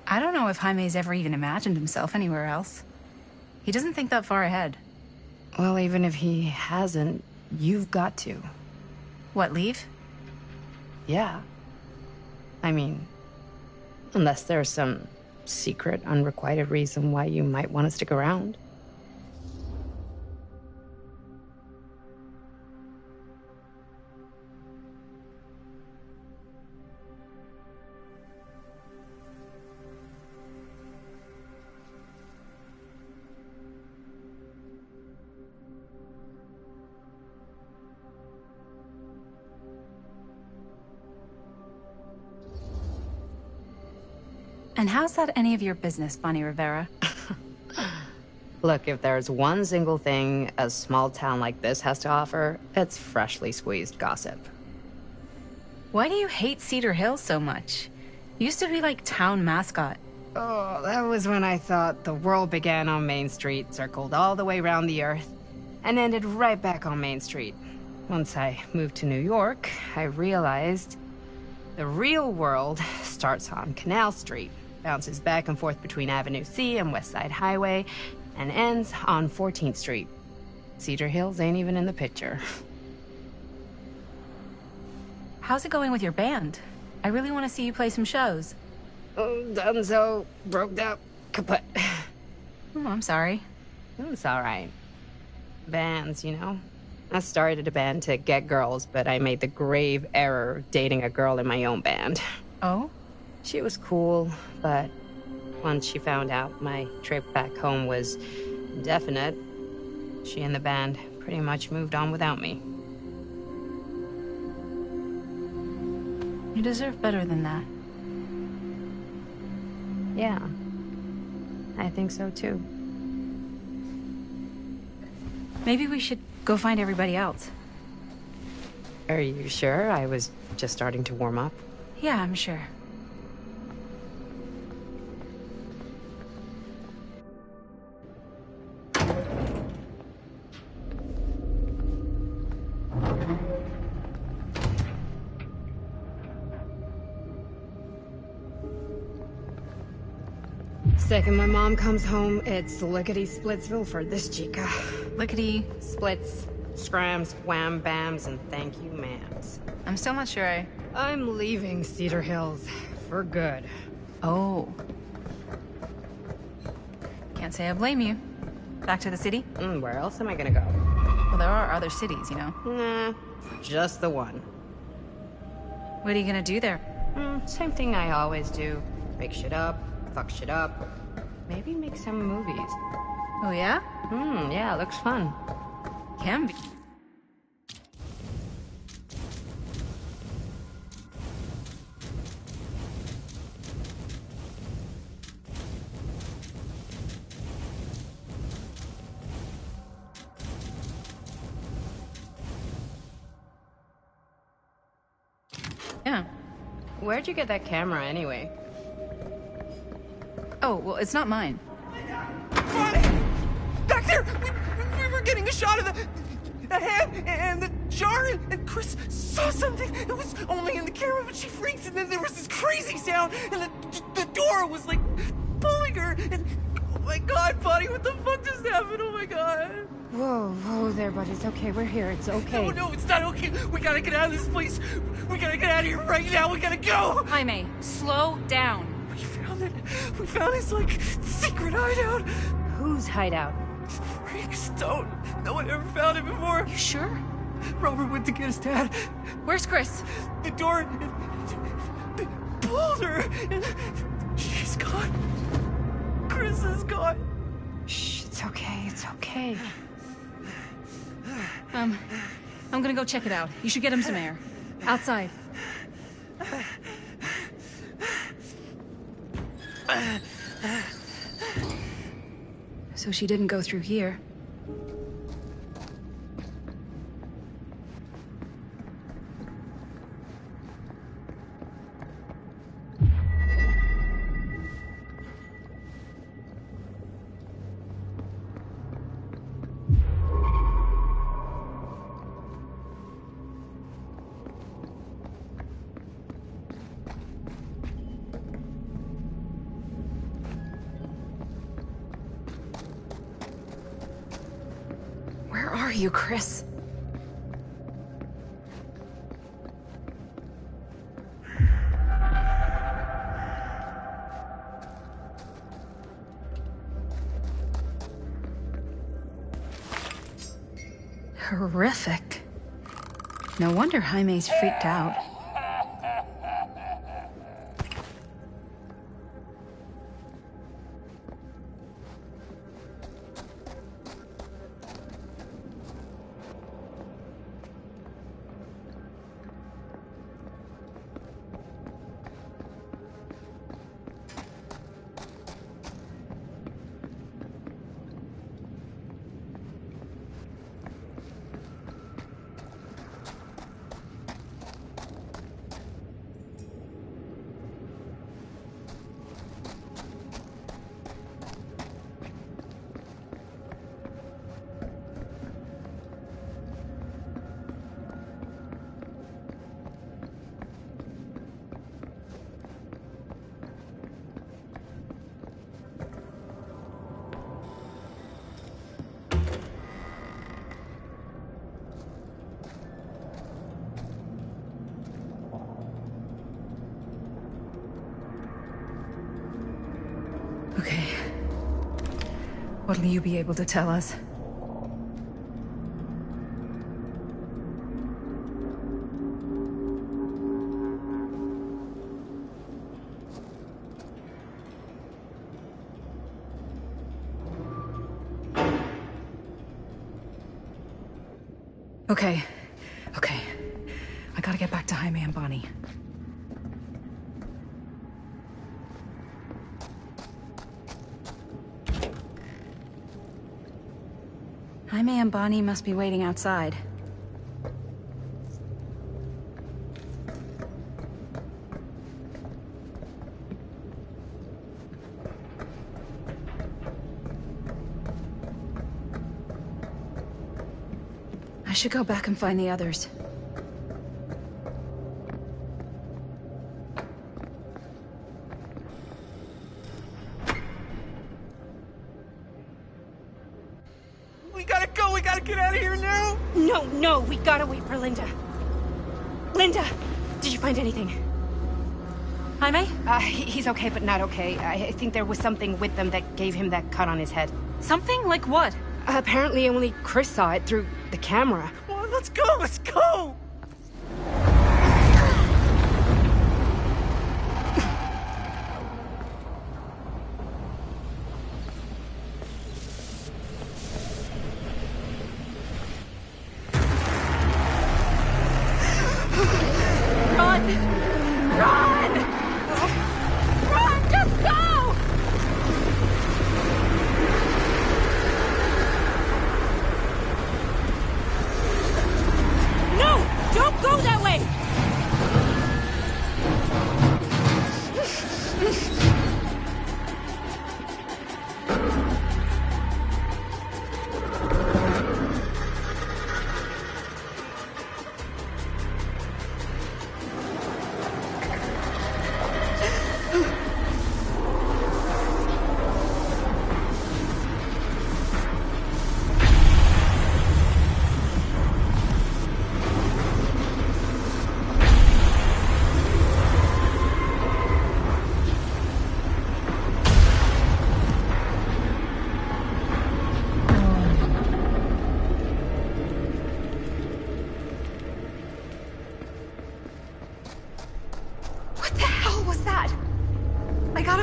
I don't know if Jaime's ever even imagined himself anywhere else. He doesn't think that far ahead. Well, even if he hasn't, you've got to. What, leave? Yeah. I mean, unless there's some secret, unrequited reason why you might want to stick around. And how's that any of your business, Bonnie Rivera? Look, if there's one single thing a small town like this has to offer, it's freshly squeezed gossip. Why do you hate Cedar Hills so much? You used to be like town mascot. Oh, that was when I thought the world began on Main Street, circled all the way around the earth, and ended right back on Main Street. Once I moved to New York, I realized the real world starts on Canal Street, bounces back and forth between Avenue C and West Side Highway, and ends on 14th Street. Cedar Hills ain't even in the picture. How's it going with your band? I really want to see you play some shows. Oh, donezo, broke up, kaput. Oh, I'm sorry. It's all right. Bands, you know? I started a band to get girls, but I made the grave error of dating a girl in my own band. Oh? She was cool, but once she found out my trip back home was indefinite, she and the band pretty much moved on without me. You deserve better than that. Yeah. I think so, too. Maybe we should go find everybody else. Are you sure? I was just starting to warm up. Yeah, I'm sure. Second my mom comes home, it's lickety-splitsville for this chica. Lickety... Splits, scrams, wham-bams, and thank you, ma'ams. I'm still not sure I'm leaving Cedar Hills. For good. Oh. Can't say I blame you. Back to the city? Where else am I gonna go? Well, there are other cities, you know. Nah, just the one. What are you gonna do there? Same thing I always do. Make shit up, fuck shit up. Maybe make some movies. Oh, yeah? Yeah, looks fun. Can be. Yeah. Where'd you get that camera anyway? Oh, well, it's not mine. Back there! We were getting a shot of the hand and the jar, and Chris saw something. It was only in the camera, but she freaks, and then there was this crazy sound, and the door was like pulling her, and oh my god, buddy, what the fuck just happened? Oh my god. Whoa there, buddy. It's okay. We're here. It's okay. No, it's not okay. We gotta get out of this place. We gotta get out of here right now. We gotta go. Jaime, slow down. We found this, like, secret hideout. Whose hideout? Freaks don't. No one ever found it before. You sure? Robert went to get his dad. Where's Chris? The door pulled her, and she's gone. Chris is gone. Shh, it's okay. It's okay. I'm gonna go check it out. You should get him some air. Outside. So she didn't go through here. Where are you, Chris? Horrific. No wonder Jaime's freaked out. Okay. What'll you be able to tell us? Okay. I gotta get back to Jaime and Bonnie. Jaime and Bonnie must be waiting outside. I should go back and find the others. We gotta go! We gotta get out of here now! No, we gotta wait for Linda. Linda, did you find anything? Jaime? He's okay, but not okay. I think there was something with them that gave him that cut on his head. Something? Like what? Apparently only Chris saw it through the camera. Well, let's go! Let's go!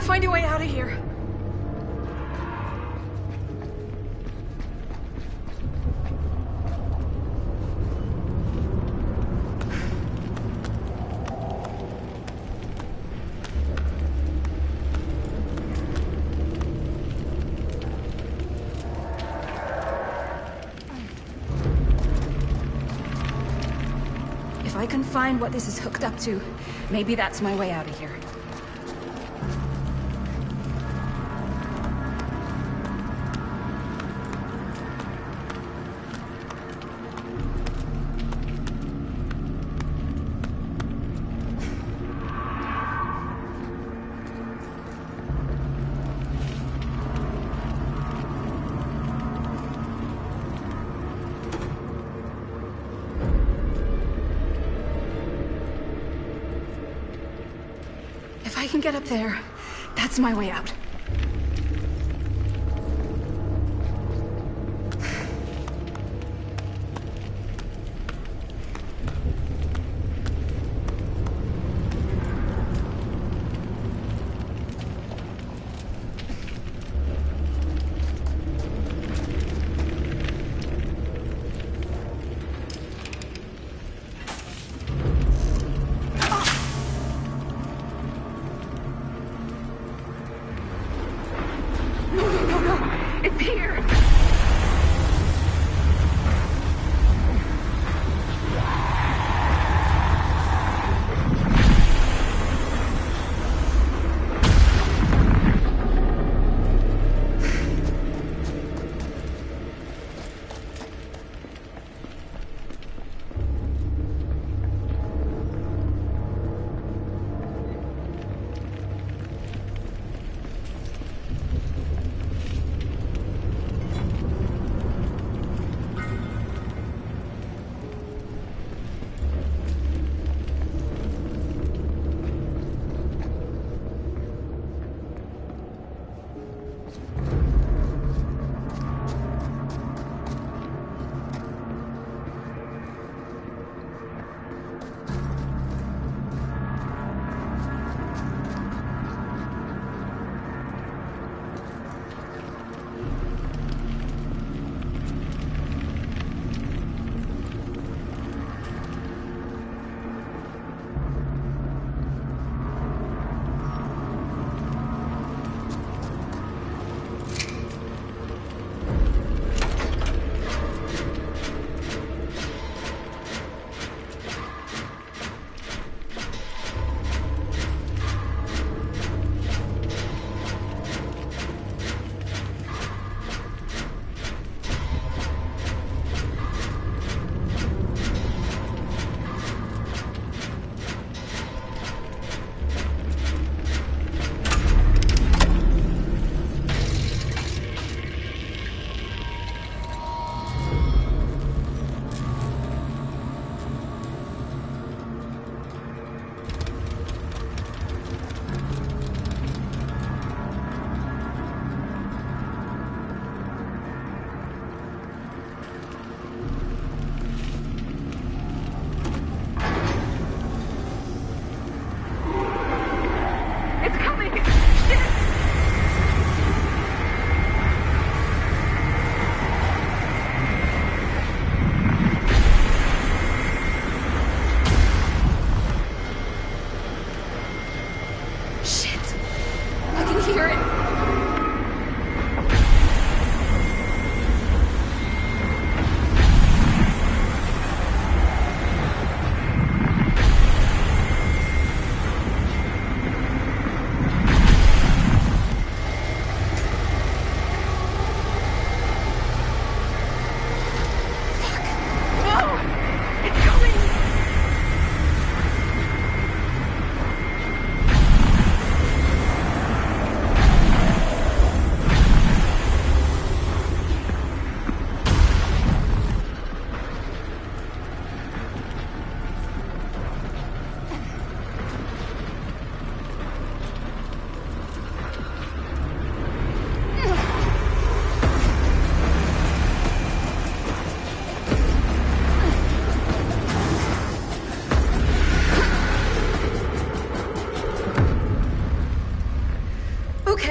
Find a way out of here. If I can find what this is hooked up to, maybe that's my way out of here. If I can get up there, that's my way out. It's here!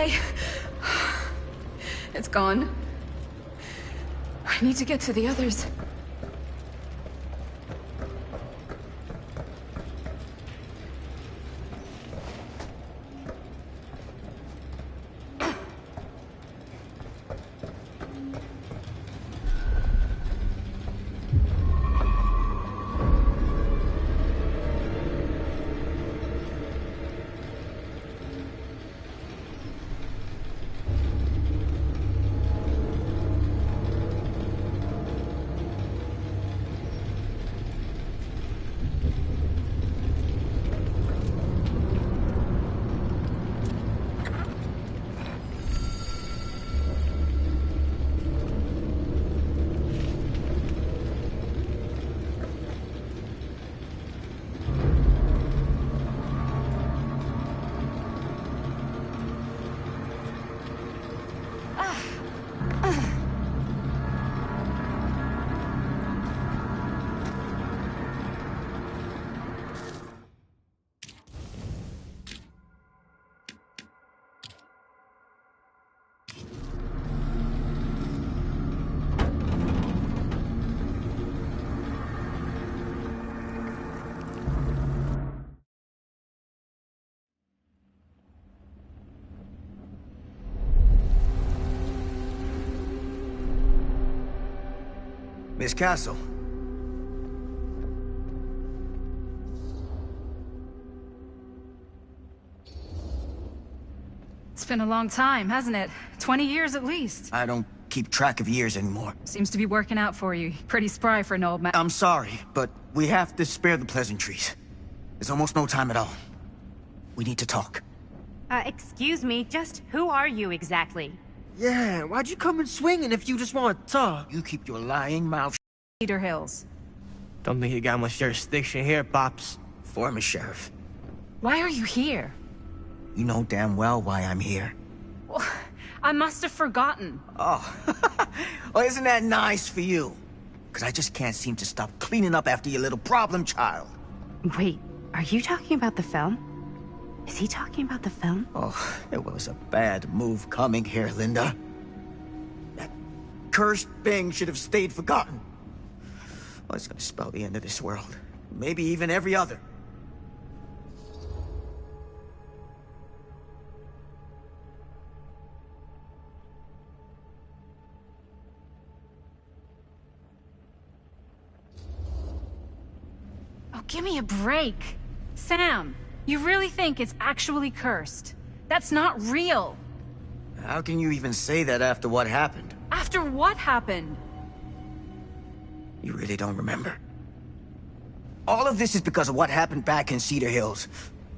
okay? It's gone. I need to get to the others. Miss Castle. It's been a long time, hasn't it? 20 years at least. I don't keep track of years anymore. Seems to be working out for you. Pretty spry for an old man. I'm sorry, but we have to spare the pleasantries. There's almost no time at all. We need to talk. Excuse me, just who are you exactly? Yeah, why'd you come in swinging if you just want to talk? You keep your lying mouth. Cedar Hills. Don't think you got much jurisdiction here, Pops. Former sheriff. Why are you here? You know damn well why I'm here. Well, I must have forgotten. Oh, well, isn't that nice for you? Because I just can't seem to stop cleaning up after your little problem child. Wait, are you talking about the film? Is he talking about the film? Oh, it was a bad move coming here, Linda. That cursed thing should have stayed forgotten. Well, it's gonna spell the end of this world. Maybe even every other. Oh, give me a break. Sam, you really think it's actually cursed? That's not real. How can you even say that after what happened? After what happened? You really don't remember? All of this is because of what happened back in Cedar Hills.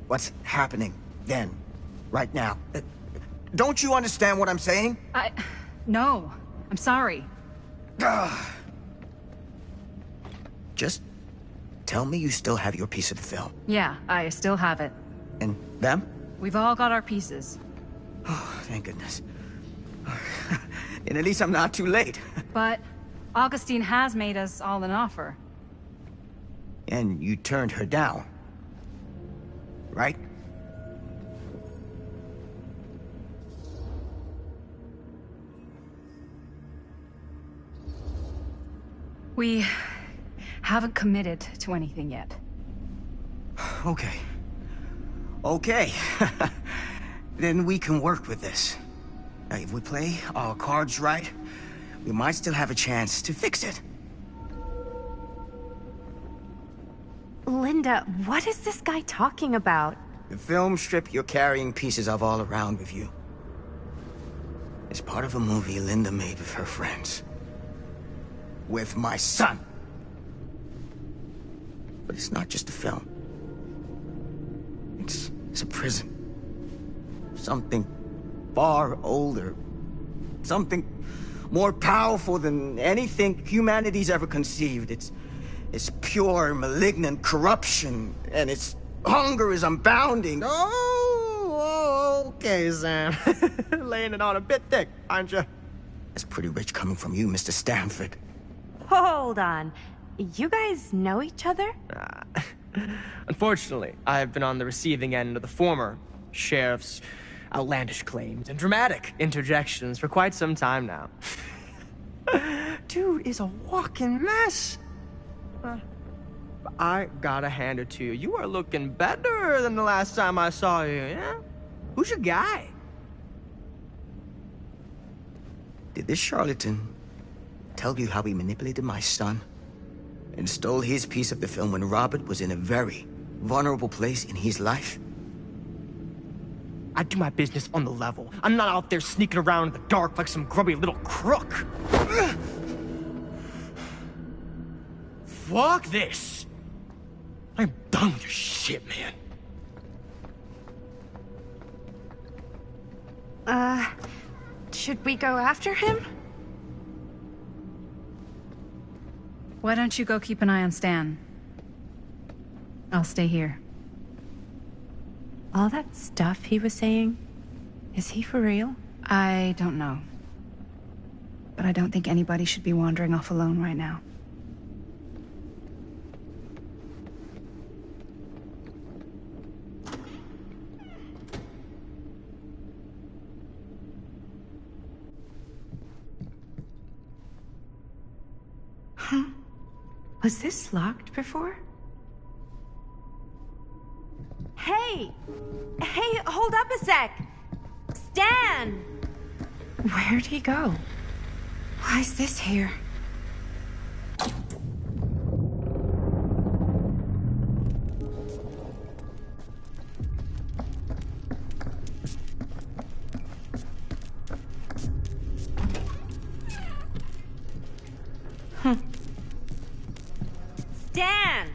What's happening then, right now. Don't you understand what I'm saying? No. I'm sorry. Just tell me you still have your piece of the film. Yeah, I still have it. And them? We've all got our pieces. Oh, thank goodness. And at least I'm not too late. But Augustine has made us all an offer. And you turned her down, right? We haven't committed to anything yet. Okay. Okay. Then we can work with this. Now, if we play our cards right, we might still have a chance to fix it. Linda, what is this guy talking about? The film strip you're carrying pieces of all around with you. It's part of a movie Linda made with her friends. With my son. But it's not just a film. It's a prison. Something far older. Something more powerful than anything humanity's ever conceived. It's pure, malignant corruption, and its hunger is unbounding. Oh, okay, Sam. Laying it on a bit thick, aren't you? That's pretty rich coming from you, Mr. Stanford. Hold on. You guys know each other? Unfortunately, I've been on the receiving end of the former sheriff's outlandish claims and dramatic interjections for quite some time now. Dude is a walking mess. I gotta hand it to you. You are looking better than the last time I saw you, yeah? Who's your guy? Did this charlatan tell you how he manipulated my son and stole his piece of the film when Robert was in a very vulnerable place in his life? I do my business on the level. I'm not out there sneaking around in the dark like some grubby little crook. Fuck this. I'm done with your shit, man. Should we go after him? Why don't you go keep an eye on Stan? I'll stay here. All that stuff he was saying, is he for real? I don't know. But I don't think anybody should be wandering off alone right now. Huh? Was this locked before? Hey! Hey, hold up a sec! Stan! Where'd he go? Why is this here? Stan!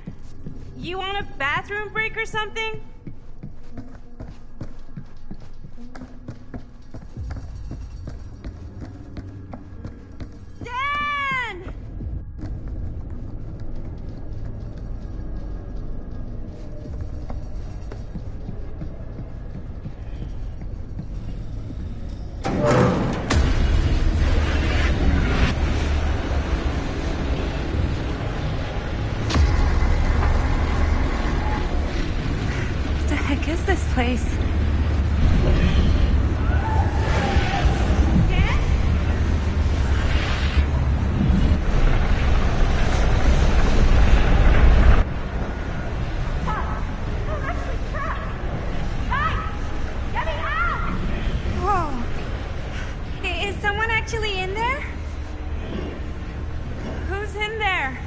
You on a bathroom break or something? Stan! What the heck is this place? Whoa! Is someone actually in there? Who's in there?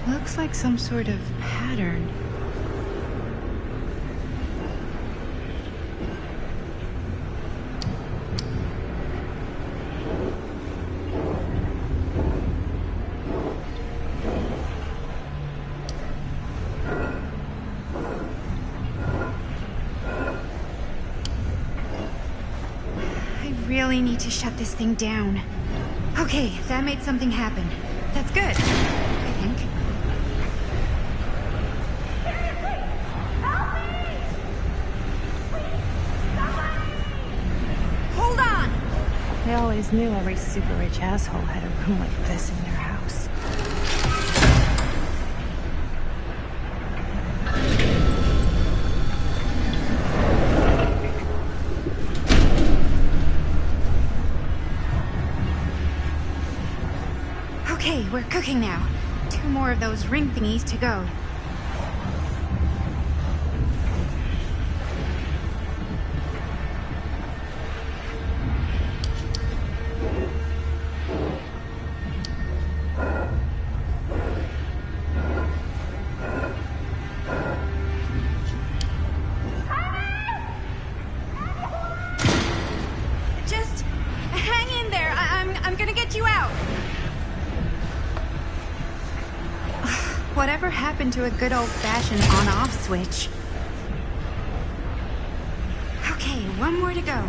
Looks like some sort of pattern. I really need to shut this thing down. Okay, that made something happen. That's good, I think. Hold on! I always knew every super rich asshole had a room like this in their house. Okay, we're cooking now. 2 more of those ring thingies to go. Just hang in there. I'm gonna get you out. Whatever happened to a good old-fashioned on-off switch? Okay, 1 more to go.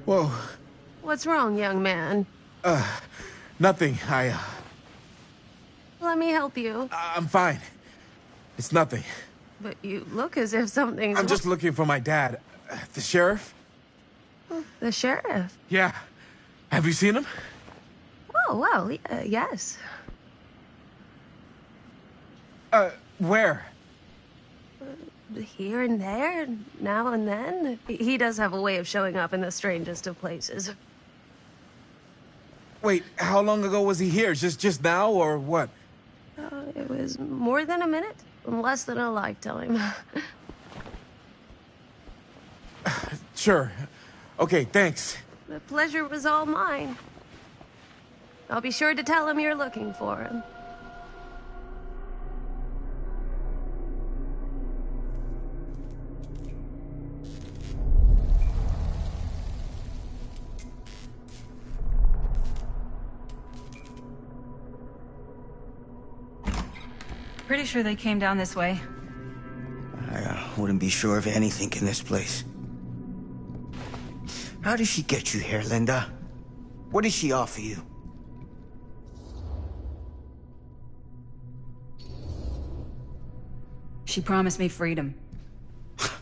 Whoa. What's wrong, young man? Nothing. Let me help you. I'm fine. It's nothing. But you look as if something's... I'm just looking for my dad. The sheriff? The sheriff? Yeah. Have you seen him? Oh, well, yes. Where? Here and there, now and then. He does have a way of showing up in the strangest of places. Wait, how long ago was he here? Just now, or what? It was more than a minute, less than a lifetime. Sure. Okay, thanks. The pleasure was all mine. I'll be sure to tell him you're looking for him. Pretty sure they came down this way. I wouldn't be sure of anything in this place. How did she get you here, Linda? What did she offer you? She promised me freedom.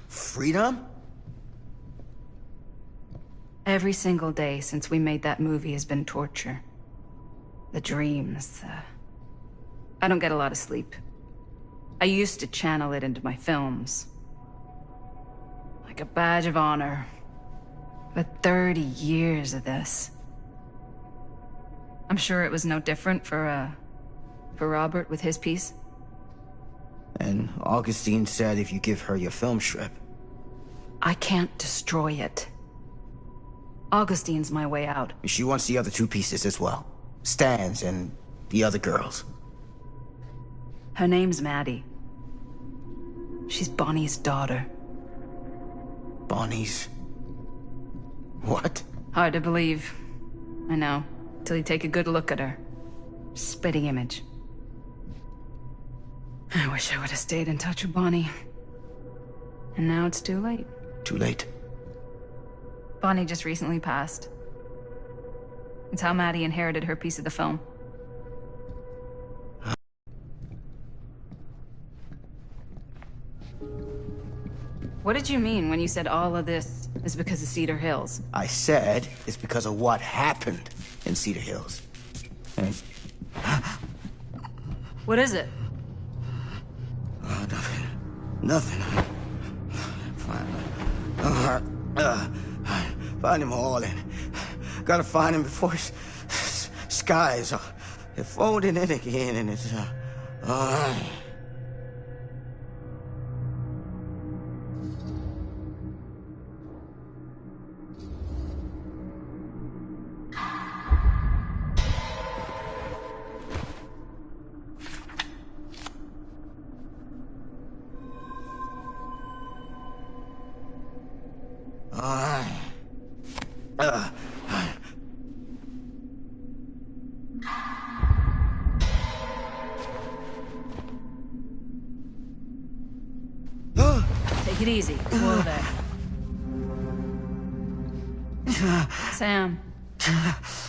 Freedom? Every single day since we made that movie has been torture. The dreams, I don't get a lot of sleep. I used to channel it into my films. Like a badge of honor. But 30 years of this. I'm sure it was no different for Robert with his piece. And Augustine said if you give her your film strip... I can't destroy it. Augustine's my way out. She wants the other two pieces as well. Stan's and the other girls. Her name's Maddie. She's Bonnie's daughter. Bonnie's... what? Hard to believe. I know. Till you take a good look at her. Spitting image. I wish I would have stayed in touch with Bonnie. And now it's too late. Too late? Bonnie just recently passed. It's how Maddie inherited her piece of the film. What did you mean when you said all of this is because of Cedar Hills? I said it's because of what happened in Cedar Hills. And... What is it? Oh, nothing. Nothing. Find him all in. Gotta find him before his skies are folding in again and it's... Take it easy. Whoa there. Sam,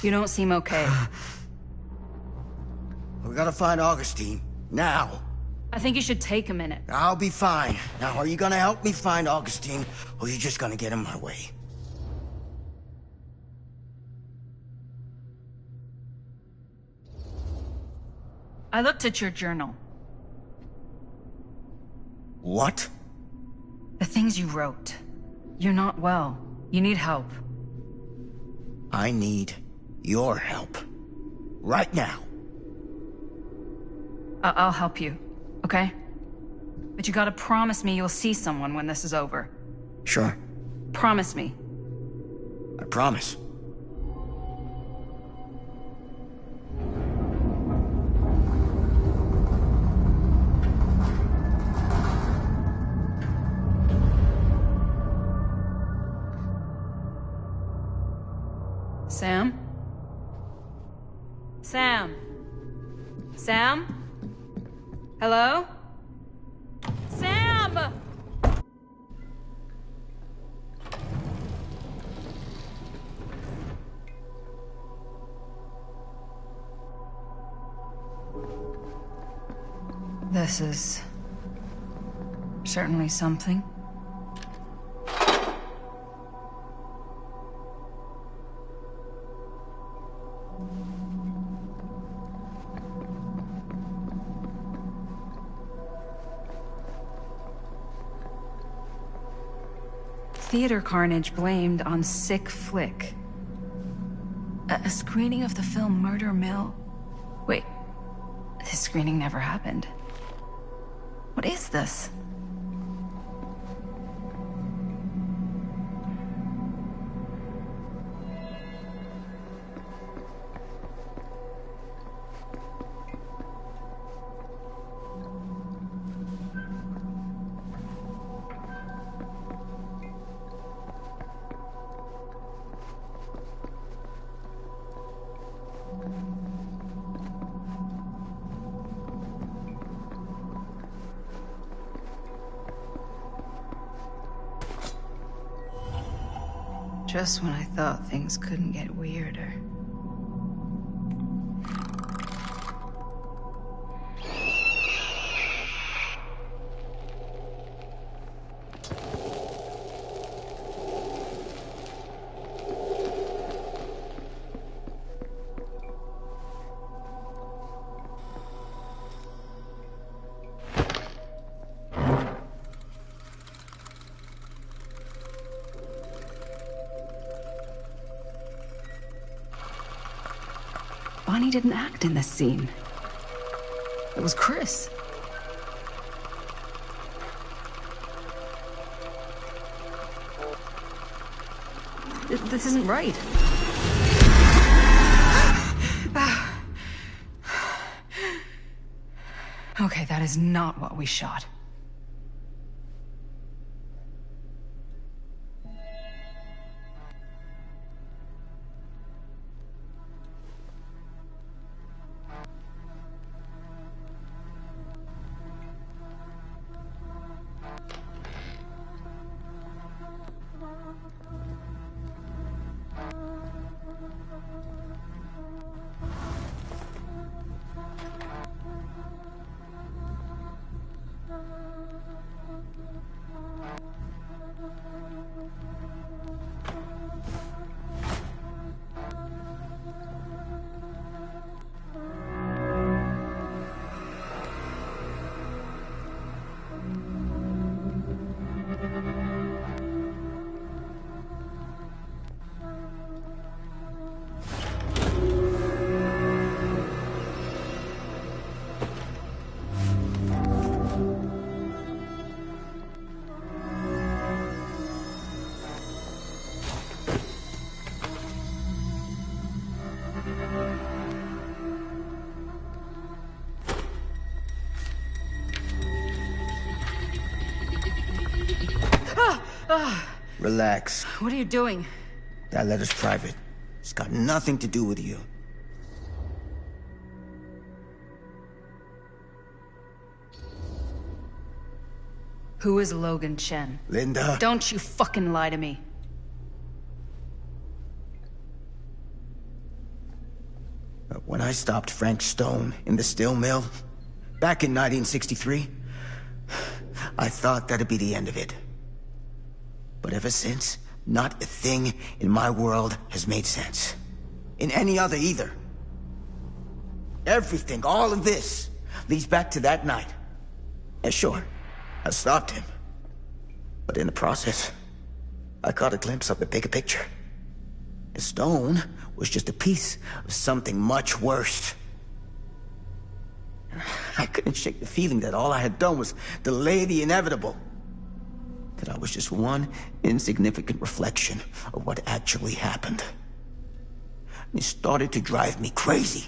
you don't seem okay. We gotta find Augustine. Now. I think you should take a minute. I'll be fine. Now, are you gonna help me find Augustine, or are you just gonna get in my way? I looked at your journal. What? The things you wrote. You're not well. You need help. I need your help. Right now. I'll help you, okay? But you gotta promise me you'll see someone when this is over. Sure. Promise me. I promise. Sam? Sam? Sam? Hello? Sam! This is certainly something. Theater carnage blamed on sick flick. A screening of the film Murder Mill? Wait, this screening never happened. What is this? Just when I thought things couldn't get weirder. Bonnie didn't act in this scene. It was Chris. This isn't right. Okay, that is not what we shot. Relax. What are you doing? That letter's private. It's got nothing to do with you. Who is Logan Chen? Linda. Don't you fucking lie to me. When I stopped Frank Stone in the steel mill, back in 1963, I thought that'd be the end of it. But ever since, not a thing in my world has made sense. In any other either. everything, all of this, leads back to that night. And sure, I stopped him. But in the process, I caught a glimpse of the bigger picture. The stone was just a piece of something much worse. I couldn't shake the feeling that all I had done was delay the inevitable. That I was just one insignificant reflection of what actually happened. It started to drive me crazy.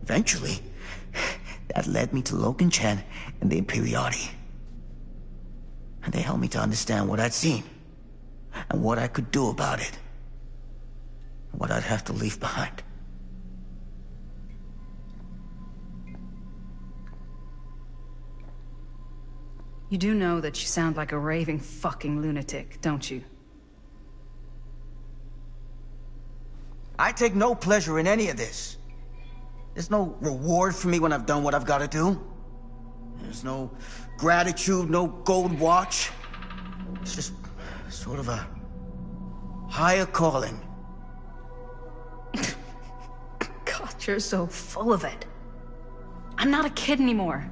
Eventually, that led me to Logan Chen and the Imperiati. And they helped me to understand what I'd seen, and what I could do about it, and what I'd have to leave behind. You do know that you sound like a raving fucking lunatic, don't you? I take no pleasure in any of this. There's no reward for me when I've done what I've got to do. There's no gratitude, no gold watch. It's just sort of a higher calling. God, you're so full of it. I'm not a kid anymore.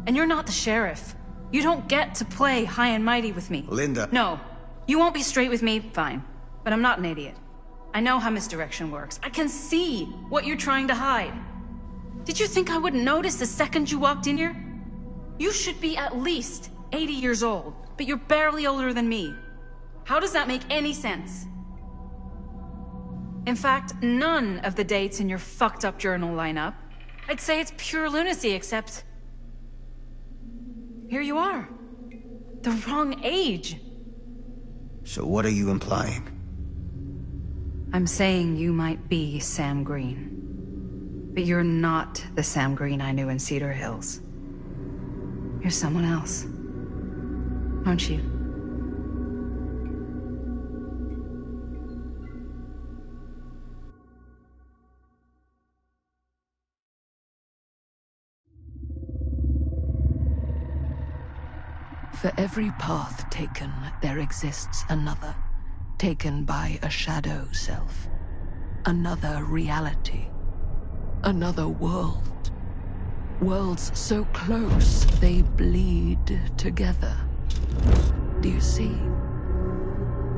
And you're not the sheriff. You don't get to play high and mighty with me. Linda. No. You won't be straight with me, fine. But I'm not an idiot. I know how misdirection works. I can see what you're trying to hide. Did you think I wouldn't notice the second you walked in here? You should be at least 80 years old, but you're barely older than me. How does that make any sense? In fact, none of the dates in your fucked up journal line up. I'd say it's pure lunacy, except... here you are. The wrong age. So what are you implying? I'm saying you might be Sam Green. But you're not the Sam Green I knew in Cedar Hills. You're someone else. Aren't you? For every path taken, there exists another, taken by a shadow self. Another reality. Another world. Worlds so close, they bleed together. Do you see?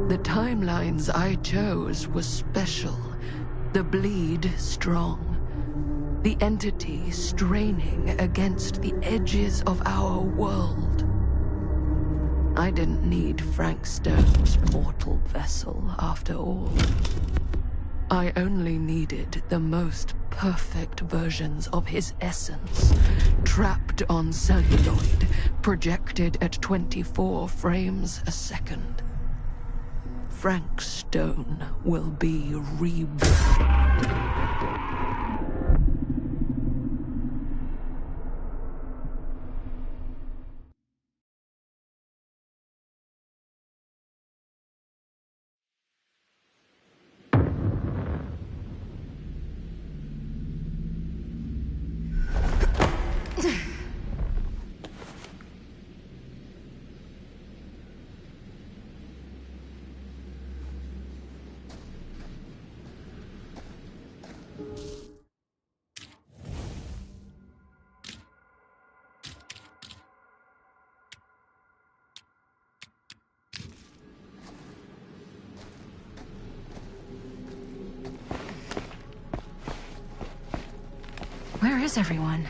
The timelines I chose were special. The bleed strong. The entity straining against the edges of our world. I didn't need Frank Stone's mortal vessel, after all. I only needed the most perfect versions of his essence, trapped on celluloid, projected at 24 frames a second. Frank Stone will be reborn. Where is everyone?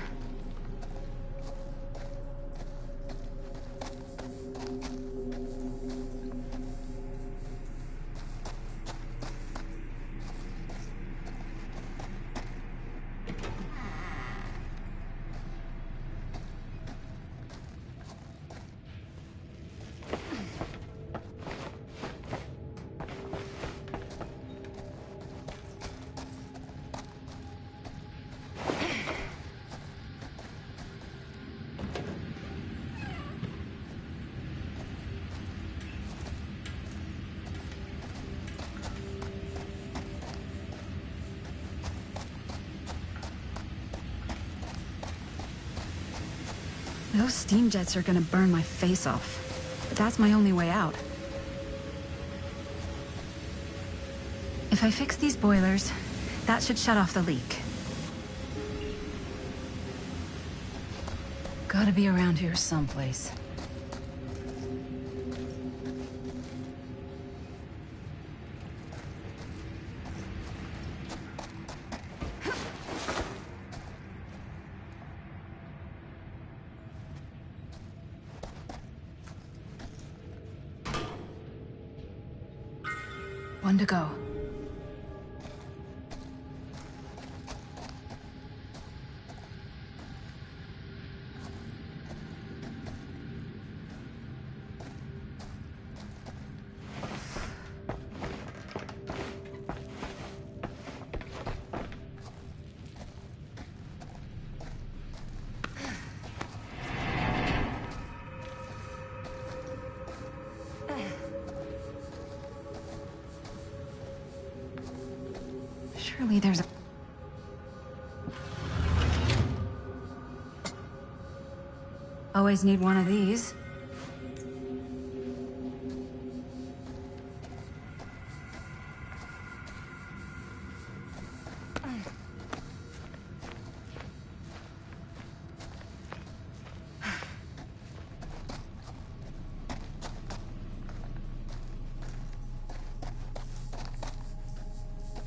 Those steam jets are gonna burn my face off. But that's my only way out. If I fix these boilers, that should shut off the leak. Gotta be around here someplace. One to go. Surely there's a... Always need one of these.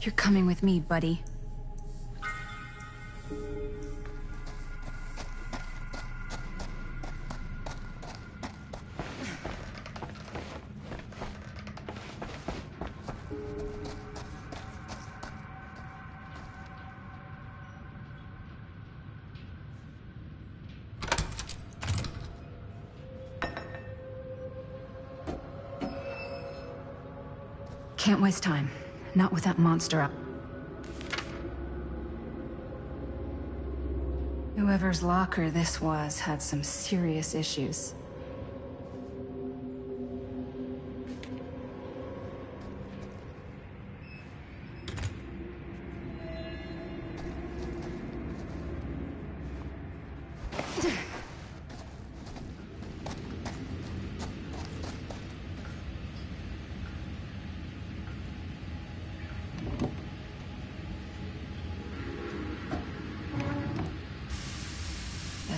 You're coming with me, buddy. Can't waste time. Not with that monster up. Whoever's locker this was had some serious issues.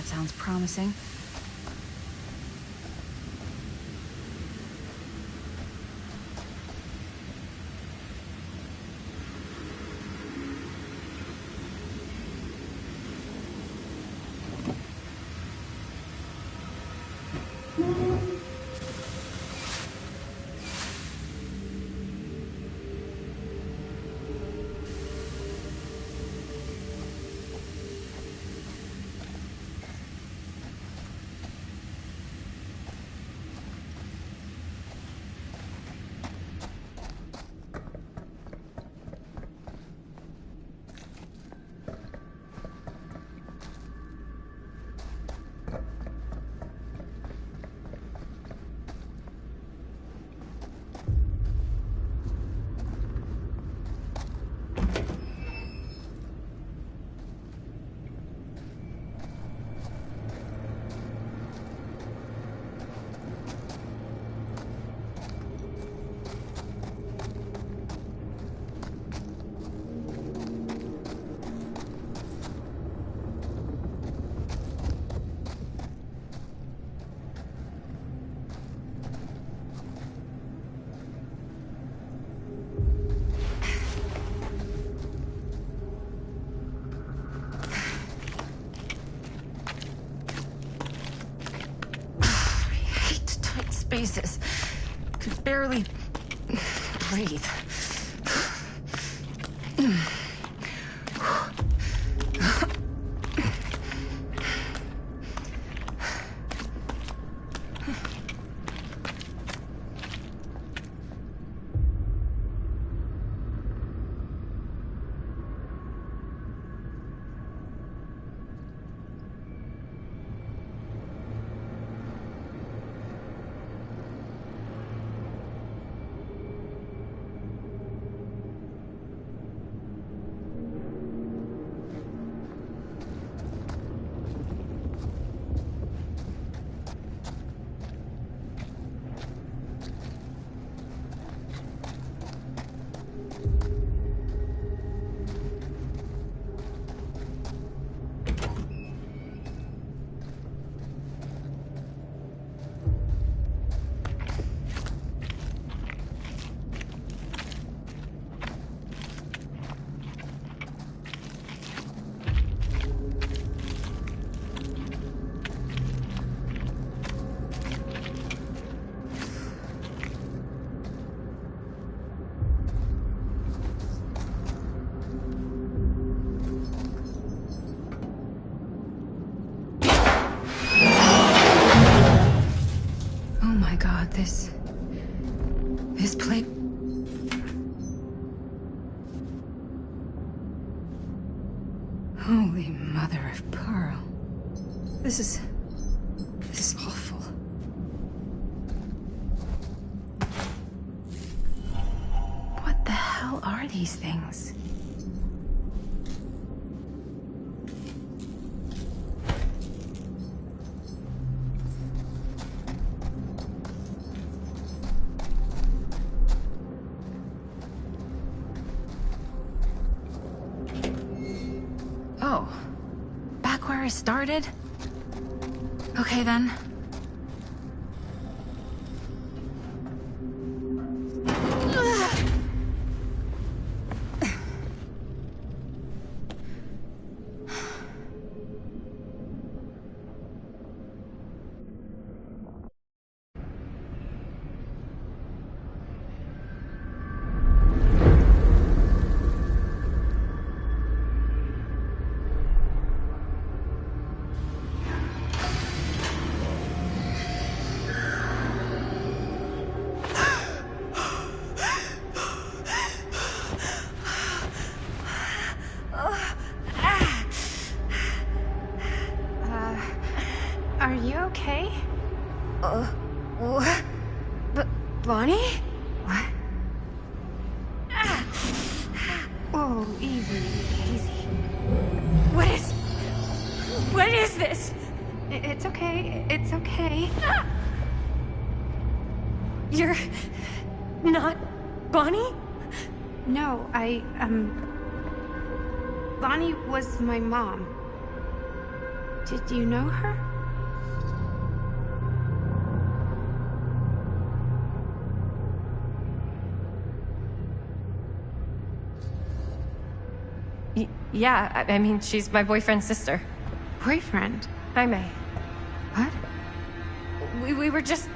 Sounds promising. Spaces. Could barely breathe. This plate... Holy mother of pearl. This is awful. What the hell are these things? Oh, back where I started? Okay then. Are you okay? What? Bonnie? What? Whoa, easy, easy. What is this? It's okay, it's okay. You're not Bonnie? No, Bonnie was my mom. Did you know her? Yeah, I mean, she's my boyfriend's sister. Boyfriend? Jaime. What? We were just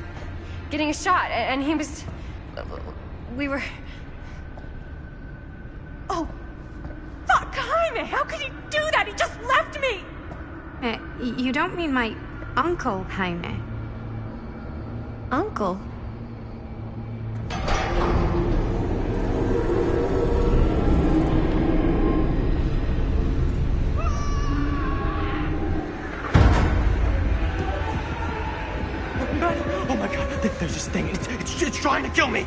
getting a shot, and he was... We were... Oh! Fuck, Jaime! How could he do that? He just left me! You don't mean my uncle, Jaime. Uncle? Oh my god, there's this thing. It's trying to kill me.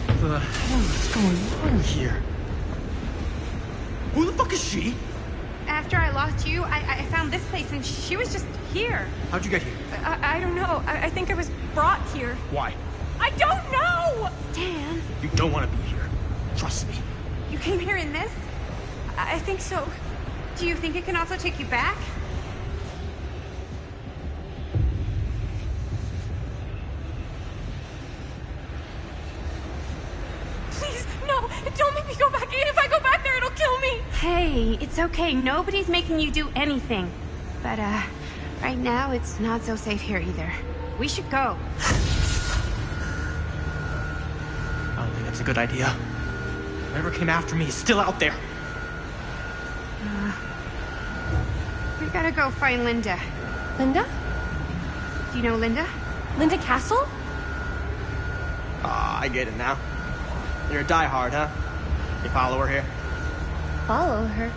What the hell is going on here? Who the fuck is she? After I lost you, I found this place and she was just here. How'd you get here? I don't know. I think I was brought here. Why? I don't know! Dan. You don't want to be here. Trust me. You came here in this? I think so. Do you think it can also take you back? Please, no! Don't make me go back in! If I go back there, it'll kill me! Hey, it's okay. Nobody's making you do anything. But, right now, it's not so safe here either. We should go. I don't think that's a good idea. Whoever came after me is still out there. We gotta go find Linda. Linda? Do you know Linda? Linda Castle? Ah, I get it now. You're a diehard, huh? You follow her here? Follow her?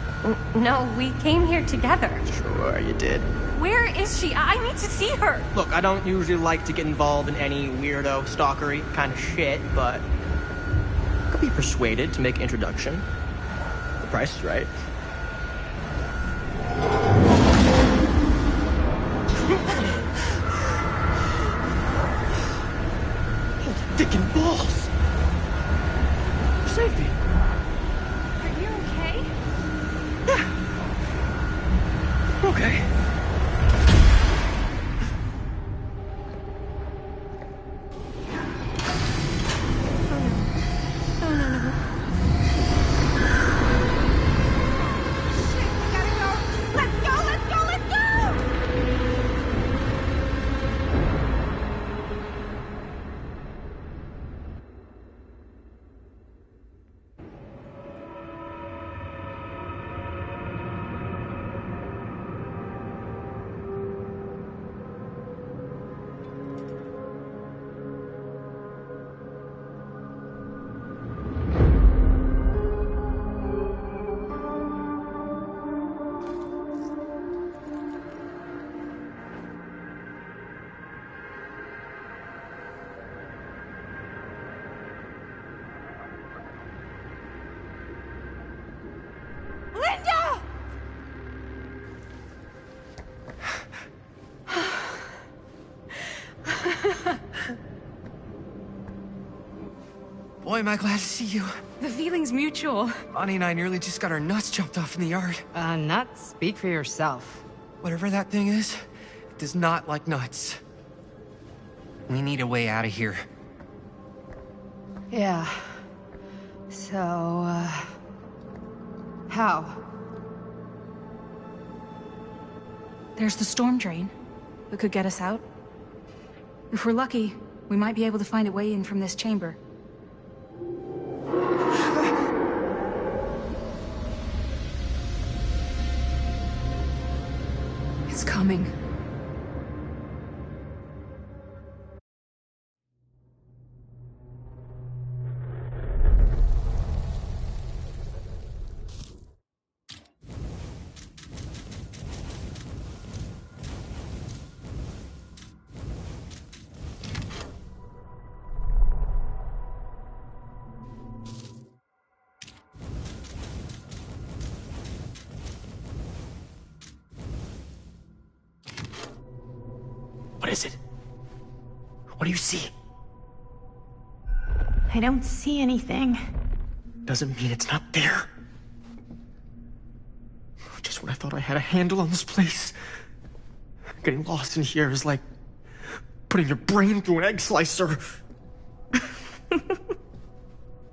No, we came here together. Sure, you did. Where is she? I need to see her. Look, I don't usually like to get involved in any weirdo, stalkery kind of shit, but I could be persuaded to make an introduction. The price is right. Dick and balls! You saved me. Are you okay? Yeah. Okay. Boy, am I glad to see you. The feeling's mutual. Bonnie and I nearly just got our nuts chopped off in the yard. Nuts? Speak for yourself. Whatever that thing is, it does not like nuts. We need a way out of here. Yeah. So, how? There's the storm drain that could get us out. If we're lucky, we might be able to find a way in from this chamber. It's coming. What is it? What do you see? I don't see anything. Doesn't mean it's not there. Just when I thought I had a handle on this place. Getting lost in here is like putting your brain through an egg slicer.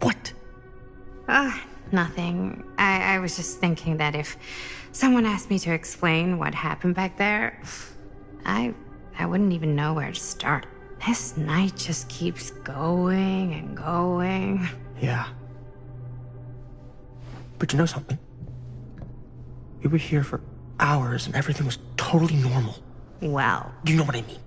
What? Nothing. I was just thinking that if someone asked me to explain what happened back there, I wouldn't even know where to start. This night just keeps going and going. Yeah. But you know something? We were here for hours and everything was totally normal. Well. You know what I mean?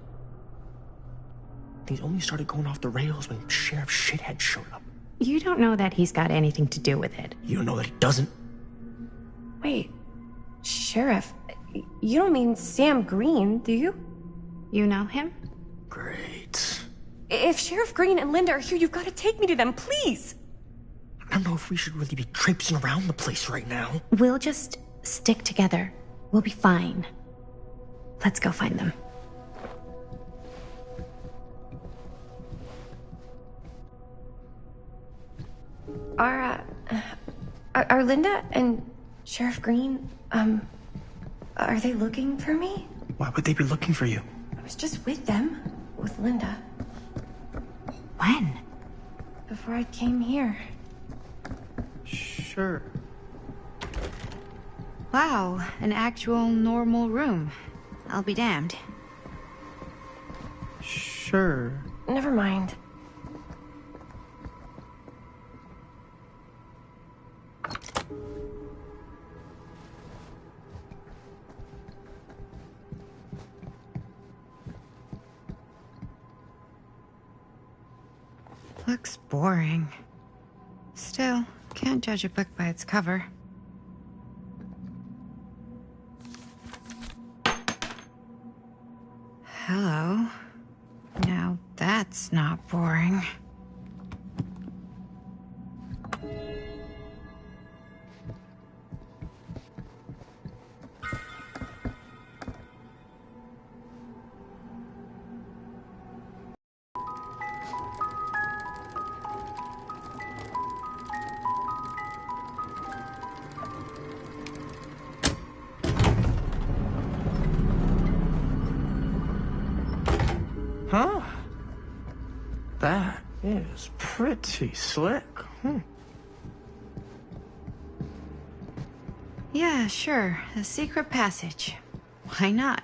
Things only started going off the rails when Sheriff Shithead showed up. You don't know that he's got anything to do with it. You don't know that he doesn't? Wait, Sheriff, you don't mean Sam Green, do you? You know him? Great. If Sheriff Green and Linda are here, you've got to take me to them, please. I don't know if we should really be traipsing around the place right now. We'll just stick together. We'll be fine. Let's go find them. Are Linda and Sheriff Green, are they looking for me? Why would they be looking for you? I was just with them, with Linda. When? Before I came here. Sure. Wow, an actual normal room. I'll be damned. Sure. Never mind. Looks boring. Still, can't judge a book by its cover. Hello. Now that's not boring. Huh? That is pretty slick. Yeah, sure. A secret passage. Why not?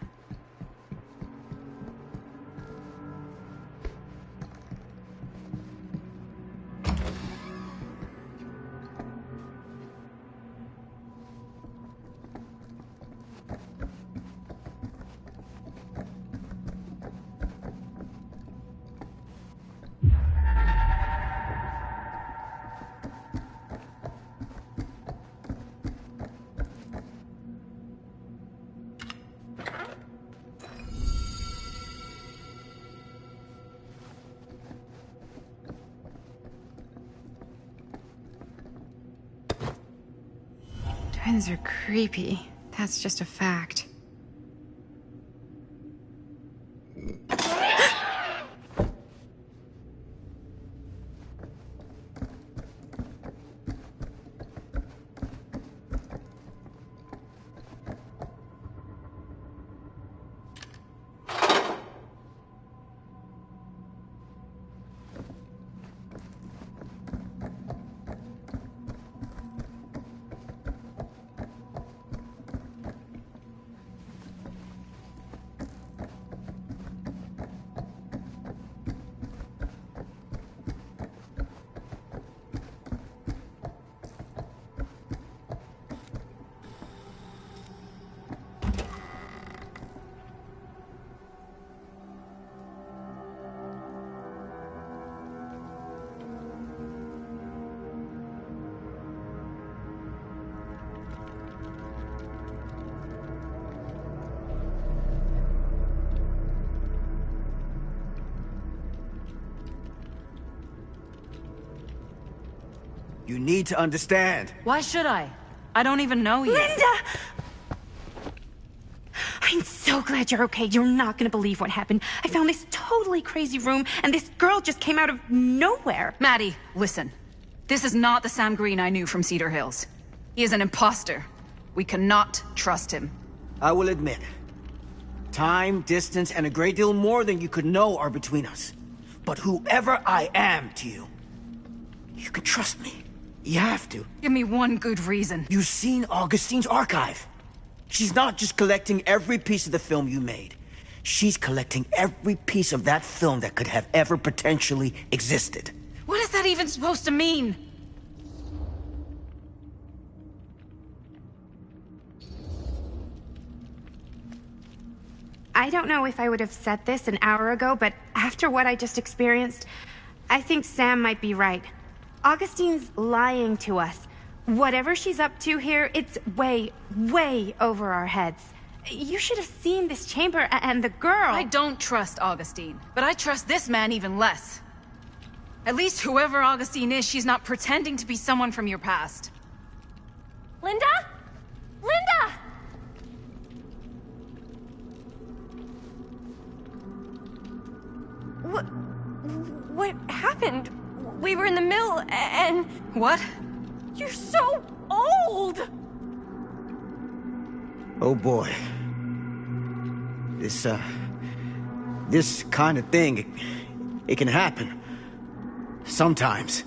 Twins are creepy. That's just a fact. You need to understand. Why should I? I don't even know you. Linda! I'm so glad you're okay. You're not gonna believe what happened. I found this totally crazy room, and this girl just came out of nowhere. Maddie, listen. This is not the Sam Green I knew from Cedar Hills. He is an imposter. We cannot trust him. I will admit, time, distance, and a great deal more than you could know are between us. But whoever I am to you, you can trust me. You have to. Give me one good reason. You've seen Augustine's archive. She's not just collecting every piece of the film you made. She's collecting every piece of that film that could have ever potentially existed. What is that even supposed to mean? I don't know if I would have said this an hour ago, but after what I just experienced, I think Sam might be right. Augustine's lying to us. Whatever she's up to here, it's way, way over our heads. You should have seen this chamber and the girl. I don't trust Augustine, but I trust this man even less. At least whoever Augustine is, she's not pretending to be someone from your past. Linda? Linda! What happened? We were in the mill and... What? You're so old! Oh boy. This kind of thing, it can happen. Sometimes.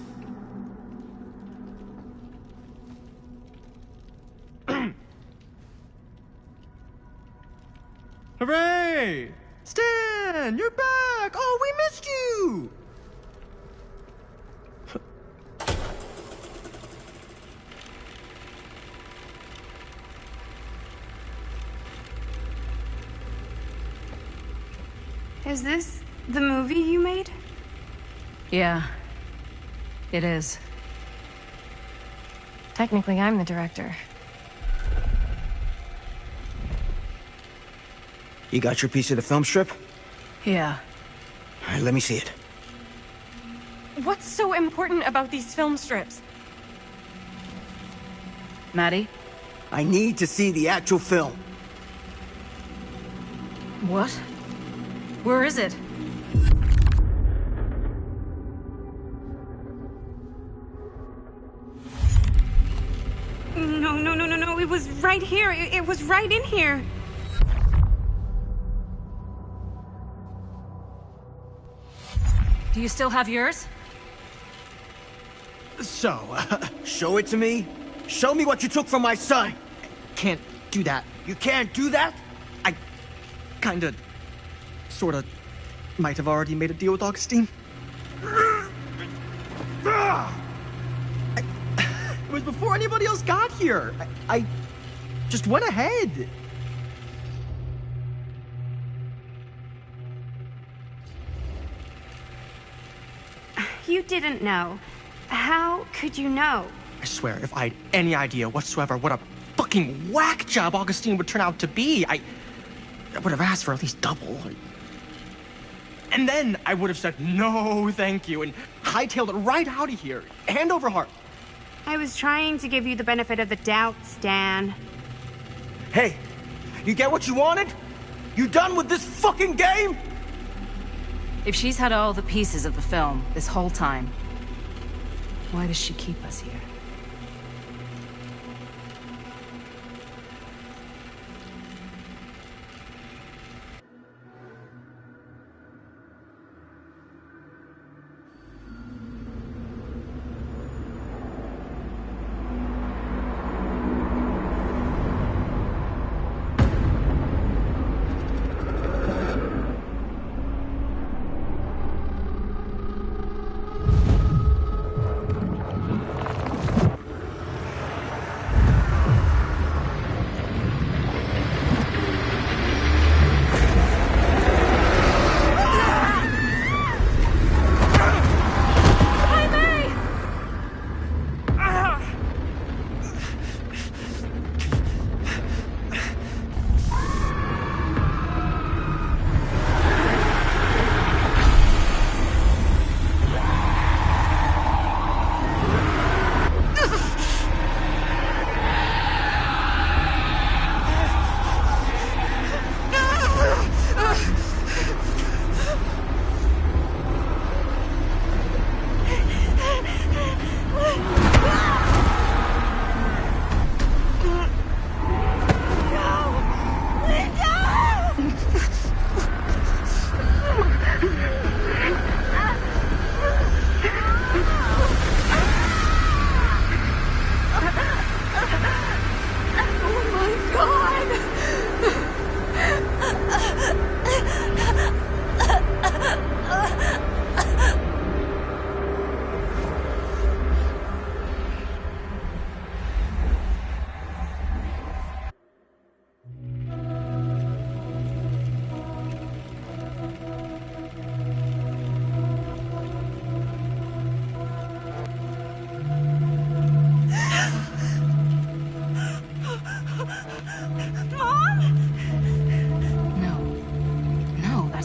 Hooray! Stan, you're back! Oh, we missed you! Is this the movie you made? Yeah, it is. Technically, I'm the director. You got your piece of the film strip? Yeah. All right, let me see it. What's so important about these film strips? Maddie? I need to see the actual film. What? Where is it? No. It was right here. It was right in here. Do you still have yours? So, show it to me. Show me what you took from my son. Can't do that. You can't do that? I kinda, sorta, might have already made a deal with Augustine. It was before anybody else got here. I just went ahead. You didn't know. How could you know? I swear, if I had any idea whatsoever what a fucking whack job Augustine would turn out to be, I would have asked for at least double. And then I would have said no thank you and hightailed it right out of here, hand over heart. I was trying to give you the benefit of the doubt, Stan. Hey, you get what you wanted? You done with this fucking game? If she's had all the pieces of the film this whole time, why does she keep us here?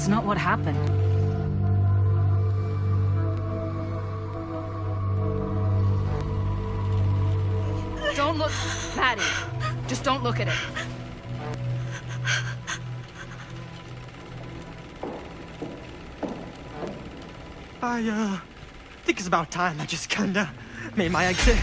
That's not what happened. Don't look, Maddie. Just don't look at it. I think it's about time I just kinda made my exit.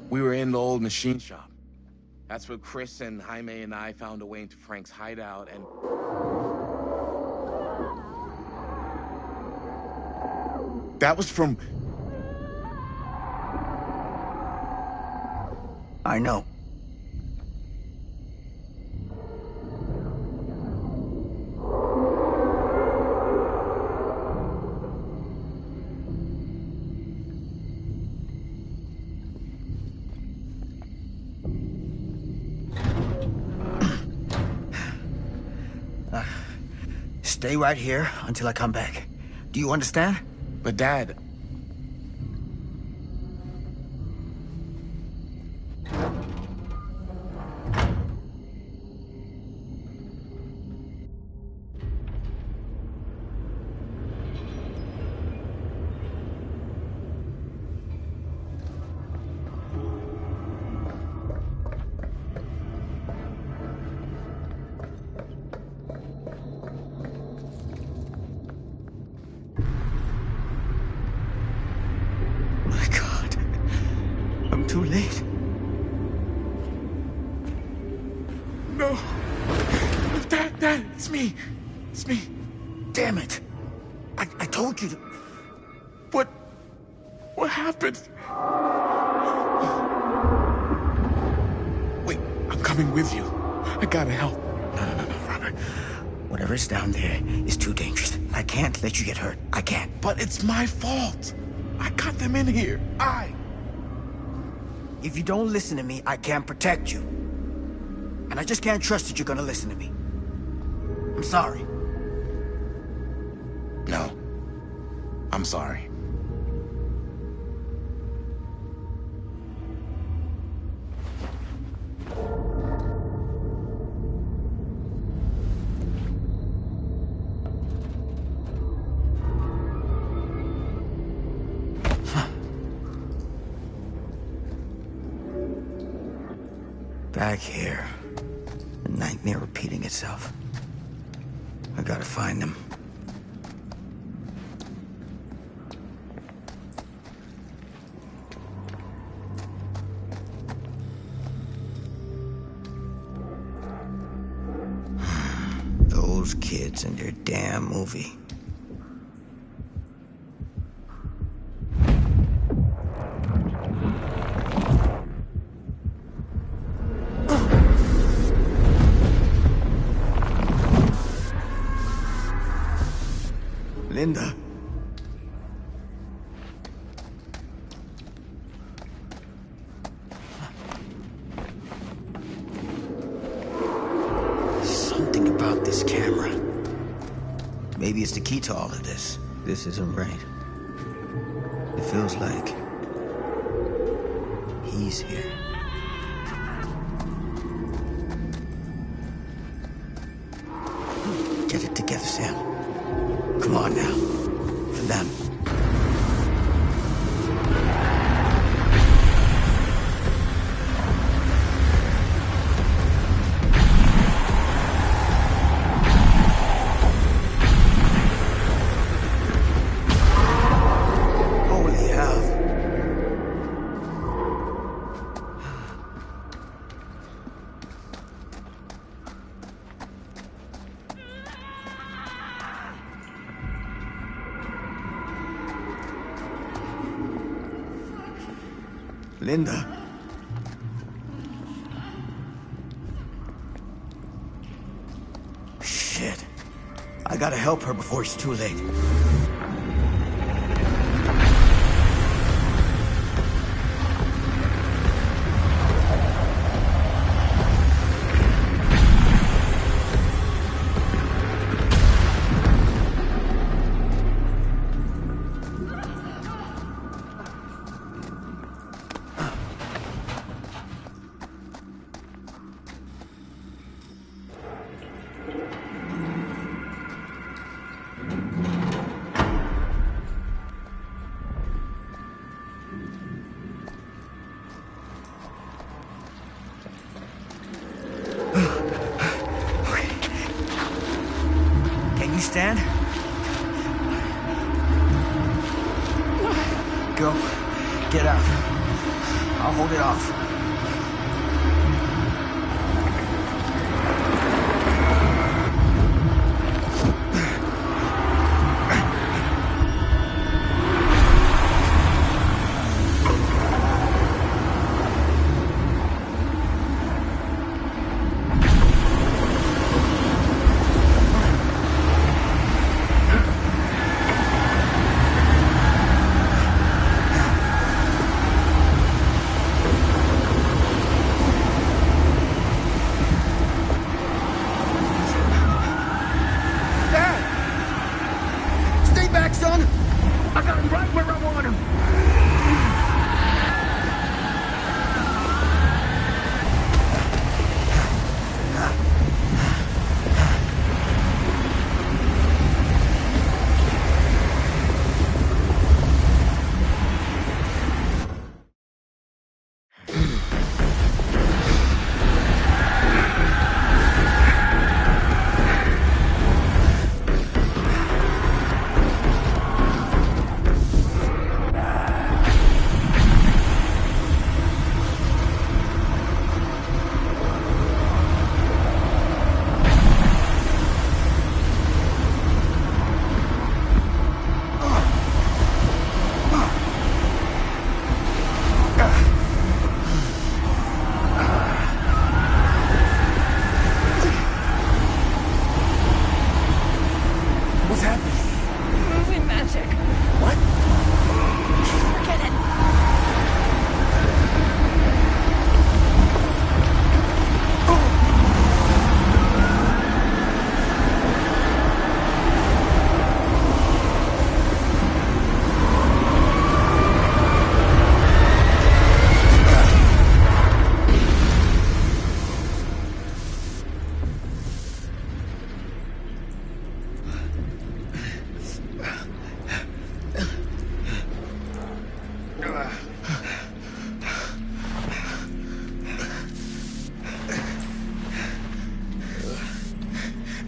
We were in the old machine shop. That's where Chris and Jaime and I found a way into Frank's hideout and... That was from... I know. Stay right here until I come back. Do you understand? But Dad... Too late. No. Dad, it's me. It's me. Damn it. I told you to... What happened? Wait, I'm coming with you. I gotta help. No, Robert. Whatever's down there is too dangerous. I can't let you get hurt. I can't. But it's my fault. I got them in here. If you don't listen to me, I can't protect you. And I just can't trust that you're gonna listen to me. I'm sorry. No. I'm sorry. Back here. The nightmare repeating itself. I gotta find them. Those kids and their damn movie. Linda. Something about this camera. Maybe it's the key to all of this. This isn't right. It feels like he's here. Get it together, Sam. Come on now. For them. Holy hell. Linda. Shit. I gotta help her before it's too late. Stand. Go. Get out. I'll hold it off.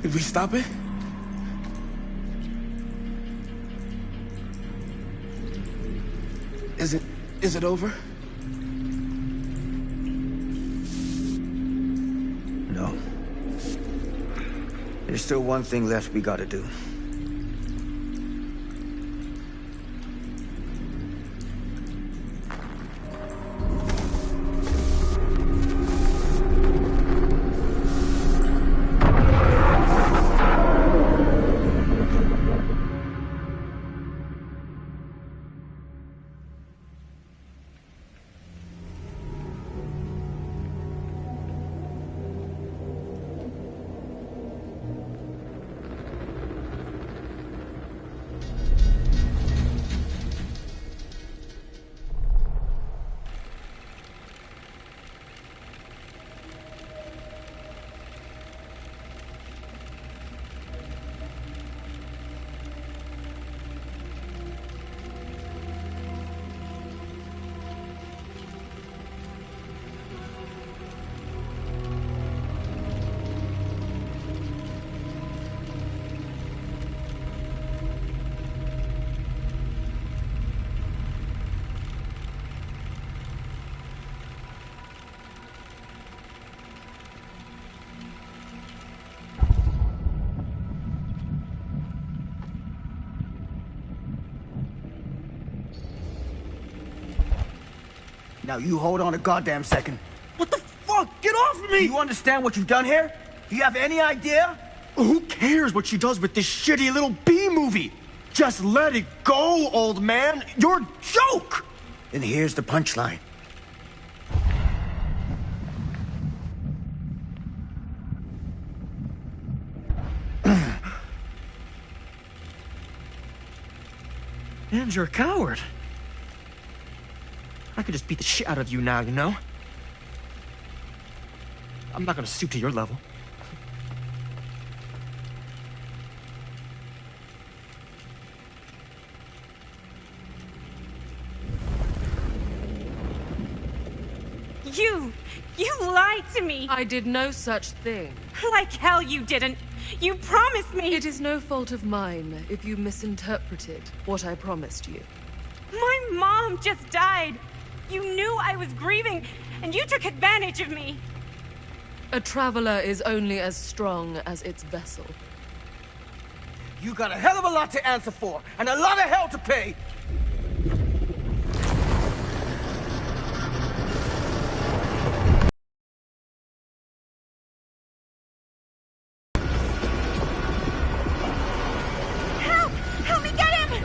Did we stop it? Is it over? No. There's still one thing left we gotta do. Now you hold on a goddamn second. What the fuck? Get off of me! Do you understand what you've done here? Do you have any idea? Who cares what she does with this shitty little B movie? Just let it go, old man. You're a joke! And here's the punchline. And you're a coward. I could just beat the shit out of you now, you know? I'm not gonna stoop to your level. You lied to me! I did no such thing. Like hell you didn't! You promised me! It is no fault of mine if you misinterpreted what I promised you. My mom just died! You knew I was grieving, and you took advantage of me! A traveler is only as strong as its vessel. You got a hell of a lot to answer for, and a lot of hell to pay! Help me get him!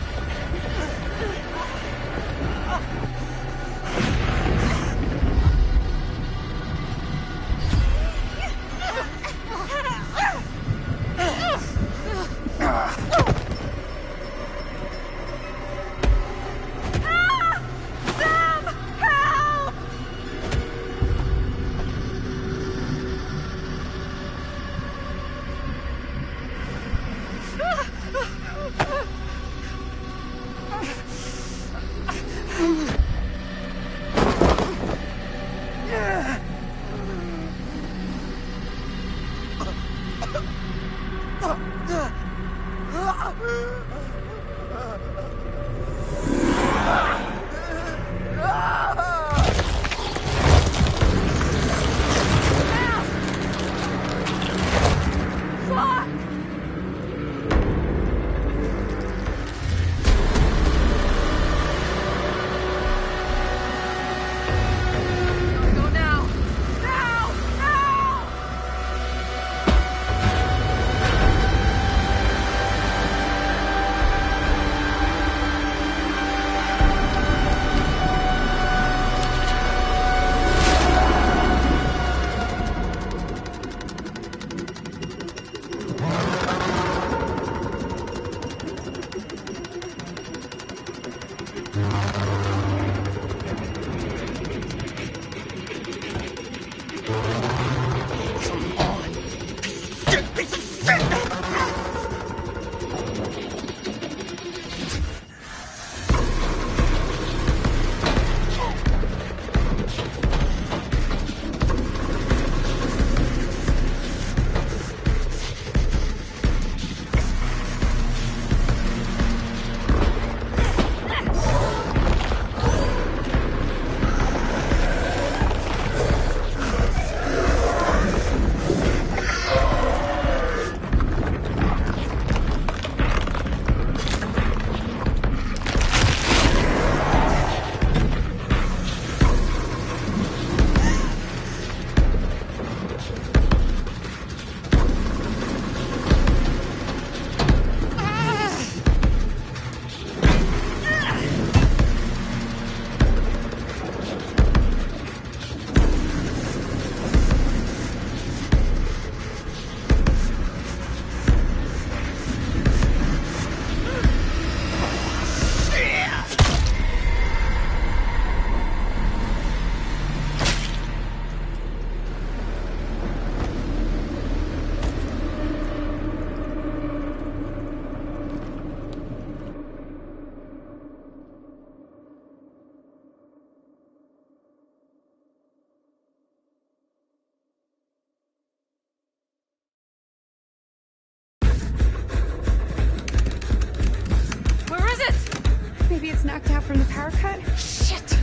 Maybe it's knocked out from the power cut? Shit!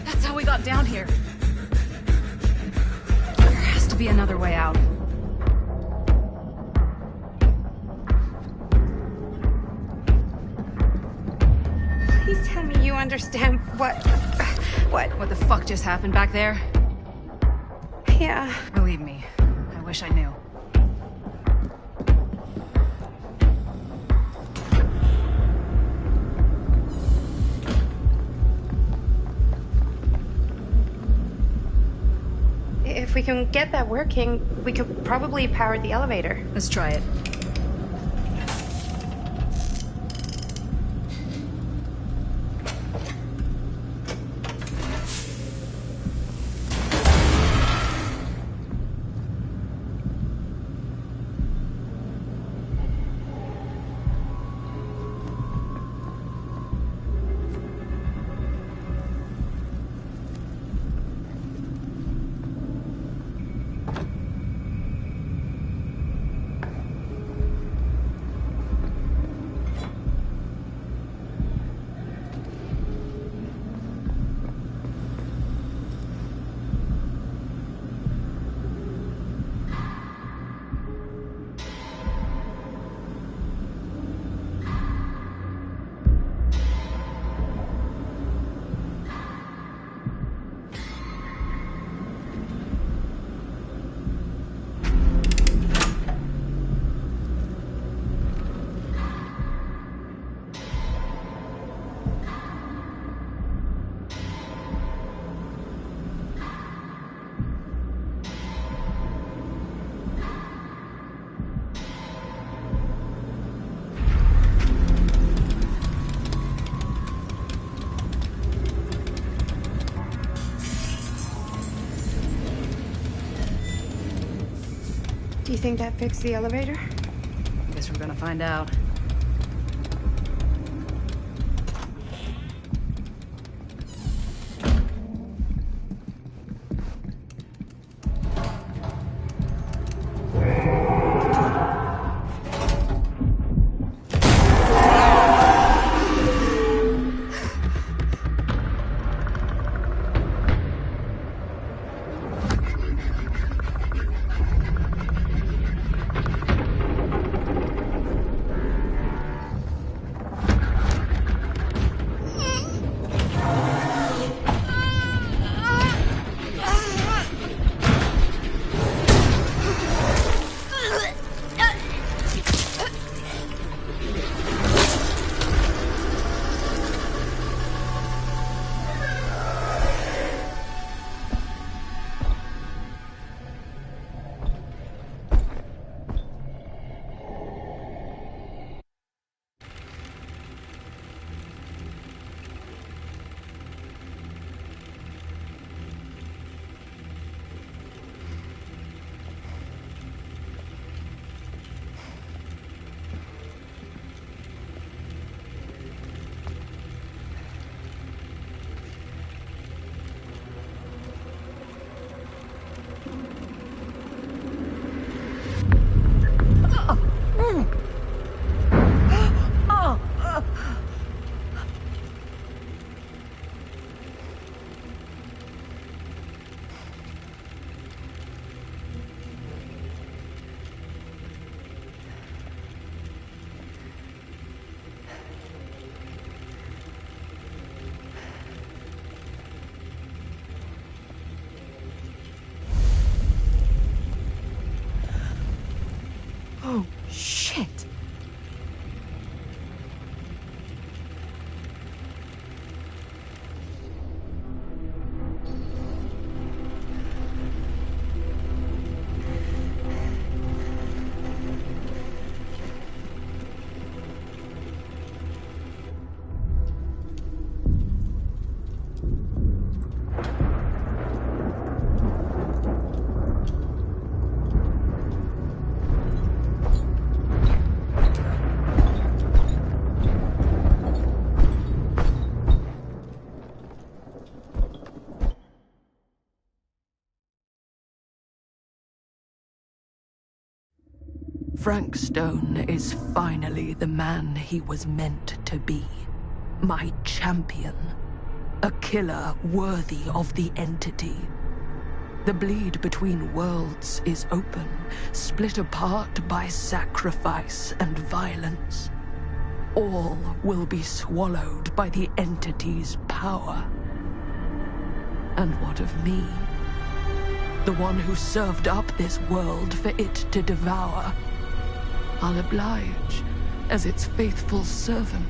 That's how we got down here. There has to be another way out. Please tell me you understand what What? What the fuck just happened back there? Yeah. Believe me, I wish I knew. If we can get that working, we could probably power the elevator. Let's try it. Do you think that fixed the elevator? Guess we're gonna find out. Oh, shit. Frank Stone is finally the man he was meant to be. My champion. A killer worthy of the entity. The bleed between worlds is open, split apart by sacrifice and violence. All will be swallowed by the entity's power. And what of me? The one who served up this world for it to devour. I'll oblige as its faithful servant,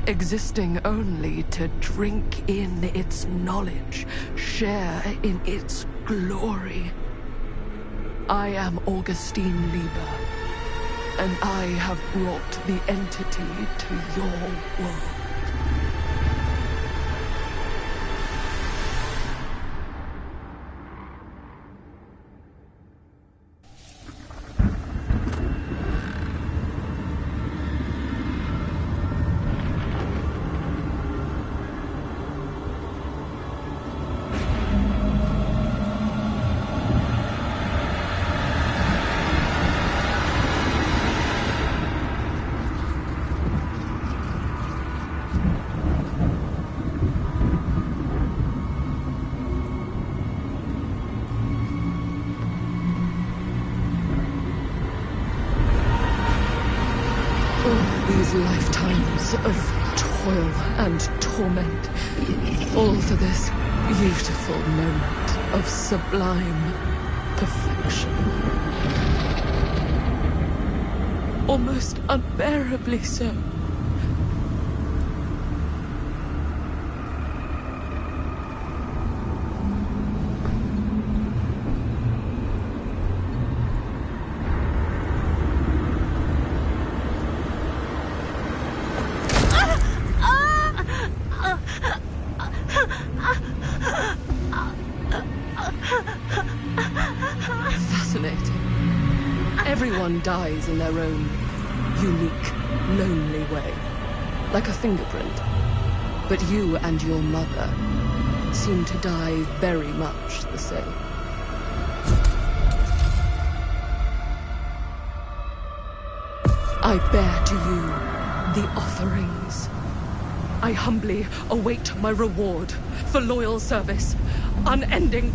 existing only to drink in its knowledge, share in its glory. I am Augustine Lieber, and I have brought the entity to your world. Lifetimes of toil and torment, all for this beautiful moment of sublime perfection. Almost unbearably so. Dies in their own unique, lonely way, like a fingerprint. But you and your mother seem to die very much the same. I bear to you the offerings. I humbly await my reward for loyal service, unending.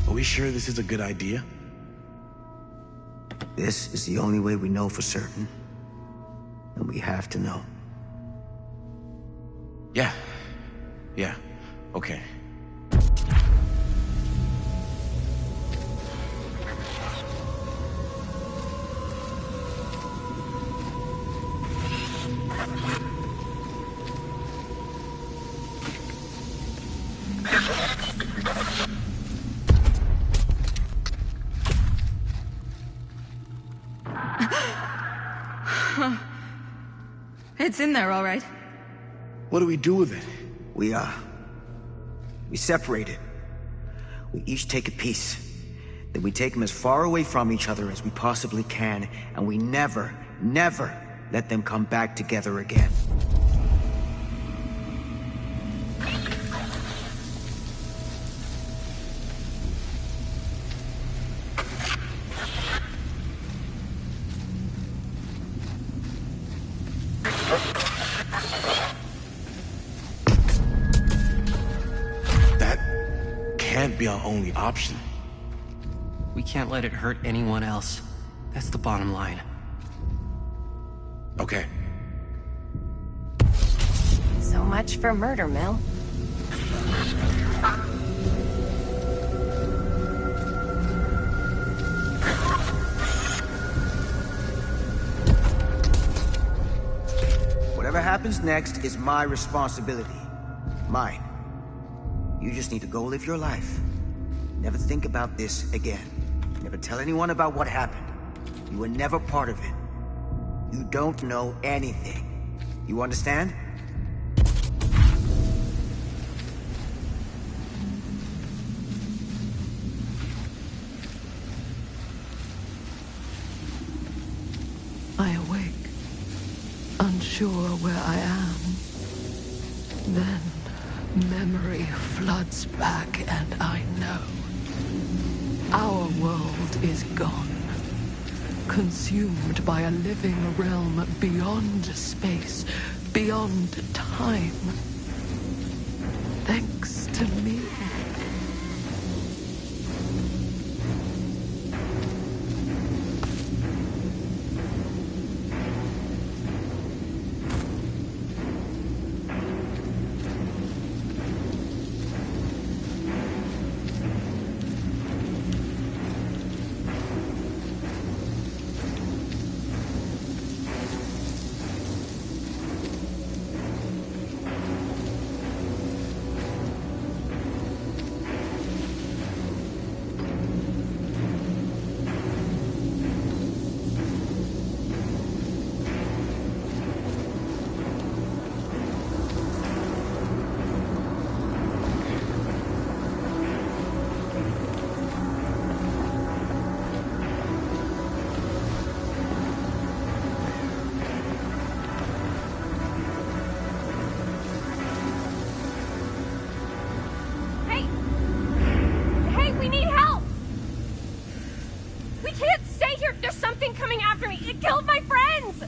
Are we sure this is a good idea? This is the only way we know for certain. And we have to know. Yeah. Yeah. Okay. It's in there, all right. What do we do with it? We separate it. We each take a piece. Then we take them as far away from each other as we possibly can, and we never, never let them come back together again. Be our only option. We can't let it hurt anyone else. That's the bottom line. Okay. So much for Murder Mill. Whatever happens next is my responsibility. Mine. You just need to go live your life. Never think about this again. Never tell anyone about what happened. You were never part of it. You don't know anything. You understand? I awake, unsure where I am. Then memory floods back and I know. Our world is gone. Consumed by a living realm beyond space, beyond time. Thanks to me. It killed my friends!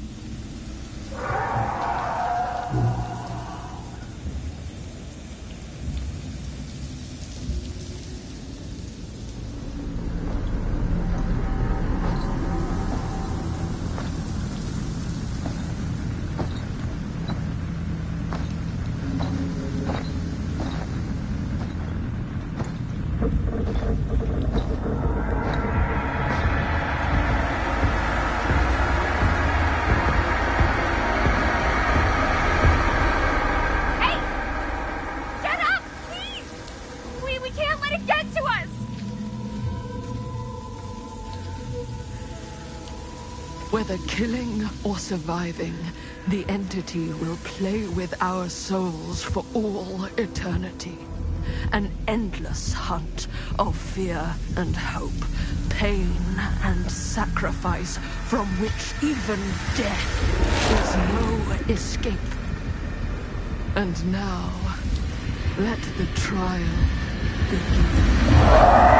Whether killing or surviving, the entity will play with our souls for all eternity. An endless hunt of fear and hope, pain and sacrifice, from which even death is no escape. And now, let the trial begin.